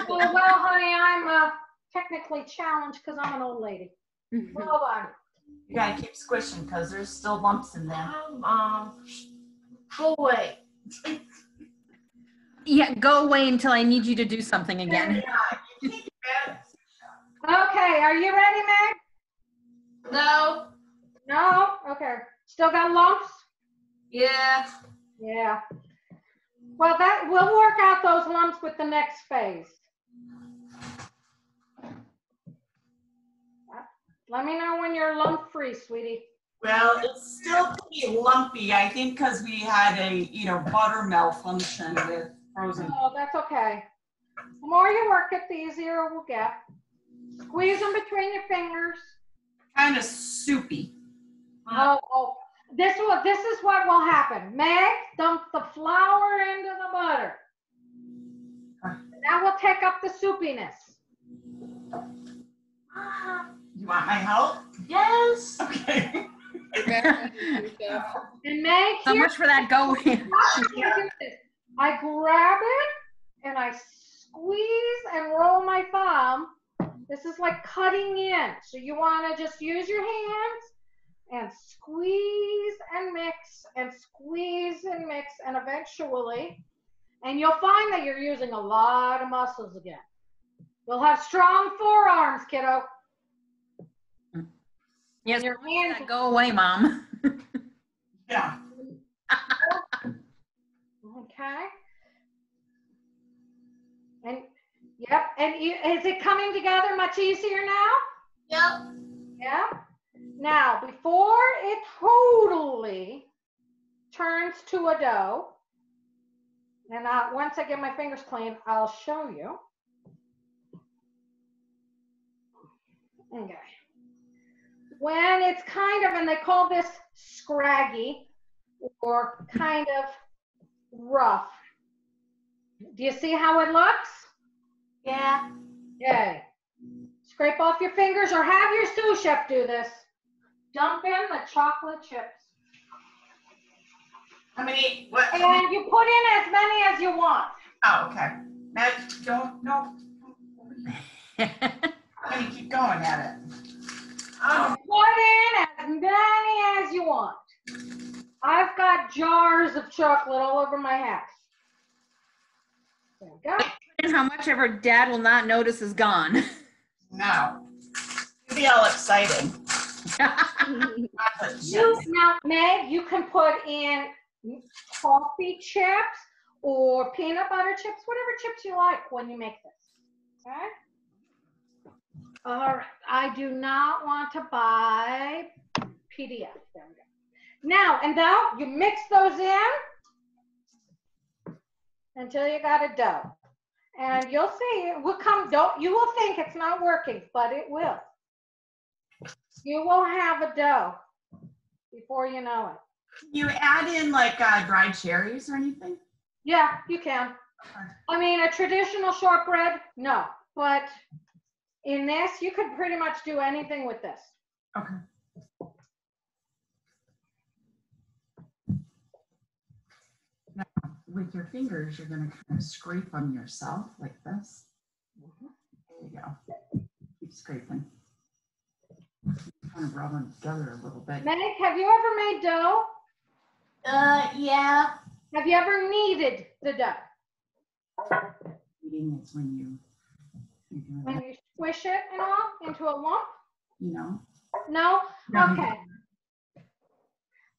Speaker 3: Well, honey, I'm technically challenged because I'm an old lady. Hold on.
Speaker 6: You gotta keep squishing because there's still lumps in there.
Speaker 5: Mom. Go away.
Speaker 1: Yeah, go away until I need you to do something again.
Speaker 6: Yeah, you can't get it.
Speaker 3: Okay, are you ready, Meg?
Speaker 5: No.
Speaker 3: No? Okay. Still got lumps?
Speaker 5: Yeah.
Speaker 3: Yeah. Well, that we'll work out those lumps with the next phase. Let me know when you're lump free, sweetie.
Speaker 6: Well, it's still pretty lumpy, I think, because we had a, butter malfunction with frozen.
Speaker 3: Oh, that's okay. The more you work it, the easier it will get. Squeeze them between your fingers.
Speaker 6: Kind of soupy.
Speaker 3: Oh, this is what will happen. Meg, dump the flour into the butter. That will take up the soupiness.
Speaker 6: You want my help?
Speaker 5: Yes.
Speaker 6: Okay.
Speaker 3: And Meg,
Speaker 1: So much for that go.
Speaker 3: I grab it and I squeeze and roll my thumb. This is like cutting in. So you want to just use your hands and squeeze and mix and squeeze and mix, and eventually, and you'll find that you're using a lot of muscles again. You'll have strong forearms, kiddo.
Speaker 1: Yes,
Speaker 3: Your hands
Speaker 1: go away, Mom.
Speaker 6: Yeah.
Speaker 3: Okay. And yep. And is it coming together much easier now?
Speaker 5: Yep.
Speaker 3: Yeah. Now, before it totally turns to a dough, and once I get my fingers clean, I'll show you. Okay. When it's kind of, and they call this scraggy or kind of rough. Do you see how it looks?
Speaker 5: Yeah.
Speaker 3: Okay. Scrape off your fingers or have your sous chef do this. Dump in the chocolate chips.
Speaker 6: How many? What?
Speaker 3: And you put in as many as you want.
Speaker 6: Oh, okay. Now, no. I'm gonna keep going at it.
Speaker 3: Put in as many as you want. I've got jars of chocolate all over my house. There we go.
Speaker 1: And how much ever Dad will not notice is gone.
Speaker 6: No. It'll be all exciting.
Speaker 3: Now, Meg, you can put in coffee chips or peanut butter chips, whatever chips you like when you make this. Okay? All right. I do not want to buy PDF. There we go. Now, you mix those in until you got a dough. And you'll see it will come, you will think it's not working, but it will. You will have a dough before you know it.
Speaker 6: You add in like dried cherries or anything?
Speaker 3: Yeah, you can.
Speaker 6: Okay.
Speaker 3: I mean, a traditional shortbread, no. but in this, you could pretty much do anything with this.
Speaker 4: Okay. Now, with your fingers, you're going to kind of scrape on yourself like this. There you go. Keep scraping. Kind of rub them together a little bit.
Speaker 3: Meg, have you ever made dough?
Speaker 5: Yeah.
Speaker 3: Have you ever kneaded the dough?
Speaker 4: Kneading is when you
Speaker 3: When you squish it and all into a lump?
Speaker 4: you know.
Speaker 3: No?
Speaker 4: No.
Speaker 3: Okay.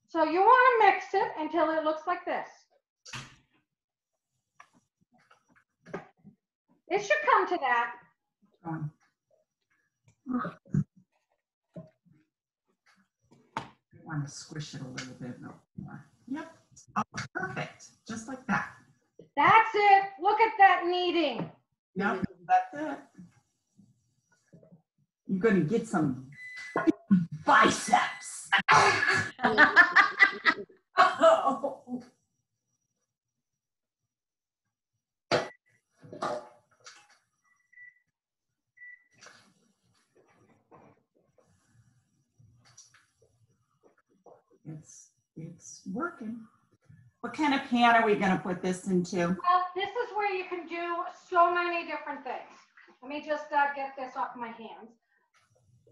Speaker 3: So you want to mix it until it looks like this. It should come to that.
Speaker 4: Um, you want to squish it a little bit more. Yep. Oh, perfect. Just like that.
Speaker 3: That's it. Look at that kneading.
Speaker 4: Yep. That's it. You're going to get some biceps. Oh. It's working. What kind of pan are we going to put this into?
Speaker 3: Well, this is where you can do so many different things. Let me just get this off my hands.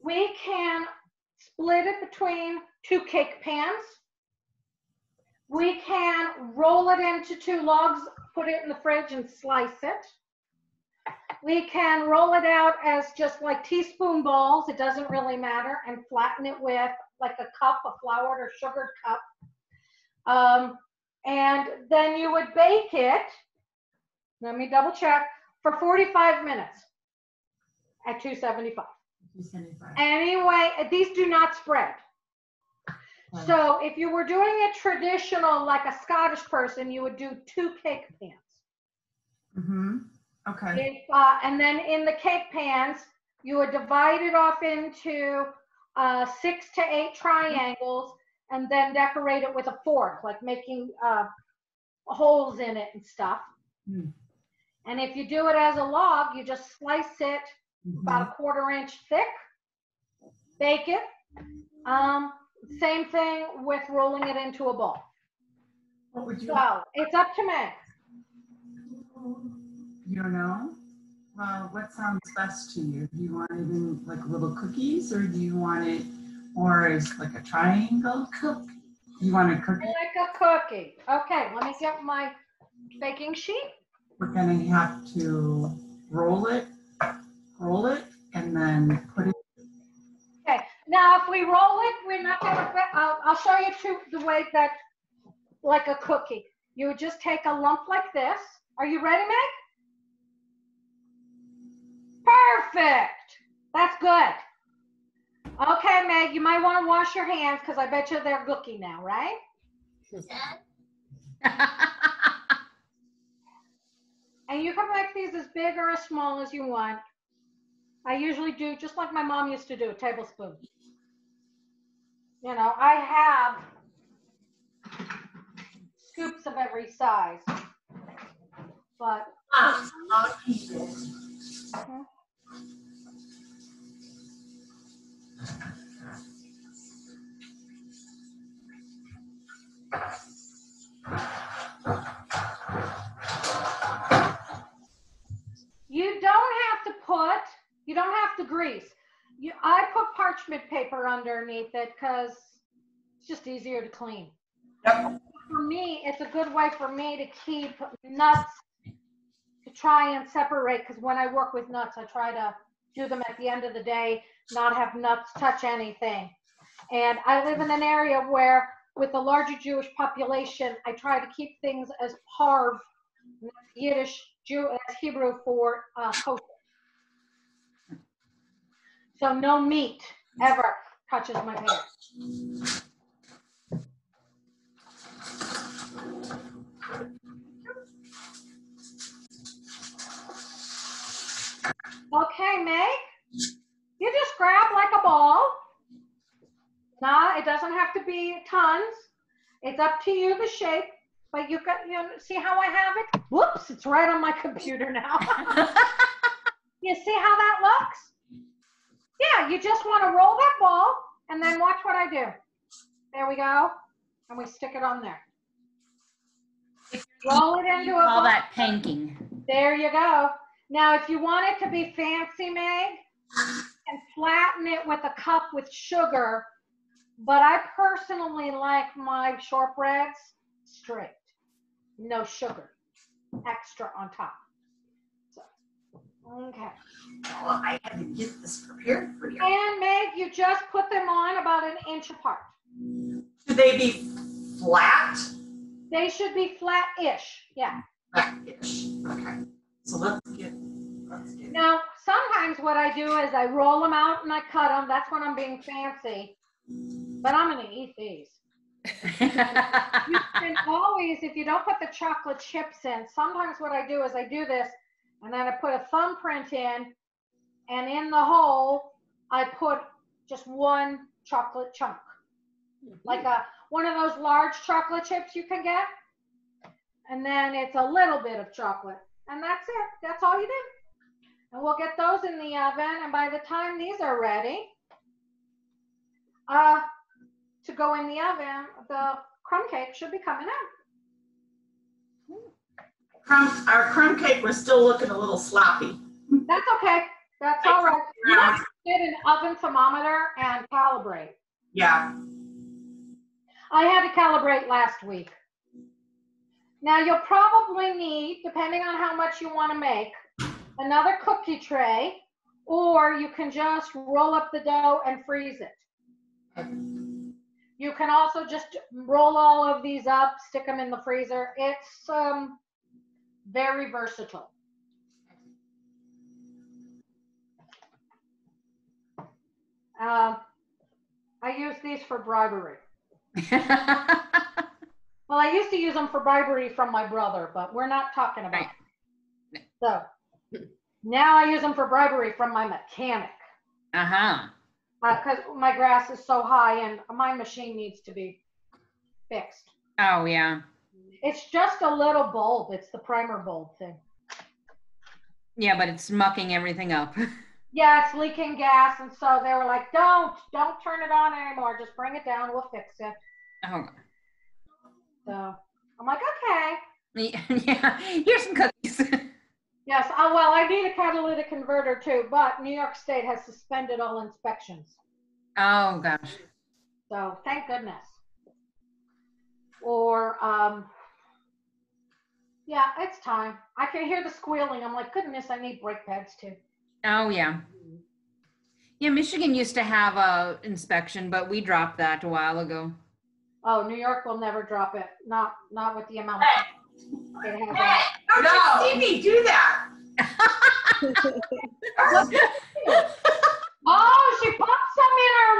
Speaker 3: We can split it between 2 cake pans. We can roll it into 2 logs, put it in the fridge and slice it. We can roll it out as just like teaspoon balls, it doesn't really matter, and flatten it with like a cup, a floured or sugared cup. And then you would bake it, let me double check, for 45 minutes at 275.
Speaker 4: 275.
Speaker 3: Anyway, these do not spread.
Speaker 4: Right.
Speaker 3: So if you were doing it traditional, like a Scottish person, you would do 2 cake pans.
Speaker 4: Mm-hmm. Okay.
Speaker 3: And then in the cake pans, you would divide it off into 6 to 8 triangles and then decorate it with a fork, like making holes in it and stuff.
Speaker 4: Mm.
Speaker 3: And if you do it as a log, you just slice it about a 1/4 inch thick, bake it. Same thing with rolling it into a ball.
Speaker 4: What would you
Speaker 3: So it's up to me.
Speaker 4: You don't know? Well, what sounds best to you? Do you want it in like little cookies, or do you want it more as like a triangle cookie? You want a cookie?
Speaker 3: Like a cookie. Okay, let me get my baking sheet.
Speaker 4: We're gonna have to roll it, and then put it.
Speaker 3: Okay, now if we roll it, we're not gonna, I'll show you the way that, like a cookie. You would just take a lump like this. Are you ready, Meg? Perfect. That's good. Okay, Meg, you might want to wash your hands because I bet you they're gooky now, right? And you can make these as big or as small as you want. I usually do just like my mom used to do, a tablespoon. You know, I have scoops of every size, but. You don't have to grease. I put parchment paper underneath it because it's just easier to clean.
Speaker 4: Yep.
Speaker 3: For me, it's a good way for me to keep nuts, to try and separate, because when I work with nuts, I try to do them at the end of the day, not have nuts touch anything. And I live in an area where, with a larger Jewish population, I try to keep things as parv, Yiddish, Hebrew for kosher. So no meat ever touches my pants. Okay, Meg, you just grab like a ball. No, it doesn't have to be tons. It's up to you, the shape, but you see how I have it? Whoops, it's right on my computer now. You see how that looks? Yeah, you just want to roll that ball and then watch what I do. There we go. And we stick it on there. Roll it into a ball.
Speaker 1: Call that panking.
Speaker 3: There you go. Now, if you want it to be fancy, Meg, and flatten it with a cup with sugar, but I personally like my shortbreads straight. No sugar. Extra on top. So, okay.
Speaker 6: Well, I had to get this prepared for you.
Speaker 3: And Meg, you just put them on about an inch apart.
Speaker 6: Should they be flat?
Speaker 3: They should be flat-ish, yeah.
Speaker 6: Flat-ish. Okay. So let's get.
Speaker 3: Now, sometimes what I do is I roll them out and I cut them. That's when I'm being fancy. But I'm going to eat these. You can always, if you don't put the chocolate chips in, sometimes what I do is I do this and then I put a thumbprint in, and in the hole I put just one chocolate chunk, like one of those large chocolate chips you can get, and then it's a little bit of chocolate, and that's it. That's all you do. And we'll get those in the oven, and by the time these are ready to go in the oven, the crumb cake should be coming out.
Speaker 6: Our crumb cake was still looking a little sloppy.
Speaker 3: That's okay. That's all right. You have to get an oven thermometer and calibrate.
Speaker 6: Yeah.
Speaker 3: I had to calibrate last week. Now you'll probably need, depending on how much you want to make, another cookie tray, or you can just roll up the dough and freeze it. You can also just roll all of these up, stick them in the freezer. It's very versatile. I use these for bribery. Well, I used to use them for bribery from my brother, but we're not talking about it. So now I use them for bribery from my mechanic.
Speaker 1: Uh-huh.
Speaker 3: Because my grass is so high and my machine needs to be fixed.
Speaker 1: Oh, yeah.
Speaker 3: It's just a little bulb. It's the primer bulb thing.
Speaker 1: Yeah, but it's mucking everything up.
Speaker 3: Yeah, it's leaking gas, and so they were like, don't turn it on anymore. Just bring it down. We'll fix it.
Speaker 1: Oh.
Speaker 3: So I'm like, okay.
Speaker 1: Yeah, here's some cookies.
Speaker 3: Yes, well, I need a catalytic converter too, but New York State has suspended all inspections.
Speaker 1: Oh, gosh.
Speaker 3: So thank goodness. Or, yeah, it's time. I can hear the squealing. I'm like, goodness, I need brake pads too.
Speaker 1: Oh, yeah. Yeah, Michigan used to have a inspection, but we dropped that a while ago.
Speaker 3: Oh, New York will never drop it. Not with the amount it has.
Speaker 6: Hey, don't you see me do that?
Speaker 3: Oh, she popped some in her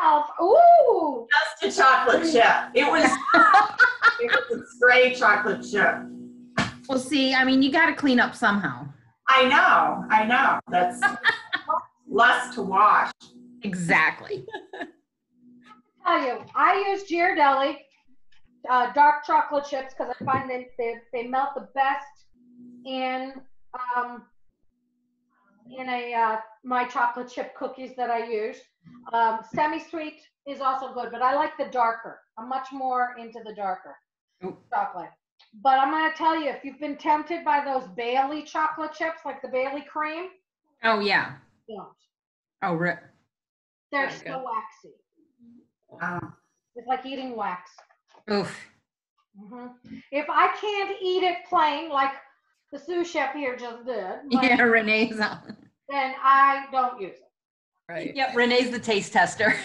Speaker 3: mouth. Ooh.
Speaker 6: Just a chocolate chip. It was a stray chocolate chip.
Speaker 1: Well, see, I mean, you got to clean up somehow.
Speaker 6: I know. That's less to wash.
Speaker 1: Exactly.
Speaker 3: Tell you, I use Ghirardelli dark chocolate chips because I find they melt the best in my chocolate chip cookies that I use. Semi-sweet is also good, but I like the darker. I'm much more into the darker chocolate. But I'm going to tell you, if you've been tempted by those Bailey chocolate chips, like the Bailey cream.
Speaker 1: Oh, yeah.
Speaker 3: Don't.
Speaker 1: Oh, rip.
Speaker 3: They're so waxy. It's like eating wax.
Speaker 1: Oof.
Speaker 3: If I can't eat it plain, like the sous chef here just did.
Speaker 1: Yeah, Renee's on.
Speaker 3: Then I don't use it.
Speaker 2: Right.
Speaker 1: Yep, Renee's the taste tester.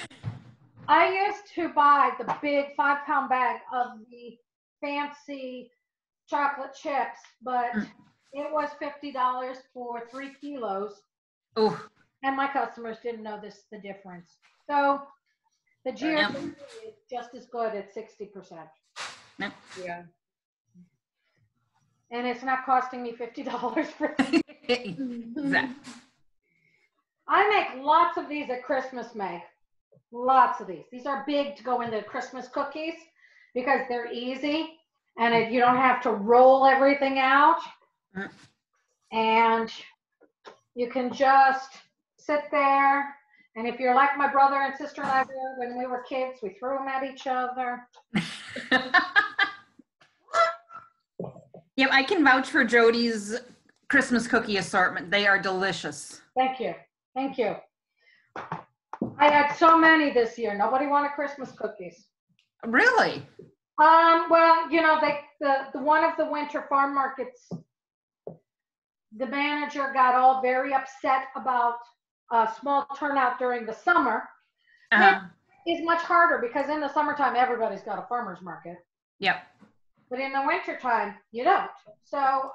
Speaker 3: I used to buy the big 5-pound bag of the fancy chocolate chips, but it was $50 for 3 kilos.
Speaker 1: Oh.
Speaker 3: And my customers didn't know the difference. So the Ghirardelli is just as good at 60%.
Speaker 1: Yep.
Speaker 2: Yeah.
Speaker 3: And it's not costing me $50 for
Speaker 1: Exactly.
Speaker 3: I make lots of these at Christmas, Meg. Lots of these. These are big to go into Christmas cookies because they're easy and you don't have to roll everything out. And You can just sit there. And if you're like my brother and sister and I were when we were kids, we threw them at each other.
Speaker 1: Yep, I can vouch for Jody's Christmas cookie assortment. They are delicious.
Speaker 3: Thank you. Thank you. I had so many this year. Nobody wanted Christmas cookies.
Speaker 1: Really?
Speaker 3: Well, you know, the one of the winter farm markets, the manager got all very upset about a small turnout during the summer. It's much harder because in the summertime, everybody's got a farmer's market.
Speaker 1: Yep.
Speaker 3: But in the wintertime, you don't. So,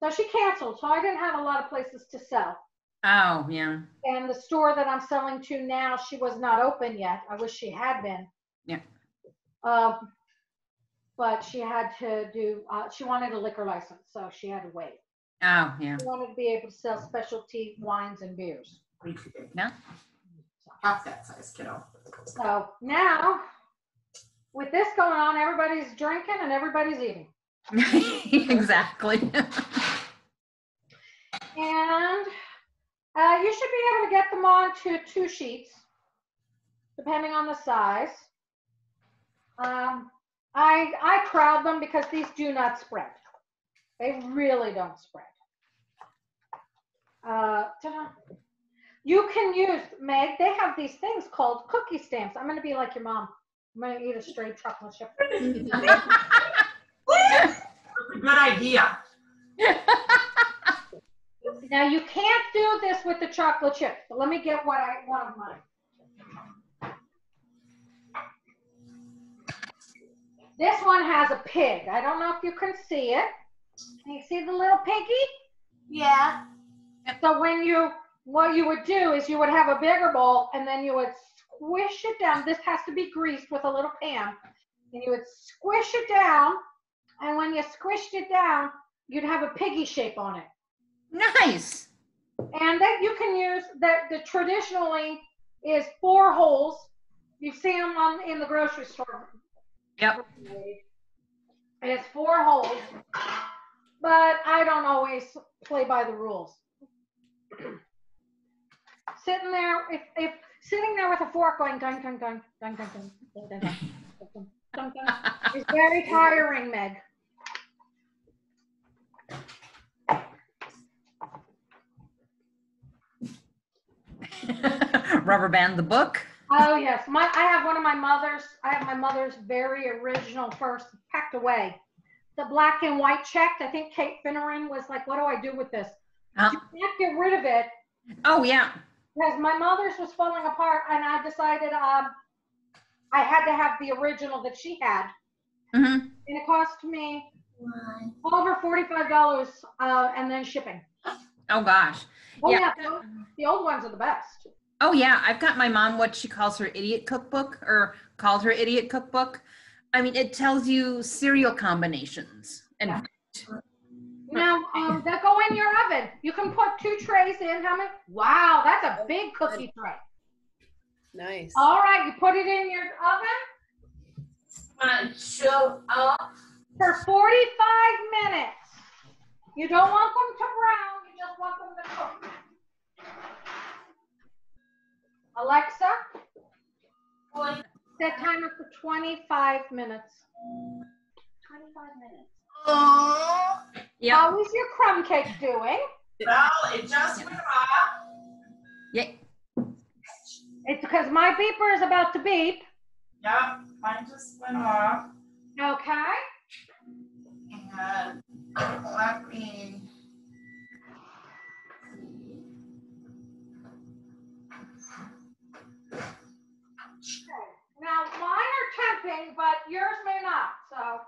Speaker 3: so she canceled. So I didn't have a lot of places to sell.
Speaker 1: Oh, yeah.
Speaker 3: And the store that I'm selling to now, she was not open yet. I wish she had been.
Speaker 1: Yeah.
Speaker 3: But she had to do, she wanted a liquor license, so she had to wait.
Speaker 1: Oh, yeah.
Speaker 3: She wanted to be able to sell specialty wines and beers.
Speaker 1: Yeah.
Speaker 6: Half that size, kiddo.
Speaker 3: So now, with this going on, everybody's drinking and everybody's eating.
Speaker 1: Exactly.
Speaker 3: And you should be able to get them onto 2 sheets, depending on the size. I crowd them because these do not spread. They really don't spread. You can use, Meg, they have these things called cookie stamps. I'm going to be like your mom. I'm going to eat a straight chocolate chip.
Speaker 6: That's a good idea.
Speaker 3: Now, you can't do this with the chocolate chips, but let me get one of mine. This one has a pig. I don't know if you can see it. Can you see the little piggy?
Speaker 5: Yeah.
Speaker 3: So what you would do is you would have a bigger bowl and then you would squish it down. This has to be greased with a little pan. And you would squish it down. And when you squished it down, you'd have a piggy shape on it.
Speaker 1: Nice.
Speaker 3: And that you can use that. The traditionally is 4 holes. You see them in the grocery store.
Speaker 1: Yep.
Speaker 3: It's 4 holes, but I don't always play by the rules. Sitting there, if sitting there with a fork going dun dun dun dun dun dun dun dun dun dun dun dun is very tiring, Meg.
Speaker 1: Rubber band the book.
Speaker 3: Oh yes, I have my mother's very original first packed away. The black and white checked. I think Kate Finneran was like, what do I do with this? You can't get rid of it.
Speaker 1: Oh yeah.
Speaker 3: Because my mother's was falling apart and I decided I had to have the original that she had.
Speaker 1: Mm-hmm.
Speaker 3: And it cost me over $45 and then shipping.
Speaker 1: Oh gosh.
Speaker 3: Oh
Speaker 1: yeah.
Speaker 3: The old ones are the best.
Speaker 1: Oh yeah, I've got my mom what she calls her idiot cookbook, or called her idiot cookbook. I mean, it tells you cereal combinations and.
Speaker 3: Yeah. Now they'll go in your oven. You can put 2 trays in. How many? Wow, that's a big cookie tray.
Speaker 2: Nice.
Speaker 3: All right, you put it in your oven.
Speaker 5: Show up.
Speaker 3: For 45 minutes. You don't want them to brown. You just want them to cook. Alexa, set timer for 25 minutes. 25 minutes.
Speaker 5: Oh.
Speaker 1: Yep.
Speaker 3: How is your crumb cake doing?
Speaker 6: Well, it just went off.
Speaker 1: Yeah.
Speaker 3: It's because my beeper is about to beep.
Speaker 6: Yep, mine just went off.
Speaker 3: Okay.
Speaker 6: And let me.
Speaker 3: Now, mine are tempting, but yours may not, so.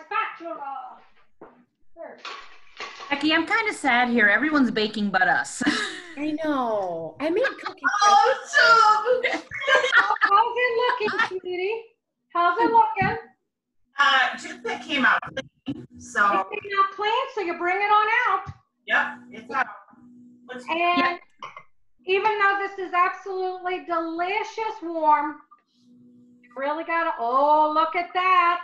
Speaker 3: Spatula. There.
Speaker 1: Becky, I'm kind of sad here. Everyone's baking but us.
Speaker 2: I know. I made cookies.
Speaker 6: Oh,
Speaker 3: How's it looking, sweetie? How's it looking?
Speaker 6: toothpick came out clean, so.
Speaker 3: It's not clean, so you bring it on out.
Speaker 6: Yep, it's out.
Speaker 3: And even though this is absolutely delicious warm, you really gotta, oh, look at that.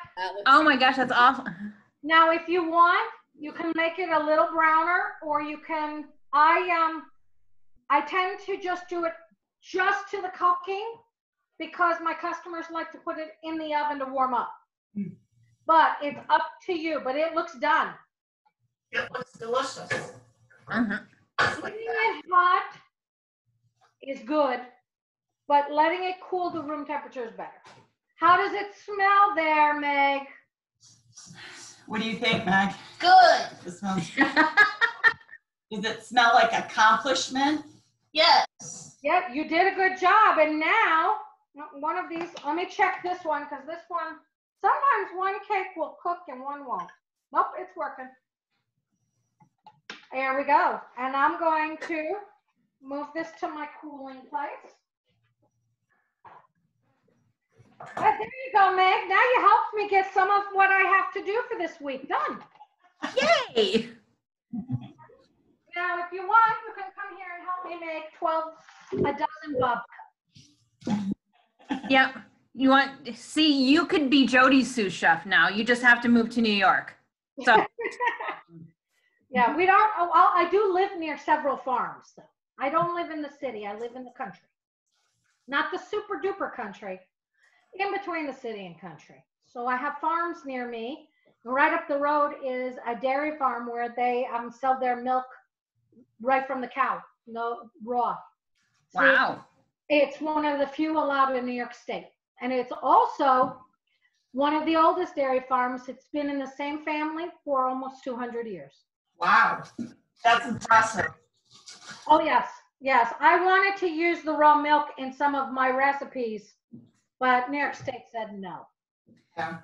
Speaker 1: Oh my gosh, that's awesome.
Speaker 3: Now, if you want, you can make it a little browner, or you can, I tend to just do it just to the cooking because my customers like to put it in the oven to warm up. But it's up to you, but it looks done.
Speaker 6: It looks delicious.
Speaker 3: Eating it hot is good, but letting it cool to room temperature is better. How does it smell there, Meg?
Speaker 6: What do you think, Meg?
Speaker 5: Good.
Speaker 6: It smells. Does it smell like accomplishment?
Speaker 5: Yes.
Speaker 3: Yep, you did a good job. And now, one of these, let me check this one, because this one, sometimes one cake will cook and one won't. Nope, it's working. There we go. And I'm going to move this to my cooling place. There you go, Meg. Now you helped me get some of what I have to do for this week done.
Speaker 1: Yay!
Speaker 3: Now, if you want, you can come here and help me make a dozen bob.
Speaker 1: Yeah. You want, see, you could be Jody's sous chef now. You just have to move to New York. So.
Speaker 3: Yeah, we don't, I do live near several farms. So I don't live in the city. I live in the country. Not the super duper country, in between the city and country. So I have farms near me. Right up the road is a dairy farm where they sell their milk right from the cow, no raw. So
Speaker 1: Wow.
Speaker 3: it's one of the few allowed in New York State. And it's also one of the oldest dairy farms. It's been in the same family for almost 200 years.
Speaker 6: Wow, that's impressive.
Speaker 3: Oh, yes. Yes. I wanted to use the raw milk in some of my recipes, but New York State said no.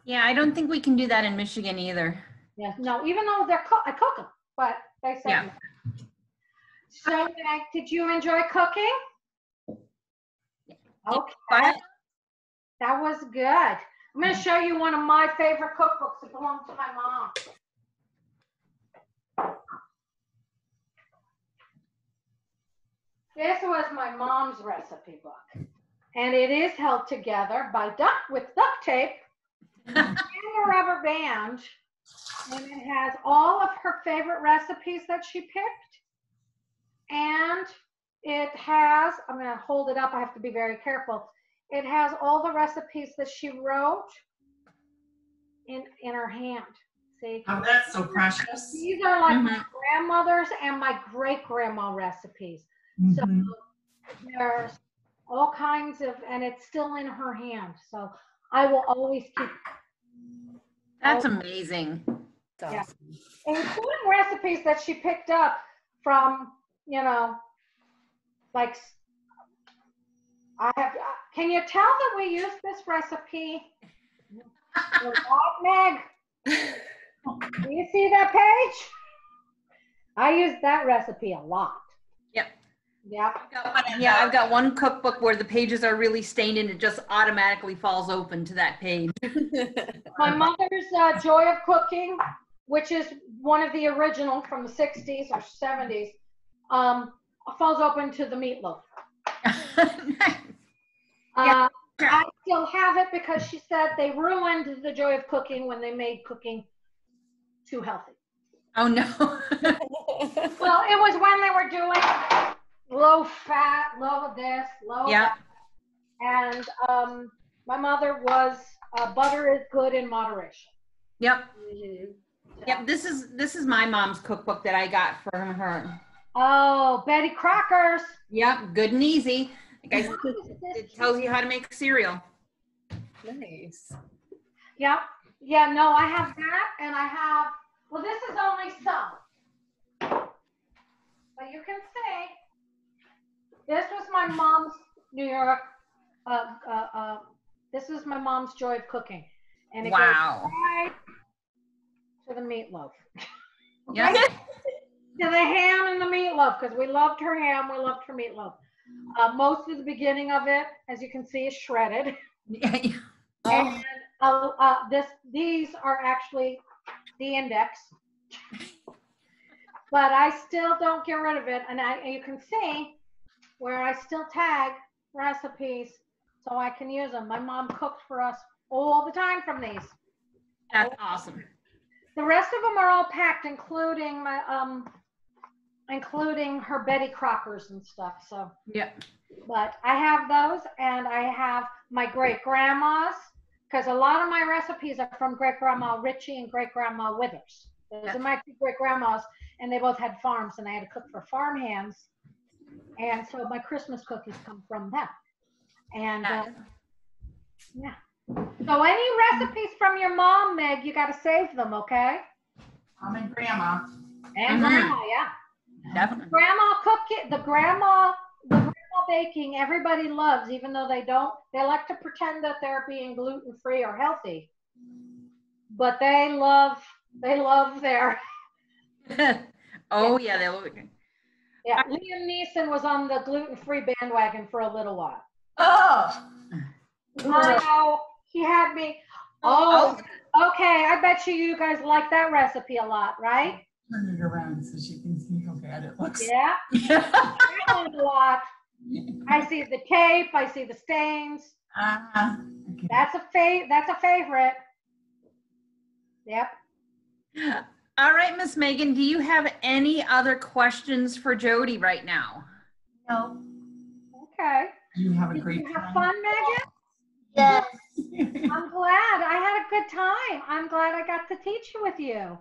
Speaker 1: Yeah, I don't think we can do that in Michigan either.
Speaker 3: Yes, no, even though I cook them, but they said no. So, Meg, did you enjoy cooking? Okay, that was good. I'm going to show you one of my favorite cookbooks that belong to my mom. This was my mom's recipe book, and it is held together by with duct tape and a rubber band, and it has all of her favorite recipes that she picked, and it has, I'm going to hold it up, I have to be very careful, it has all the recipes that she wrote in her hand. See?
Speaker 6: Oh, that's so precious.
Speaker 3: These are like my grandmother's and my great-grandma recipes. So there's all kinds of, and it's still in her hand. So I will always keep.
Speaker 1: That's amazing.
Speaker 3: Yeah. Including recipes that she picked up from, like, can you tell that we use this recipe? Meg, do you see that page? I use that recipe a lot.
Speaker 1: Yep.
Speaker 3: Yep.
Speaker 1: Yeah, I've got one cookbook where the pages are really stained and it just automatically falls open to that page.
Speaker 3: My mother's Joy of Cooking, which is one of the original from the 60s or 70s, falls open to the meatloaf.
Speaker 1: Nice.
Speaker 3: I still have it because she said they ruined the Joy of Cooking when they made cooking too healthy.
Speaker 1: Oh no.
Speaker 3: Well, it was when they were doing low fat, low this, low that. And my mother was butter is good in moderation.
Speaker 1: Yep. Yep. This is my mom's cookbook that I got from her.
Speaker 3: Oh, Betty Crocker's.
Speaker 1: Yep. Good and easy. Like I said, it tells you how to make cereal.
Speaker 2: Nice.
Speaker 3: Yep. Yeah. No, I have that, and I have. Well, this is only some, but you can see. This was my mom's New York. This is my mom's Joy of Cooking, and it goes right to the meatloaf.
Speaker 1: Yeah.
Speaker 3: Right to the ham and the meatloaf, because we loved her ham, we loved her meatloaf. Most of the beginning of it, as you can see, is shredded. And these are actually the index. but I still don't get rid of it. And you can see where I still tag recipes so I can use them. My mom cooked for us all the time from these.
Speaker 1: That's awesome.
Speaker 3: The rest of them are all packed, including my including her Betty Crockers and stuff. So
Speaker 1: yeah.
Speaker 3: But I have those, and I have my great grandma's, because a lot of my recipes are from great grandma Ritchie and great grandma Withers. Those are my two great grandmas, and they both had farms, and I had to cook for farm hands. And so my Christmas cookies come from them. And yeah. So any recipes from your mom, Meg, you got to save them, okay?
Speaker 6: Mom and grandma.
Speaker 3: And grandma, yeah.
Speaker 1: Definitely.
Speaker 3: Grandma cooking, the grandma baking, everybody loves, even though they like to pretend that they're being gluten-free or healthy. But they love their.
Speaker 1: Oh yeah, they look.
Speaker 3: Yeah, Liam Neeson was on the gluten-free bandwagon for a little while.
Speaker 6: Oh.
Speaker 3: I know. He had me. Oh, okay. I bet you guys like that recipe a lot, right?
Speaker 4: Turn it around so she can see how bad it looks.
Speaker 3: Yeah. A lot. I see the tape. I see the stains.
Speaker 4: Okay.
Speaker 3: That's a favorite. Yep.
Speaker 1: All right, Miss Meaghan, do you have any other questions for Jody right now?
Speaker 6: No.
Speaker 3: Okay.
Speaker 4: You have a
Speaker 3: Did
Speaker 4: great
Speaker 3: you have
Speaker 4: time.
Speaker 3: fun, Megan?
Speaker 5: Yes.
Speaker 3: I'm glad. I had a good time. I'm glad I got to teach with you.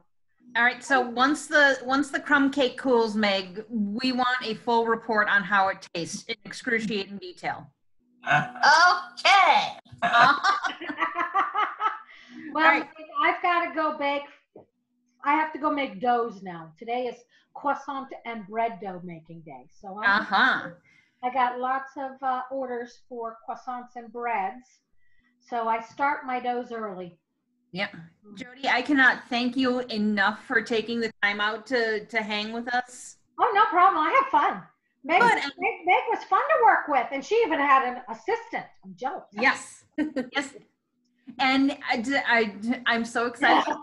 Speaker 1: All right, so once the crumb cake cools, Meg, we want a full report on how it tastes in excruciating detail.
Speaker 5: Okay.
Speaker 3: Well,
Speaker 1: Right.
Speaker 3: I've got to go bake. I have to go make doughs now. Today is croissant and bread dough making day. So I got lots of orders for croissants and breads. So I start my doughs early.
Speaker 1: Yep. Jody, I cannot thank you enough for taking the time out to hang with us.
Speaker 3: Oh, no problem. I have fun. Meg was fun to work with, and she even had an assistant. I'm jealous.
Speaker 1: Yes. Yes. And I'm so excited.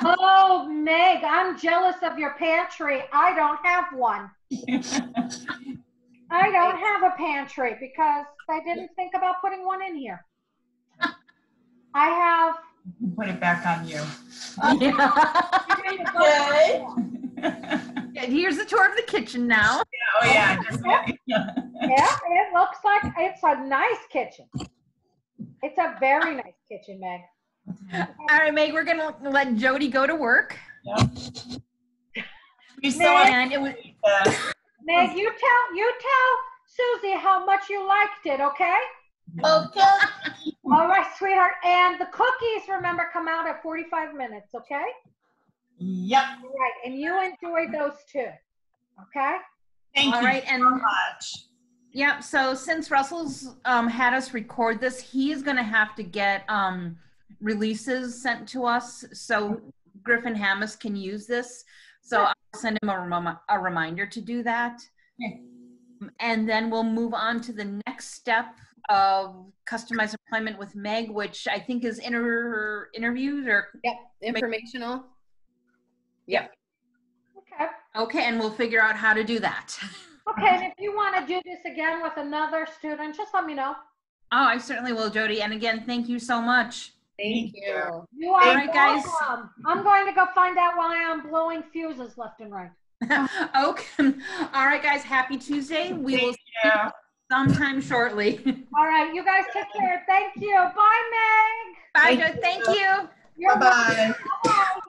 Speaker 3: Oh, Meg, I'm jealous of your pantry. I don't have one. I don't have a pantry because they didn't think about putting one in here. I have.
Speaker 4: Put it back on you.
Speaker 5: Okay.
Speaker 1: Yeah, here's the tour of the kitchen now.
Speaker 4: Oh yeah.
Speaker 3: Yeah, it looks like it's a nice kitchen. It's a very nice kitchen, Meg.
Speaker 1: All right, Meg, we're gonna let Jody go to work.
Speaker 4: Yep.
Speaker 1: And it was.
Speaker 3: Meg, you tell Susie how much you liked it, okay?
Speaker 5: Okay.
Speaker 3: All right, sweetheart. And the cookies, remember, come out at 45 minutes, okay?
Speaker 4: Yep.
Speaker 3: All right, and you enjoy those too, okay?
Speaker 4: Thank
Speaker 1: All
Speaker 4: you
Speaker 1: right, and
Speaker 4: so much.
Speaker 1: Yep. So since Russell's had us record this, he is going to have to get releases sent to us so Griffin Hammis can use this. So I'll send him a reminder to do that.
Speaker 4: Okay.
Speaker 1: And then we'll move on to the next step of customized employment with Meg, which I think is interviews or.
Speaker 2: Yep. Informational.
Speaker 1: Yep.
Speaker 3: Okay.
Speaker 1: Okay. And we'll figure out how to do that.
Speaker 3: Okay, and if you want to do this again with another student, just let me know.
Speaker 1: Oh, I certainly will, Jody. And again, thank you so much.
Speaker 2: Thank you.
Speaker 3: You are
Speaker 1: All right, guys.
Speaker 3: welcome. I'm going to go find out why I'm blowing fuses left and right.
Speaker 1: Okay. All right, guys. Happy Tuesday. We will see you sometime shortly.
Speaker 3: All right, you guys take care. Thank you. Bye, Meg.
Speaker 1: Bye, Jody. Thank you.
Speaker 3: You're
Speaker 4: Bye-bye.
Speaker 3: welcome.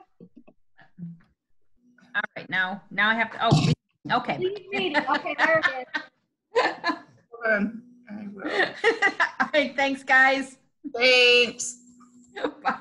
Speaker 1: All right, now I have to. Oh, okay.
Speaker 3: Leave meeting. Okay, there it is.
Speaker 4: I will.
Speaker 1: All right, thanks, guys.
Speaker 4: Thanks.
Speaker 1: Bye.